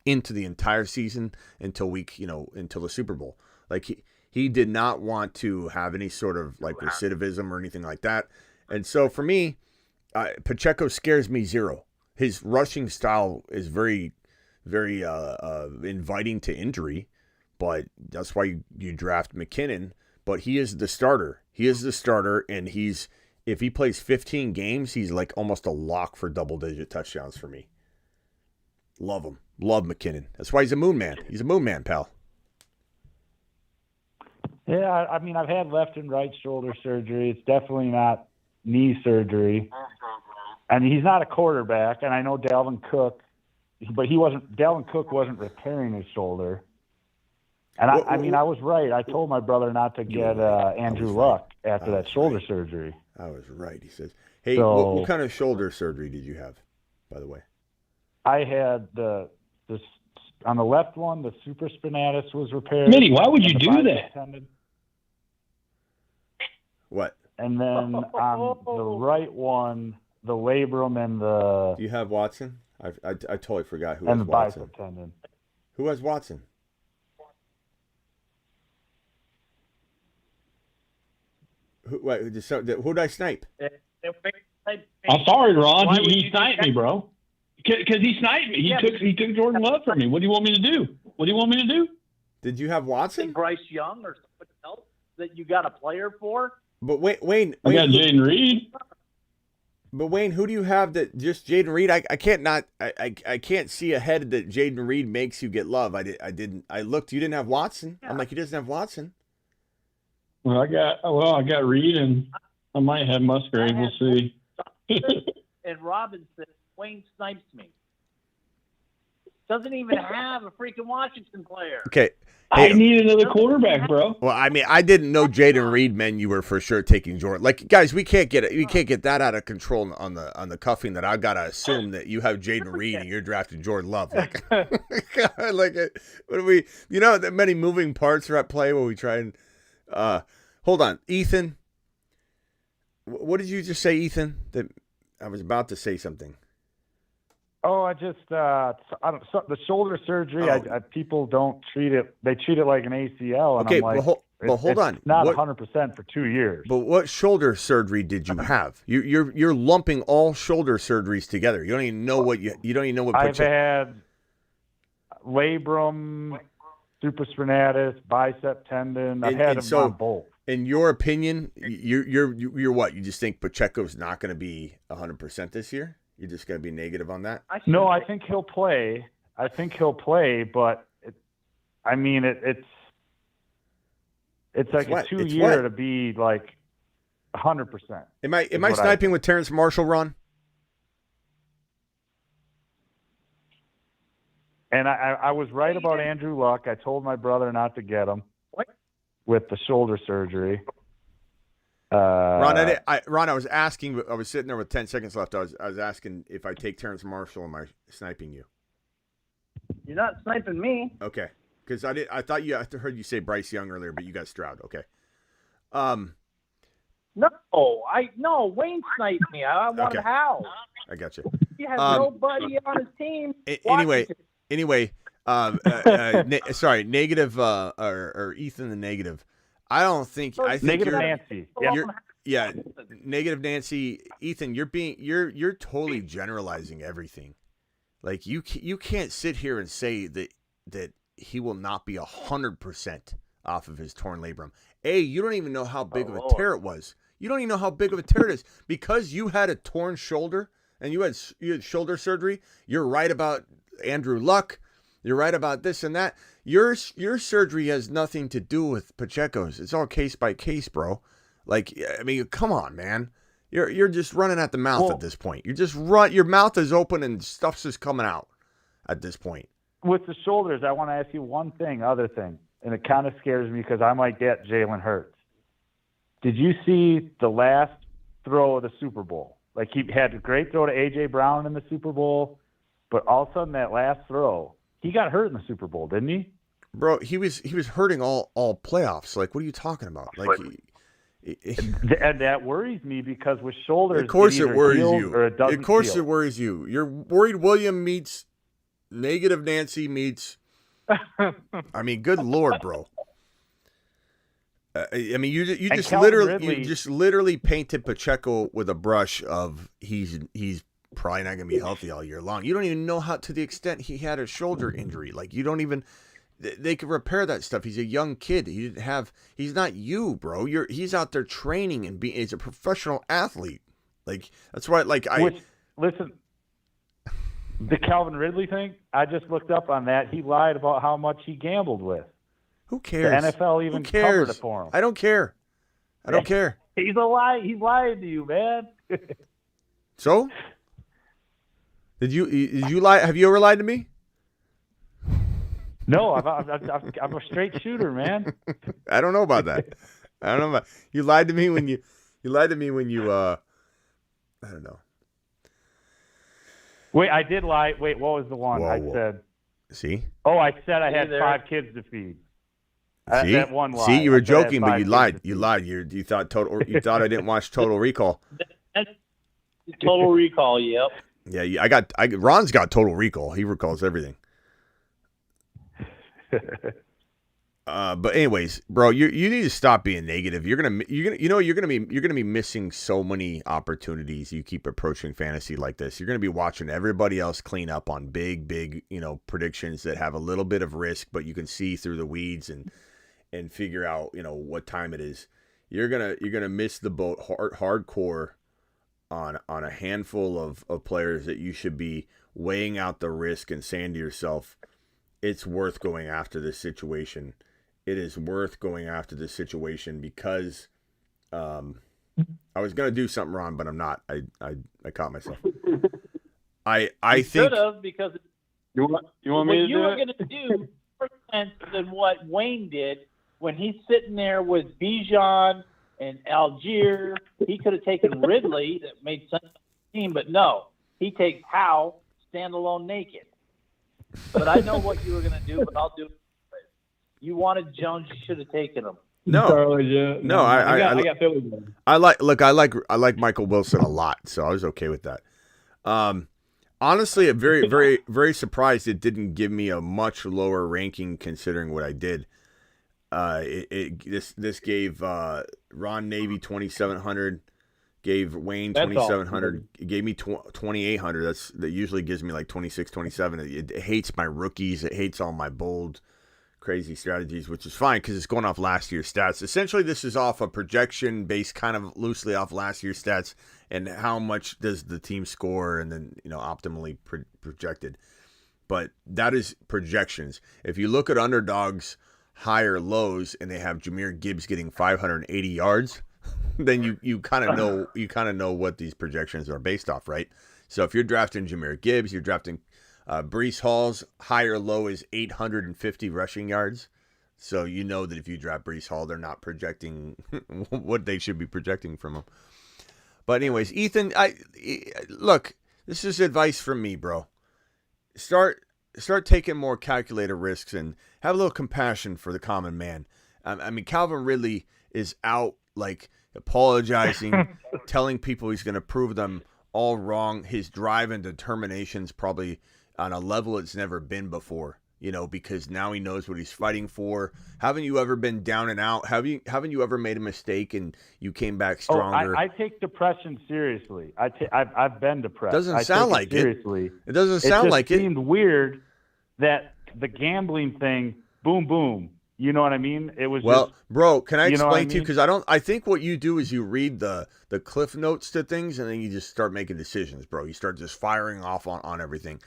into the entire season until the Super Bowl. Like he did not want to have any sort of like recidivism or anything like that. And so for me, Pacheco scares me zero. His rushing style is very inviting to injury, but that's why you draft McKinnon. But he is the starter. And if he plays 15 games, he's like almost a lock for double-digit touchdowns for me. Love him. Love McKinnon. That's why he's a moon man. He's a moon man, pal. Yeah, I mean, I've had left and right shoulder surgery. It's definitely not knee surgery. And he's not a quarterback. And I know Dalvin Cook, but Dalvin Cook wasn't repairing his shoulder. And I mean, I was right. I told my brother not to get Andrew Luck after that shoulder surgery. I was right, he says. Hey, So- what kind of shoulder surgery did you have, by the way? I had this on the left one, the supraspinatus was repaired. Smitty, why would you and the do bicep that? tendon. What? And then on the right one, the labrum and the Do you have Watson? I totally forgot who and has the Watson. bicep tendon. Who has Watson? Who did I snipe? I'm sorry, Ron. Why would He you sniped do me, bro. Because he sniped me. He took Jordan Love from me. What do you want me to do? What do you want me to do? Did you have Watson? Bryce Young or somebody else that you got a player for? But Wayne, I got Jaden Reed. But Wayne, who do you have that just Jaden Reed? I can't see ahead that Jaden Reed makes you get love. I looked. You didn't have Watson. I'm like, he doesn't have Watson. Well, I got Reed, and I might have Musgrave. We'll see. And Robinson, Wayne snipes me. Doesn't even have a freaking Washington player. Okay. I need another quarterback, bro. Well, I mean, I didn't know Jaden Reed meant you were for sure taking Jordan. Like, guys, we can't get that out of control on the cuffing. That I gotta assume that you have Jaden Reed and you're drafting Jordan Love. Like, like, what do we? You know, that many moving parts are at play when we try and. Hold on, Ethan. What did you just say, Ethan? That I was about to say something. Oh, I just the shoulder surgery. People don't treat it. They treat it like an ACL, and Okay, I'm like, hold on. It's not What- 100% for 2 years. But what shoulder surgery did you have? You're lumping all shoulder surgeries together. You don't even know what you don't even know what. I've had labrum, supraspinatus, bicep tendon. I've had them on both. In your opinion, you're what? You just think Pacheco's not going to be 100% this year? You're just going to be negative on that? No, I think he'll play. But it's like what? a 2 It's year what? to be like 100%. Am I sniping with Terrence Marshall, Ron? And I was right about Andrew Luck. I told my brother not to get him with the shoulder surgery. Ron, I was asking. I was sitting there with 10 seconds left. I was asking if I take Terrence Marshall, am I sniping you? You're not sniping me. Okay, because I heard you say Bryce Young earlier, but you got Stroud. Okay. No, Wayne sniped me. I want Okay. Hal. I got you. He has nobody on his team. Anyway, sorry, negative or Ethan the negative. I don't think I think Negative you're, Nancy. Yeah, negative Nancy. Ethan, you're totally generalizing everything. Like you can't sit here and say that he will not be 100% off of his torn labrum. You don't even know how big of a tear it was. You don't even know how big of a tear it is because you had a torn shoulder and you had shoulder surgery. You're right about Andrew Luck. You're right about this and that. Your surgery has nothing to do with Pacheco's. It's all case by case, bro. Like, I mean, come on, man. You're just running at the mouth at this point. Your mouth is open and stuff's just coming out at this point. With the shoulders, I want to ask you one other thing, and it kind of scares me because I might get Jalen Hurts. Did you see the last throw of the Super Bowl? Like, he had a great throw to A.J. Brown in the Super Bowl, but all of a sudden that last throw, he got hurt in the Super Bowl, didn't he? Bro, he was hurting all playoffs. Like, what are you talking about? Like, and that worries me because with shoulders, of course it worries you. Or it doesn't Of course heal. it worries you. You're worried William meets negative Nancy meets. I mean, good Lord, bro. I mean, you just literally painted Pacheco with a brush of he's probably not going to be healthy all year long. You don't even know how to the extent he had a shoulder injury. Like, you don't even. They could repair that stuff. He's a young kid. He's not you, bro. He's out there training and he's a professional athlete. Like, that's why. Like, listen. The Calvin Ridley thing, I just looked up on that. He lied about how much he gambled with. Who cares? The NFL even Who cares? covered it for him. I don't care. I don't care. He's a lie. He's lying to you, man. So? Did you lie? Have you ever lied to me? No, I'm a straight shooter, man. I don't know about that. I don't know about you lied to me when you I don't know. Wait, I did lie. Wait, what was the one I said? See? Oh, I said I had 5 kids to feed. See? That one lie. See, you were I said I had joking, but 5 you kids lied. to You feed. lied. You thought I didn't watch Total Recall. Total Recall, yep. Yeah, Ron's got Total Recall. He recalls everything. But anyways, bro, you need to stop being negative. You're gonna be missing so many opportunities. You keep approaching fantasy like this. You're gonna be watching everybody else clean up on big, predictions that have a little bit of risk, but you can see through the weeds and figure out what time it is. You're gonna miss the boat hardcore on a handful of players that you should be weighing out the risk and saying to yourself, it's worth going after this situation. It is worth going after this situation because I was gonna do something wrong, but I'm not. I caught myself. I think should have, because you want me what to you do were it? going to do more sense than what Wayne did when he's sitting there with Bijan and Algier. He could have taken Ridley, that made sense on the team, but no, he takes Howe standalone naked. But I know what you were going to do, but I'll do it. You wanted Jones, you should have taken him. no. I got Philly one. I like Michael Wilson a lot, so I was okay with that. Honestly, I'm very, very, very surprised it didn't give me a much lower ranking considering what I did. This gave Ron Navy 2,700, gave Wayne 2,700, it gave me 2,800. That usually gives me like 26, 27. It hates my rookies. It hates all my bold, crazy strategies, which is fine because it's going off last year's stats. Essentially, this is off a projection based kind of loosely off last year's stats and how much does the team score and then, optimally projected. But that is projections. If you look at underdogs, higher lows, and they have Jahmyr Gibbs getting 580 yards, then you kind of know what these projections are based off, right? So if you're drafting Jahmyr Gibbs, you're drafting Breece Hall's higher low is 850 rushing yards. So you know that if you draft Breece Hall, they're not projecting what they should be projecting from him. But anyways, Ethan, look, this is advice from me, bro. Start taking more calculated risks and have a little compassion for the common man. I mean, Calvin Ridley is out like apologizing, telling people he's going to prove them all wrong. His drive and determination's probably on a level it's never been before, because now he knows what he's fighting for. Haven't you ever been down and out? Haven't you ever made a mistake and you came back stronger? I take depression seriously. I've been depressed. Doesn't sound like it. Seriously. It doesn't sound like it. It seemed weird that the gambling thing, boom, boom. You know what I mean? It was bro, can I explain to you? mean? Because I think what you do is you read the cliff notes to things and then you just start making decisions, bro. You start just firing off on everything.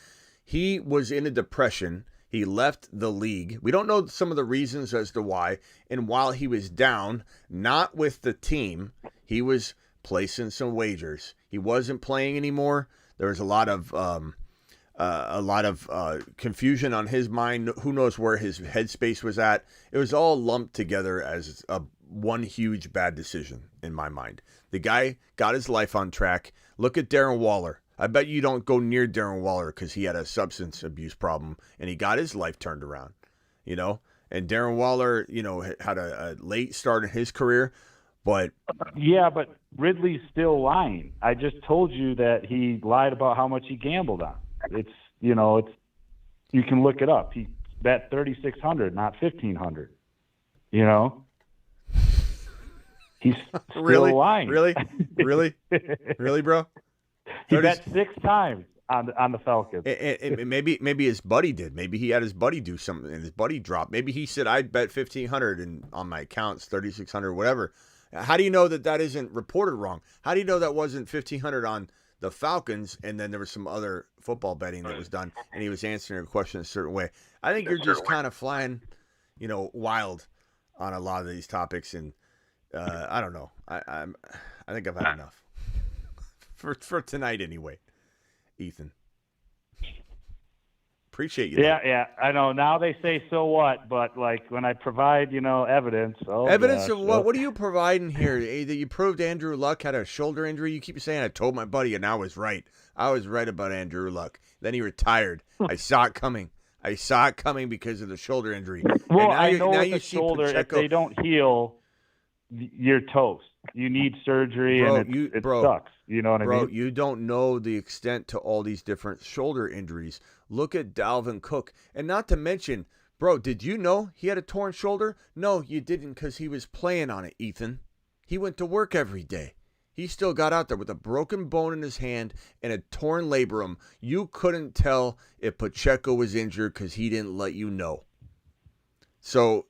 He was in a depression. He left the league. We don't know some of the reasons as to why. And while he was down, not with the team, he was placing some wagers. He wasn't playing anymore. There was a lot of confusion on his mind. Who knows where his headspace was at? It was all lumped together as one huge bad decision in my mind. The guy got his life on track. Look at Darren Waller. I bet you don't go near Darren Waller because he had a substance abuse problem and he got his life turned around, And Darren Waller, had a late start in his career, but yeah, but Ridley's still lying. I just told you that he lied about how much he gambled on. It's you can look it up. He bet 3,600, not 1,500. He's still lying. Really, bro. He bet 6 times on the Falcons. And maybe his buddy did. Maybe he had his buddy do something and his buddy dropped. Maybe he said, I bet 1,500 and on my account's 3,600, whatever. How do you know that isn't reported wrong? How do you know that wasn't 1,500 on the Falcons, and then there was some other football betting that was done, and he was answering a question a certain way. I think you're just kind of flying, wild on a lot of these topics, and I don't know. I think I've had enough for tonight anyway. Ethan, appreciate you. Yeah, I know. Now they say so what, but like when I provide, evidence. Evidence of what? What are you providing here? That you proved Andrew Luck had a shoulder injury? You keep saying I told my buddy, and I was right. I was right about Andrew Luck. Then he retired. I saw it coming. Because of the shoulder injury. Well, and I know with the shoulder, Pacheco, if they don't heal, you're toast. You need surgery, bro, and it sucks. You know what I mean? Bro, you don't know the extent to all these different shoulder injuries. Look at Dalvin Cook. And not to mention, bro, did you know he had a torn shoulder? No, you didn't, because he was playing on it, Ethan. He went to work every day. He still got out there with a broken bone in his hand and a torn labrum. You couldn't tell if Pacheco was injured because he didn't let you know. So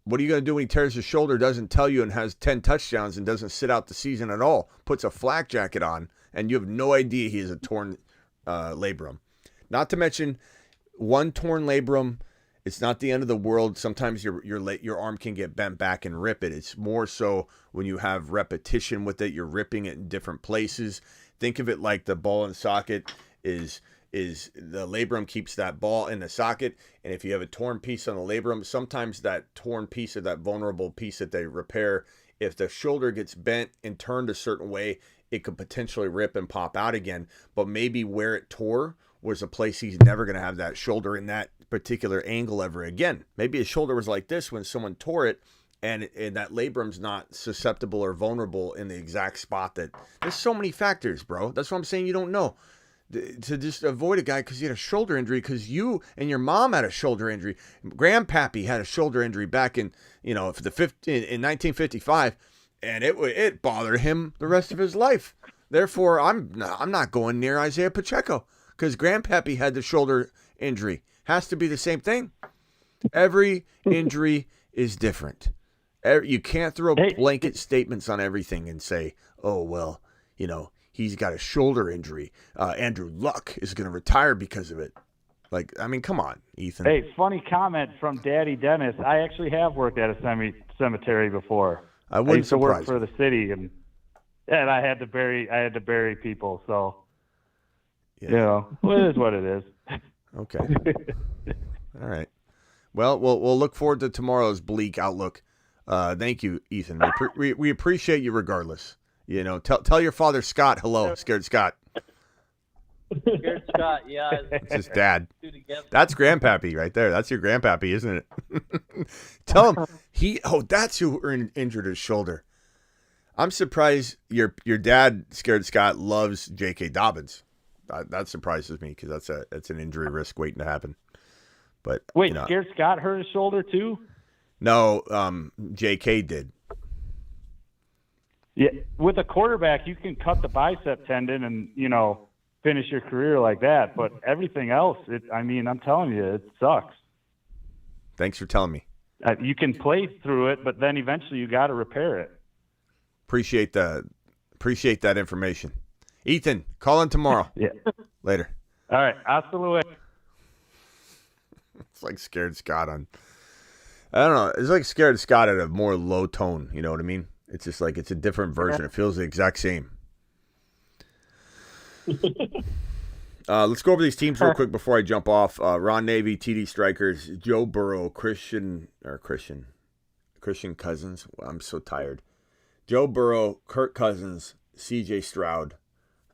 what are you going to do when he tears his shoulder, doesn't tell you, and has 10 touchdowns and doesn't sit out the season at all? Puts a flak jacket on, and you have no idea he has a torn labrum. Not to mention, one torn labrum, it's not the end of the world. Sometimes your arm can get bent back and rip it. It's more so when you have repetition with it, you're ripping it in different places. Think of it like the ball and socket is the labrum keeps that ball in the socket, and if you have a torn piece on the labrum, sometimes that torn piece or that vulnerable piece that they repair, if the shoulder gets bent and turned a certain way, it could potentially rip and pop out again. But maybe where it tore was a place he's never going to have that shoulder in that particular angle ever again. Maybe his shoulder was like this when someone tore it, and that labrum's not susceptible or vulnerable in the exact spot. That there's so many factors, bro. That's what I'm saying. You don't know. To just avoid a guy because he had a shoulder injury, because you and your mom had a shoulder injury. Grandpappy had a shoulder injury back in in 1955, and it bothered him the rest of his life. Therefore, I'm not going near Isaiah Pacheco because Grandpappy had the shoulder injury. Has to be the same thing. Every injury is different. You can't throw blanket statements on everything and say, oh well, he's got a shoulder injury. Andrew Luck is going to retire because of it. Like, I mean, come on, Ethan. Hey, funny comment from Daddy Dennis. I actually have worked at a cemetery before. I used to work for the city, and I had to bury people. So, it is what it is. Okay. All right. Well, we'll look forward to tomorrow's bleak outlook. Thank you, Ethan. We appreciate you regardless. Tell your father Scott hello, Scared Scott. Scared Scott, yeah. It's his dad. That's Grandpappy right there. That's your Grandpappy, isn't it? Tell him that's who injured his shoulder. I'm surprised your dad, Scared Scott, loves J.K. Dobbins. That surprises me because that's an injury risk waiting to happen. But wait, Scared Scott hurt his shoulder too? No, J.K. did. Yeah, with a quarterback, you can cut the bicep tendon and finish your career like that. But everything else, I'm telling you, it sucks. Thanks for telling me. You can play through it, but then eventually you got to repair it. Appreciate that information, Ethan. Call in tomorrow. Yeah. Later. All right. Hasta luego. It's like Scared Scott on. I don't know. It's like Scared Scott at a more low tone. You know what I mean? It's just like it's a different version. It feels the exact same. Let's go over these teams real quick before I jump off. Ron Navy, TD Strikers, Joe Burrow, Christian Cousins. I'm so tired. Joe Burrow, Kirk Cousins, CJ Stroud,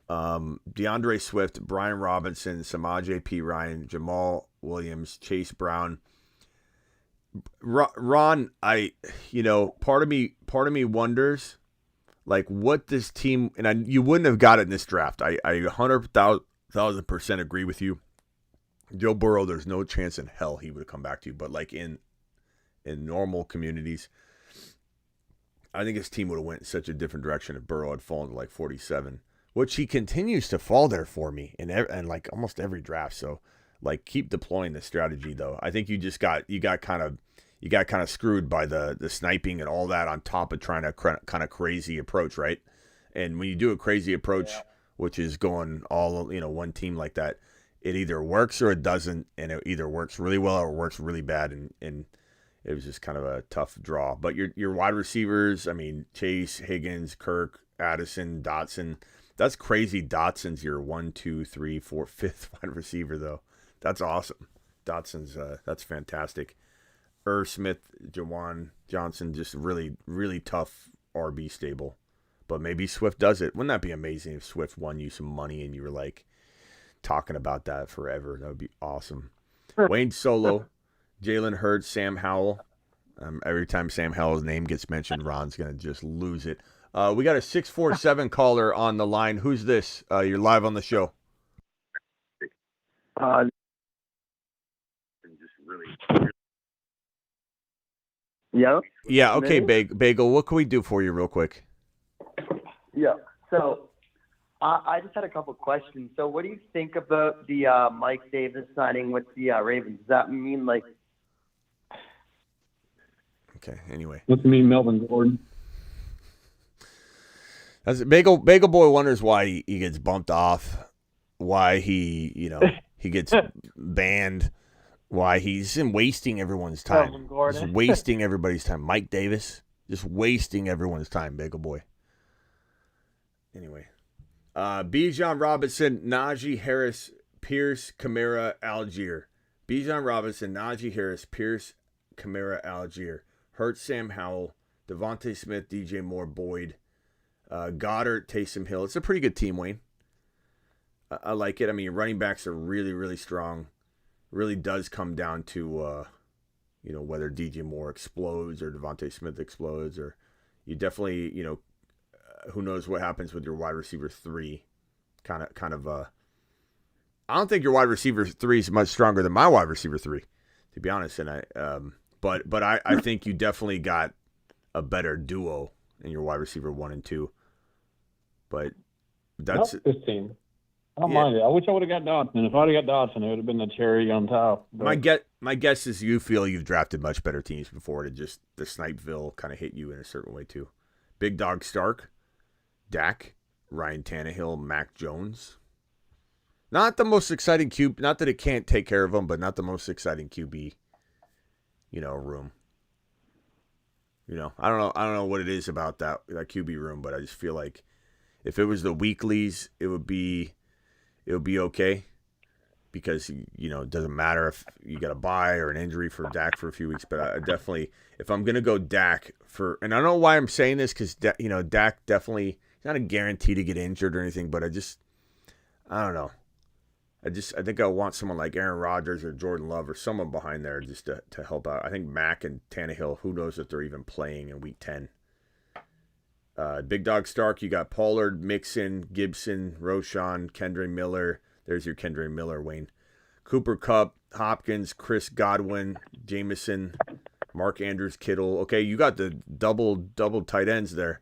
DeAndre Swift, Brian Robinson, Samaje P. Ryan, Jamal Williams, Chase Brown. Ron, part of me wonders, like, what this team, and you wouldn't have got it in this draft. I 100,000% agree with you. Joe Burrow, there's no chance in hell he would have come back to you. But like in normal communities, I think his team would have went in such a different direction if Burrow had fallen to like 47, which he continues to fall there for me in like almost every draft. So like, keep deploying this strategy though. I think you got kind of screwed by the sniping and all that on top of trying to kind of crazy approach, right? And when you do a crazy approach, which is going all, one team like that, it either works or it doesn't, and it either works really well or works really bad, and it was just kind of a tough draw. But your wide receivers, I mean, Chase, Higgins, Kirk, Addison, Dotson. That's crazy. Dotson's your 1, 2, 3, 4, 5th wide receiver, though. That's awesome. Dotson's that's fantastic. Smith, Jawan Johnson, just really, really tough RB stable. But maybe Swift does it. Wouldn't that be amazing if Swift won you some money and you were like talking about that forever? That would be awesome. Wayne Solo, Jalen Hurts, Sam Howell. Every time Sam Howell's name gets mentioned, Ron's going to just lose it. We got a 647 caller on the line. Who's this? You're live on the show. Yeah. Yeah. Okay, Bagel. What can we do for you, real quick? Yeah. So, I just had a couple questions. So, what do you think about the Mike Davis signing with the Ravens? Does that mean like? Okay. Anyway. What's it mean, Melvin Gordon? As Bagel Boy wonders why he gets bumped off, why he gets banned, why he's wasting everyone's time. Just wasting everybody's time. Mike Davis, just wasting everyone's time, Bagel Boy. Anyway. Bijan Robinson, Najee Harris, Pierce, Kamara, Algier. Bijan Robinson, Najee Harris, Pierce, Kamara, Algier. Hurts, Sam Howell, Devontae Smith, DJ Moore, Boyd, Goddard, Taysom Hill. It's a pretty good team, Wayne. I like it. I mean, your running backs are really, really strong. Really does come down to, whether DJ Moore explodes or Devontae Smith explodes, or you definitely, who knows what happens with your wide receiver 3. I don't think your wide receiver 3 is much stronger than my wide receiver 3, to be honest. And but I think you definitely got a better duo in your wide receiver 1 and 2. But that's this team. I don't mind it. I wish I would have got Dodson. If I would have got Dodson, it would have been the cherry on top. But my guess is you feel you've drafted much better teams before, to just the Snipeville kind of hit you in a certain way too. Big Dog Stark, Dak, Ryan Tannehill, Mac Jones. Not the most exciting QB. Not that it can't take care of them, but not the most exciting QB. Room. I don't know what it is about that QB room, but I just feel like if it was the weeklies, it would be okay, because it doesn't matter if you got a bye or an injury for Dak for a few weeks. But I definitely, if I'm gonna go Dak and I don't know why I'm saying this, because Dak definitely, he's not a guarantee to get injured or anything, but I don't know. I think I want someone like Aaron Rodgers or Jordan Love or someone behind there just to help out. I think Mac and Tannehill, who knows if they're even playing in Week 10. Big Dog Stark, you got Pollard, Mixon, Gibson, Roschon, Kendra Miller. There's your Kendra Miller, Wayne. Cooper Kupp, Hopkins, Chris Godwin, Jameson, Mark Andrews, Kittle. Okay, you got the double tight ends there.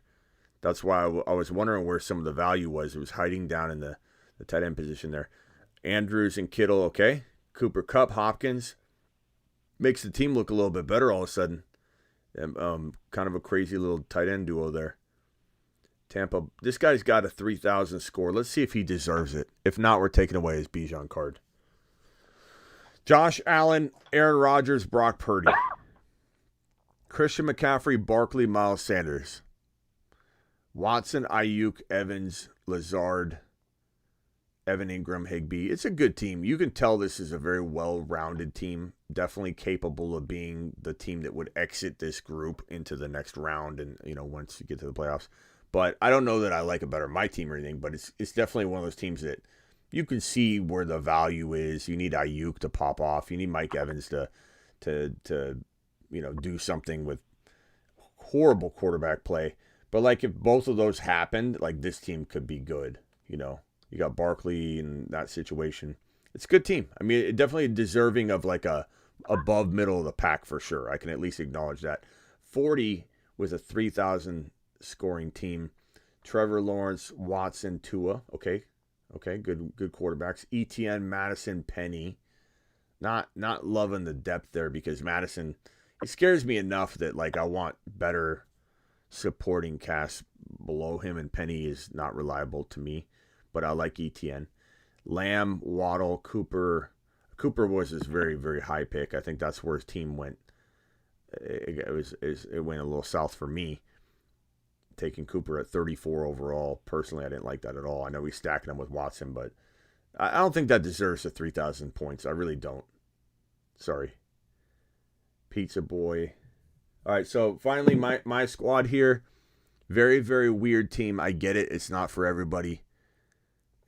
That's why I was wondering where some of the value was. It was hiding down in the tight end position there. Andrews and Kittle, okay. Cooper Kupp, Hopkins. Makes the team look a little bit better all of a sudden. Kind of a crazy little tight end duo there. Tampa, this guy's got a 3,000 score. Let's see if he deserves it. If not, we're taking away his Bijan card. Josh Allen, Aaron Rodgers, Brock Purdy. Christian McCaffrey, Barkley, Miles Sanders. Watson, Ayuk, Evans, Lazard, Evan Ingram, Higbee. It's a good team. You can tell this is a very well-rounded team. Definitely capable of being the team that would exit this group into the next round and, once you get to the playoffs. But I don't know that I like it better my team or anything, but it's definitely one of those teams that you can see where the value is. You need Ayuk to pop off. You need Mike Evans to do something with horrible quarterback play. But like if both of those happened, like this team could be good, You got Barkley in that situation. It's a good team. I mean, it definitely deserving of like a above middle of the pack for sure. I can at least acknowledge that. 40 was a 3,000 scoring team. Trevor Lawrence, Watson, Tua. Okay, good quarterbacks. ETN, Madison, Penny. Not loving the depth there because Madison, it scares me enough that like I want better supporting cast below him, and Penny is not reliable to me, but I like ETN. Lamb, Waddle, Cooper. Cooper was his very, very high pick. I think that's where his team went. It went a little south for me. Taking Cooper at 34 overall. Personally, I didn't like that at all. I know he's stacking him with Watson, but I don't think that deserves the 3,000 points. I really don't. Sorry. Pizza Boy. All right, so finally my squad here. Very, very weird team. I get it. It's not for everybody.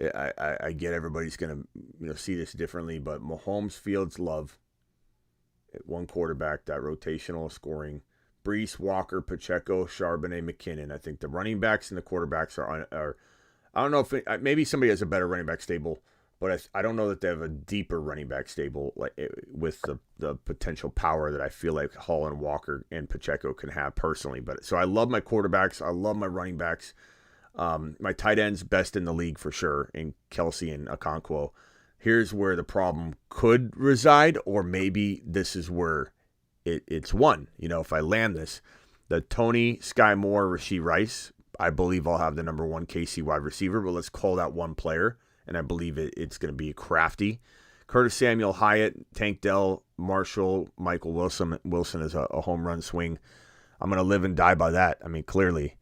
I get everybody's going to see this differently, but Mahomes, Fields, Love. One quarterback, that rotational scoring. Brees, Walker, Pacheco, Charbonnet, McKinnon. I think the running backs and the quarterbacks are I don't know if maybe somebody has a better running back stable, but I don't know that they have a deeper running back stable with the potential power that I feel like Hall and Walker and Pacheco can have personally. But so I love my quarterbacks. I love my running backs. My tight ends best in the league for sure, in Kelsey and Okonkwo. Here's where the problem could reside, or maybe this is where it's won. If I land this, the Tony, Sky Moore, Rashee Rice, I believe I'll have the number one KC wide receiver, but let's call that one player, and I believe it's going to be Crafty. Curtis Samuel, Hyatt, Tank Dell, Marshall, Michael Wilson. Wilson is a home run swing. I'm going to live and die by that. I mean, clearly,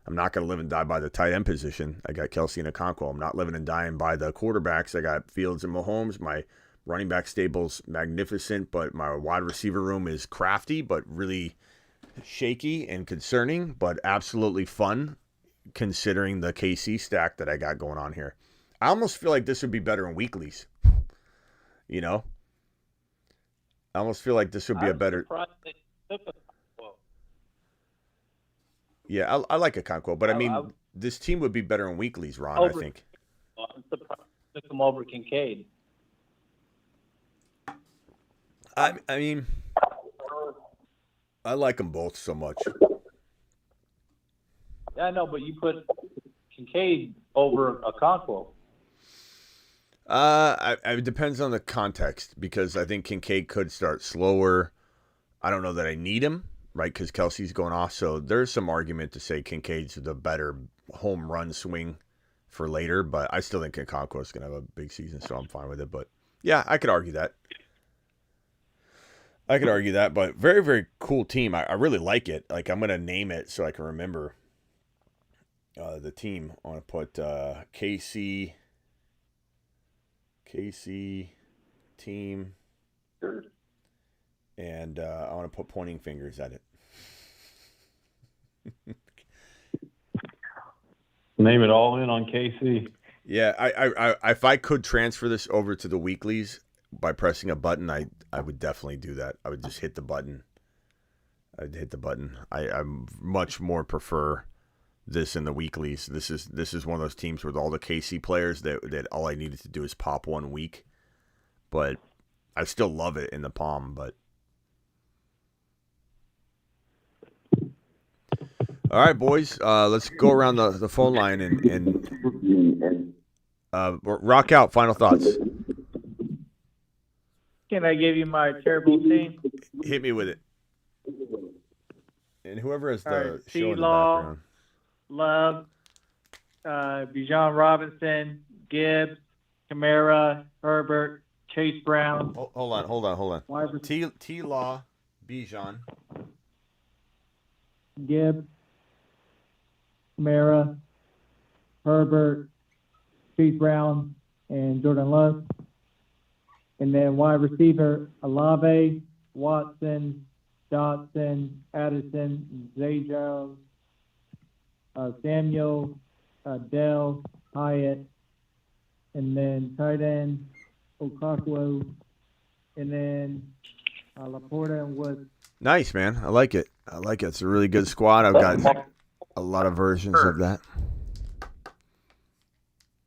I'm not going to live and die by the tight end position. I got Kelsey and Okonkwo. I'm not living and dying by the quarterbacks. I got Fields and Mahomes. My running back stable's magnificent, but my wide receiver room is crafty, but really shaky and concerning, but absolutely fun considering the KC stack that I got going on here. I almost feel like this would be better in weeklies. I almost feel like this would be a better... Yeah, I like Okonkwo, but I mean, this team would be better in weeklies, Ron, I think. I'm surprised I took him over Kincaid. I mean, I like them both so much. Yeah, I know, but you put Kincaid over Okonkwo. It depends on the context, because I think Kincaid could start slower. I don't know that I need him, right, because Kelsey's going off. So there's some argument to say Kincaid's the better home run swing for later, but I still think Okonkwo's going to have a big season, so I'm fine with it. But, yeah, I could argue that. But very, very cool team. I really like it. Like, I'm going to name it so I can remember the team. I want to put KC team, and I want to put pointing fingers at it. Name it all in on KC. Yeah, I if I could transfer this over to the weeklies by pressing a button, I would definitely do that. I would just hit the button. I much more prefer this in the weeklies. This is one of those teams with all the KC players that all I needed to do is pop 1 week. But I still love it in the palm, but all right, boys, let's go around the phone line and rock out. Final thoughts. Can I give you my terrible team? Hit me with it. And whoever has the show in the C-Law, background. Love, Bijan Robinson, Gibbs, Kamara, Herbert, Chase Brown. Hold on. T-Law, Bijan. Gibbs, Kamara, Herbert, Chase Brown, and Jordan Love. And then wide receiver, Olave, Watson, Johnson, Addison, Zay Jones, Samuel, Dell, Hyatt, and then tight end, Okonkwo, and then Laporta and Woods. Nice, man. I like it. It's a really good squad. I've got a lot of versions of that.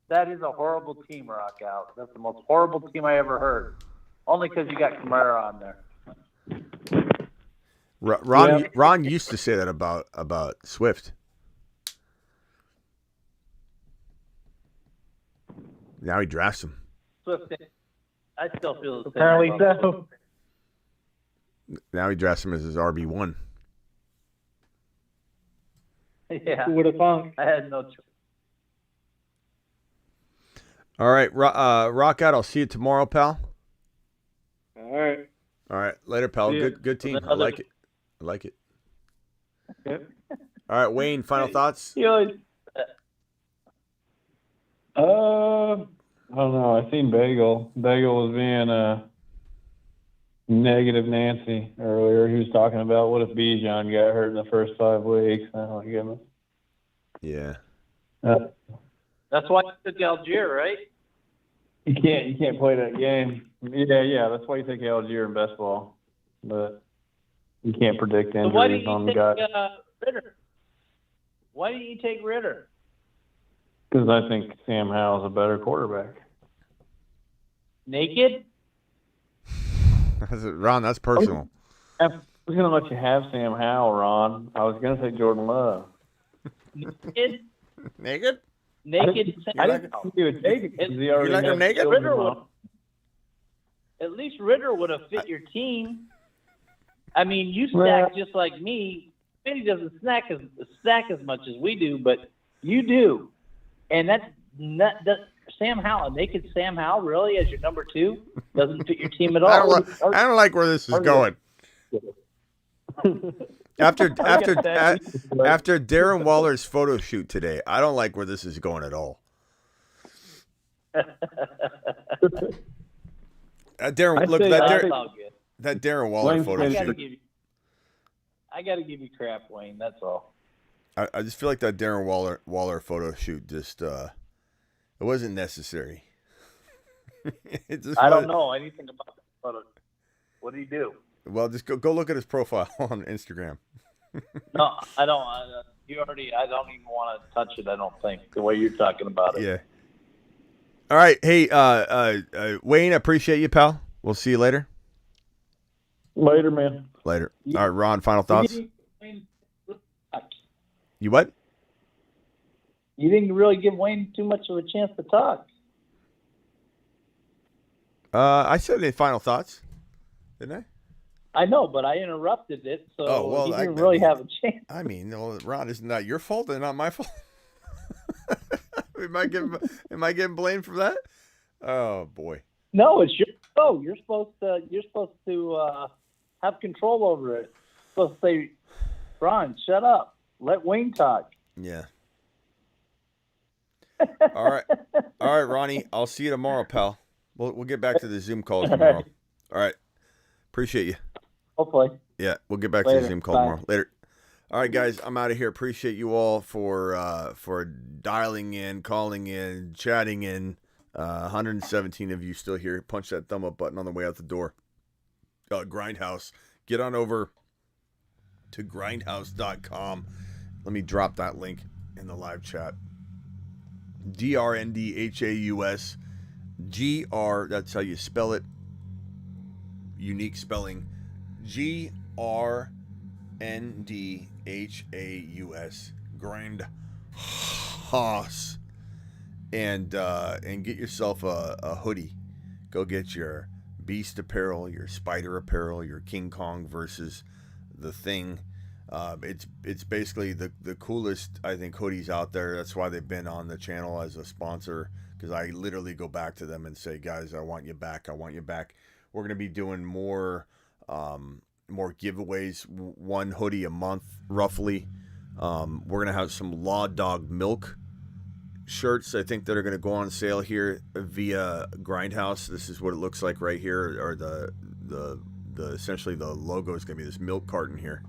That is a horrible team, Rock Out. That's the most horrible team I ever heard. Only because you got Kamara on there. Ron used to say that about Swift. Now he drafts him. Swift, I still feel the same. Apparently so. Now he drafts him as his RB1. Yeah. Who would have thunk? I had no choice. All right, rock out. I'll see you tomorrow, pal. All right. All right, later, pal. See ya. Good team. I like it. I like it. Yep. All right, Wayne. Final thoughts. You always, I don't know. I seen Bagel. Bagel was being negative Nancy earlier. He was talking about what if Bijan got hurt in the first 5 weeks. I don't give him. Yeah. that's why you took Algier, right? You can't play that game. Yeah. That's why you take Algier in best ball, but you can't predict So why didn't injuries on you the take guy. Ritter? Why didn't you take Ritter? Because I think Sam Howell's a better quarterback. Naked? Ron, that's personal. I was going to let you have Sam Howell, Ron. I was going to say Jordan Love. Naked? Naked? Naked. I didn't do it naked because he already You like him has naked? children Ritter would, on. at least Ritter would have fit your team. I mean, you stack just like me. He doesn't stack as much as we do, but you do. And that's not Sam Howell, naked Sam Howell, really, as your number 2, doesn't fit your team at all. I don't like where this is going. After Darren Waller's photo shoot today, I don't like where this is going at all. Darren, look that Darren Waller photo shoot. I got to give you crap, Wayne. That's all. I just feel like that Darren Waller photo shoot just it wasn't necessary. I don't know anything about that photo. What did he do? Well, just go look at his profile on Instagram. No, I don't. I don't even want to touch it. I don't think the way you're talking about it. Yeah. All right. Hey, Wayne, I appreciate you, pal. We'll see you later. Later, man. Later. All right, Ron, final thoughts? You what? You didn't really give Wayne too much of a chance to talk. I said any final thoughts, didn't I? I know, but I interrupted it, so he didn't really have a chance. I mean, Ron, isn't that your fault and not my fault? Am I getting blamed for that? Oh boy. No, it's your fault. You're supposed to have control over it. You're supposed to say, Ron, shut up. Let Wayne talk. Yeah. All right, Ronnie. I'll see you tomorrow, pal. We'll get back to the Zoom calls tomorrow. All right. Appreciate you. Hopefully. Yeah, we'll get back to the Zoom call tomorrow. Later. All right, guys, I'm out of here. Appreciate you all for dialing in, calling in, chatting in. 117 of you still here. Punch that thumb up button on the way out the door. Grindhouse. Get on over to grindhouse.com. Let me drop that link in the live chat. DRNDHAUS. GR, that's how you spell it. Unique spelling. GRNDHAUS. Grindhouse. And get yourself a hoodie. Go get your Beast apparel, your Spider apparel, your King Kong versus the Thing. It's basically the coolest, I think, hoodies out there. That's why they've been on the channel as a sponsor, because I literally go back to them and say, guys, I want you back. I want you back. We're going to be doing more giveaways, one hoodie a month, roughly. We're going to have some Law Dog Milk shirts, I think, that are going to go on sale here via Grindhouse. This is what it looks like right here, or the essentially the logo is going to be this milk carton here.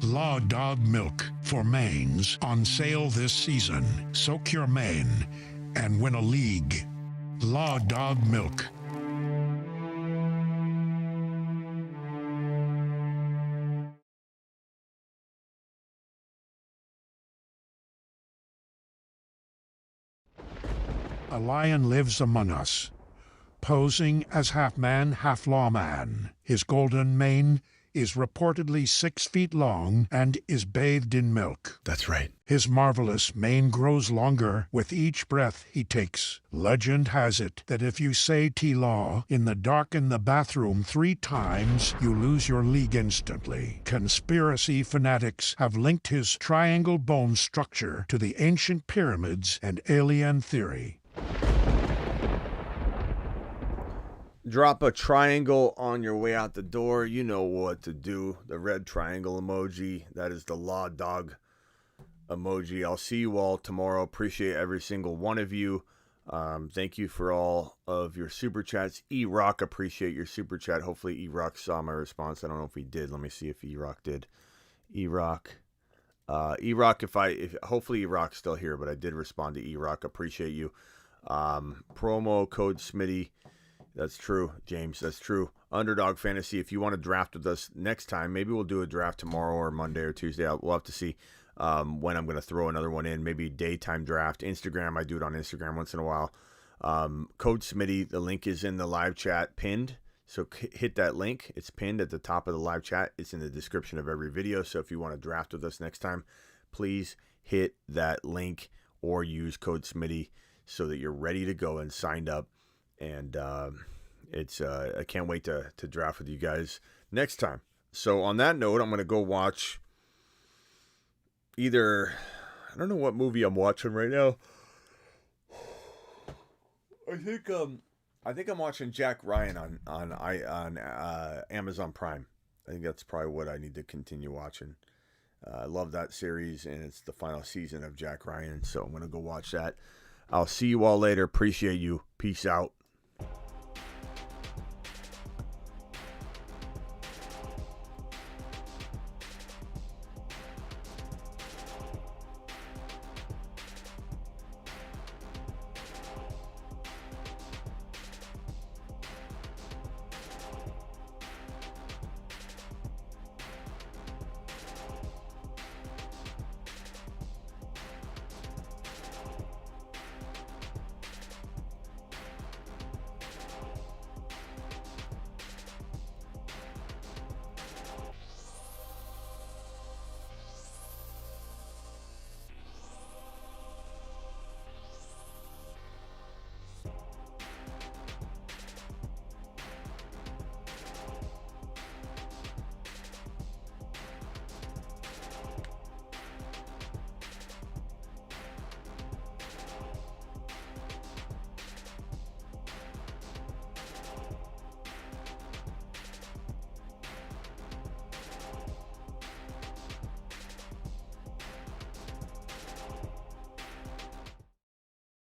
Law Dog Milk for mains on sale this season. Soak your mane and win a league. Law Dog Milk. A lion lives among us, posing as half man, half lawman. His golden mane is reportedly 6 feet long and is bathed in milk. That's right. His marvelous mane grows longer with each breath he takes. Legend has it that if you say T-Law in the dark in the bathroom 3 times, you lose your league instantly. Conspiracy fanatics have linked his triangle bone structure to the ancient pyramids and alien theory. Drop a triangle on your way out the door. You know what to do. The red triangle emoji. That is the Law Dog emoji. I'll see you all tomorrow. Appreciate every single one of you. Thank you for all of your super chats. E-Rock, appreciate your super chat. Hopefully E-Rock saw my response. I don't know if he did. Let me see if E-Rock did. E-Rock. E-Rock, hopefully E-Rock's still here, but I did respond to E-Rock. Appreciate you. Promo code Smitty. That's true, James. That's true. Underdog Fantasy, if you want to draft with us next time, maybe we'll do a draft tomorrow or Monday or Tuesday. We'll have to see when I'm going to throw another one in. Maybe daytime draft. Instagram, I do it on Instagram once in a while. Code Smitty, the link is in the live chat pinned. So hit that link. It's pinned at the top of the live chat. It's in the description of every video. So if you want to draft with us next time, please hit that link or use code Smitty so that you're ready to go and signed up. And I can't wait to draft with you guys next time. So on that note, I'm going to go watch I don't know what movie I'm watching right now. I think I'm watching Jack Ryan on Amazon Prime. I think that's probably what I need to continue watching. I love that series, and it's the final season of Jack Ryan, so I'm going to go watch that. I'll see you all later. Appreciate you. Peace out.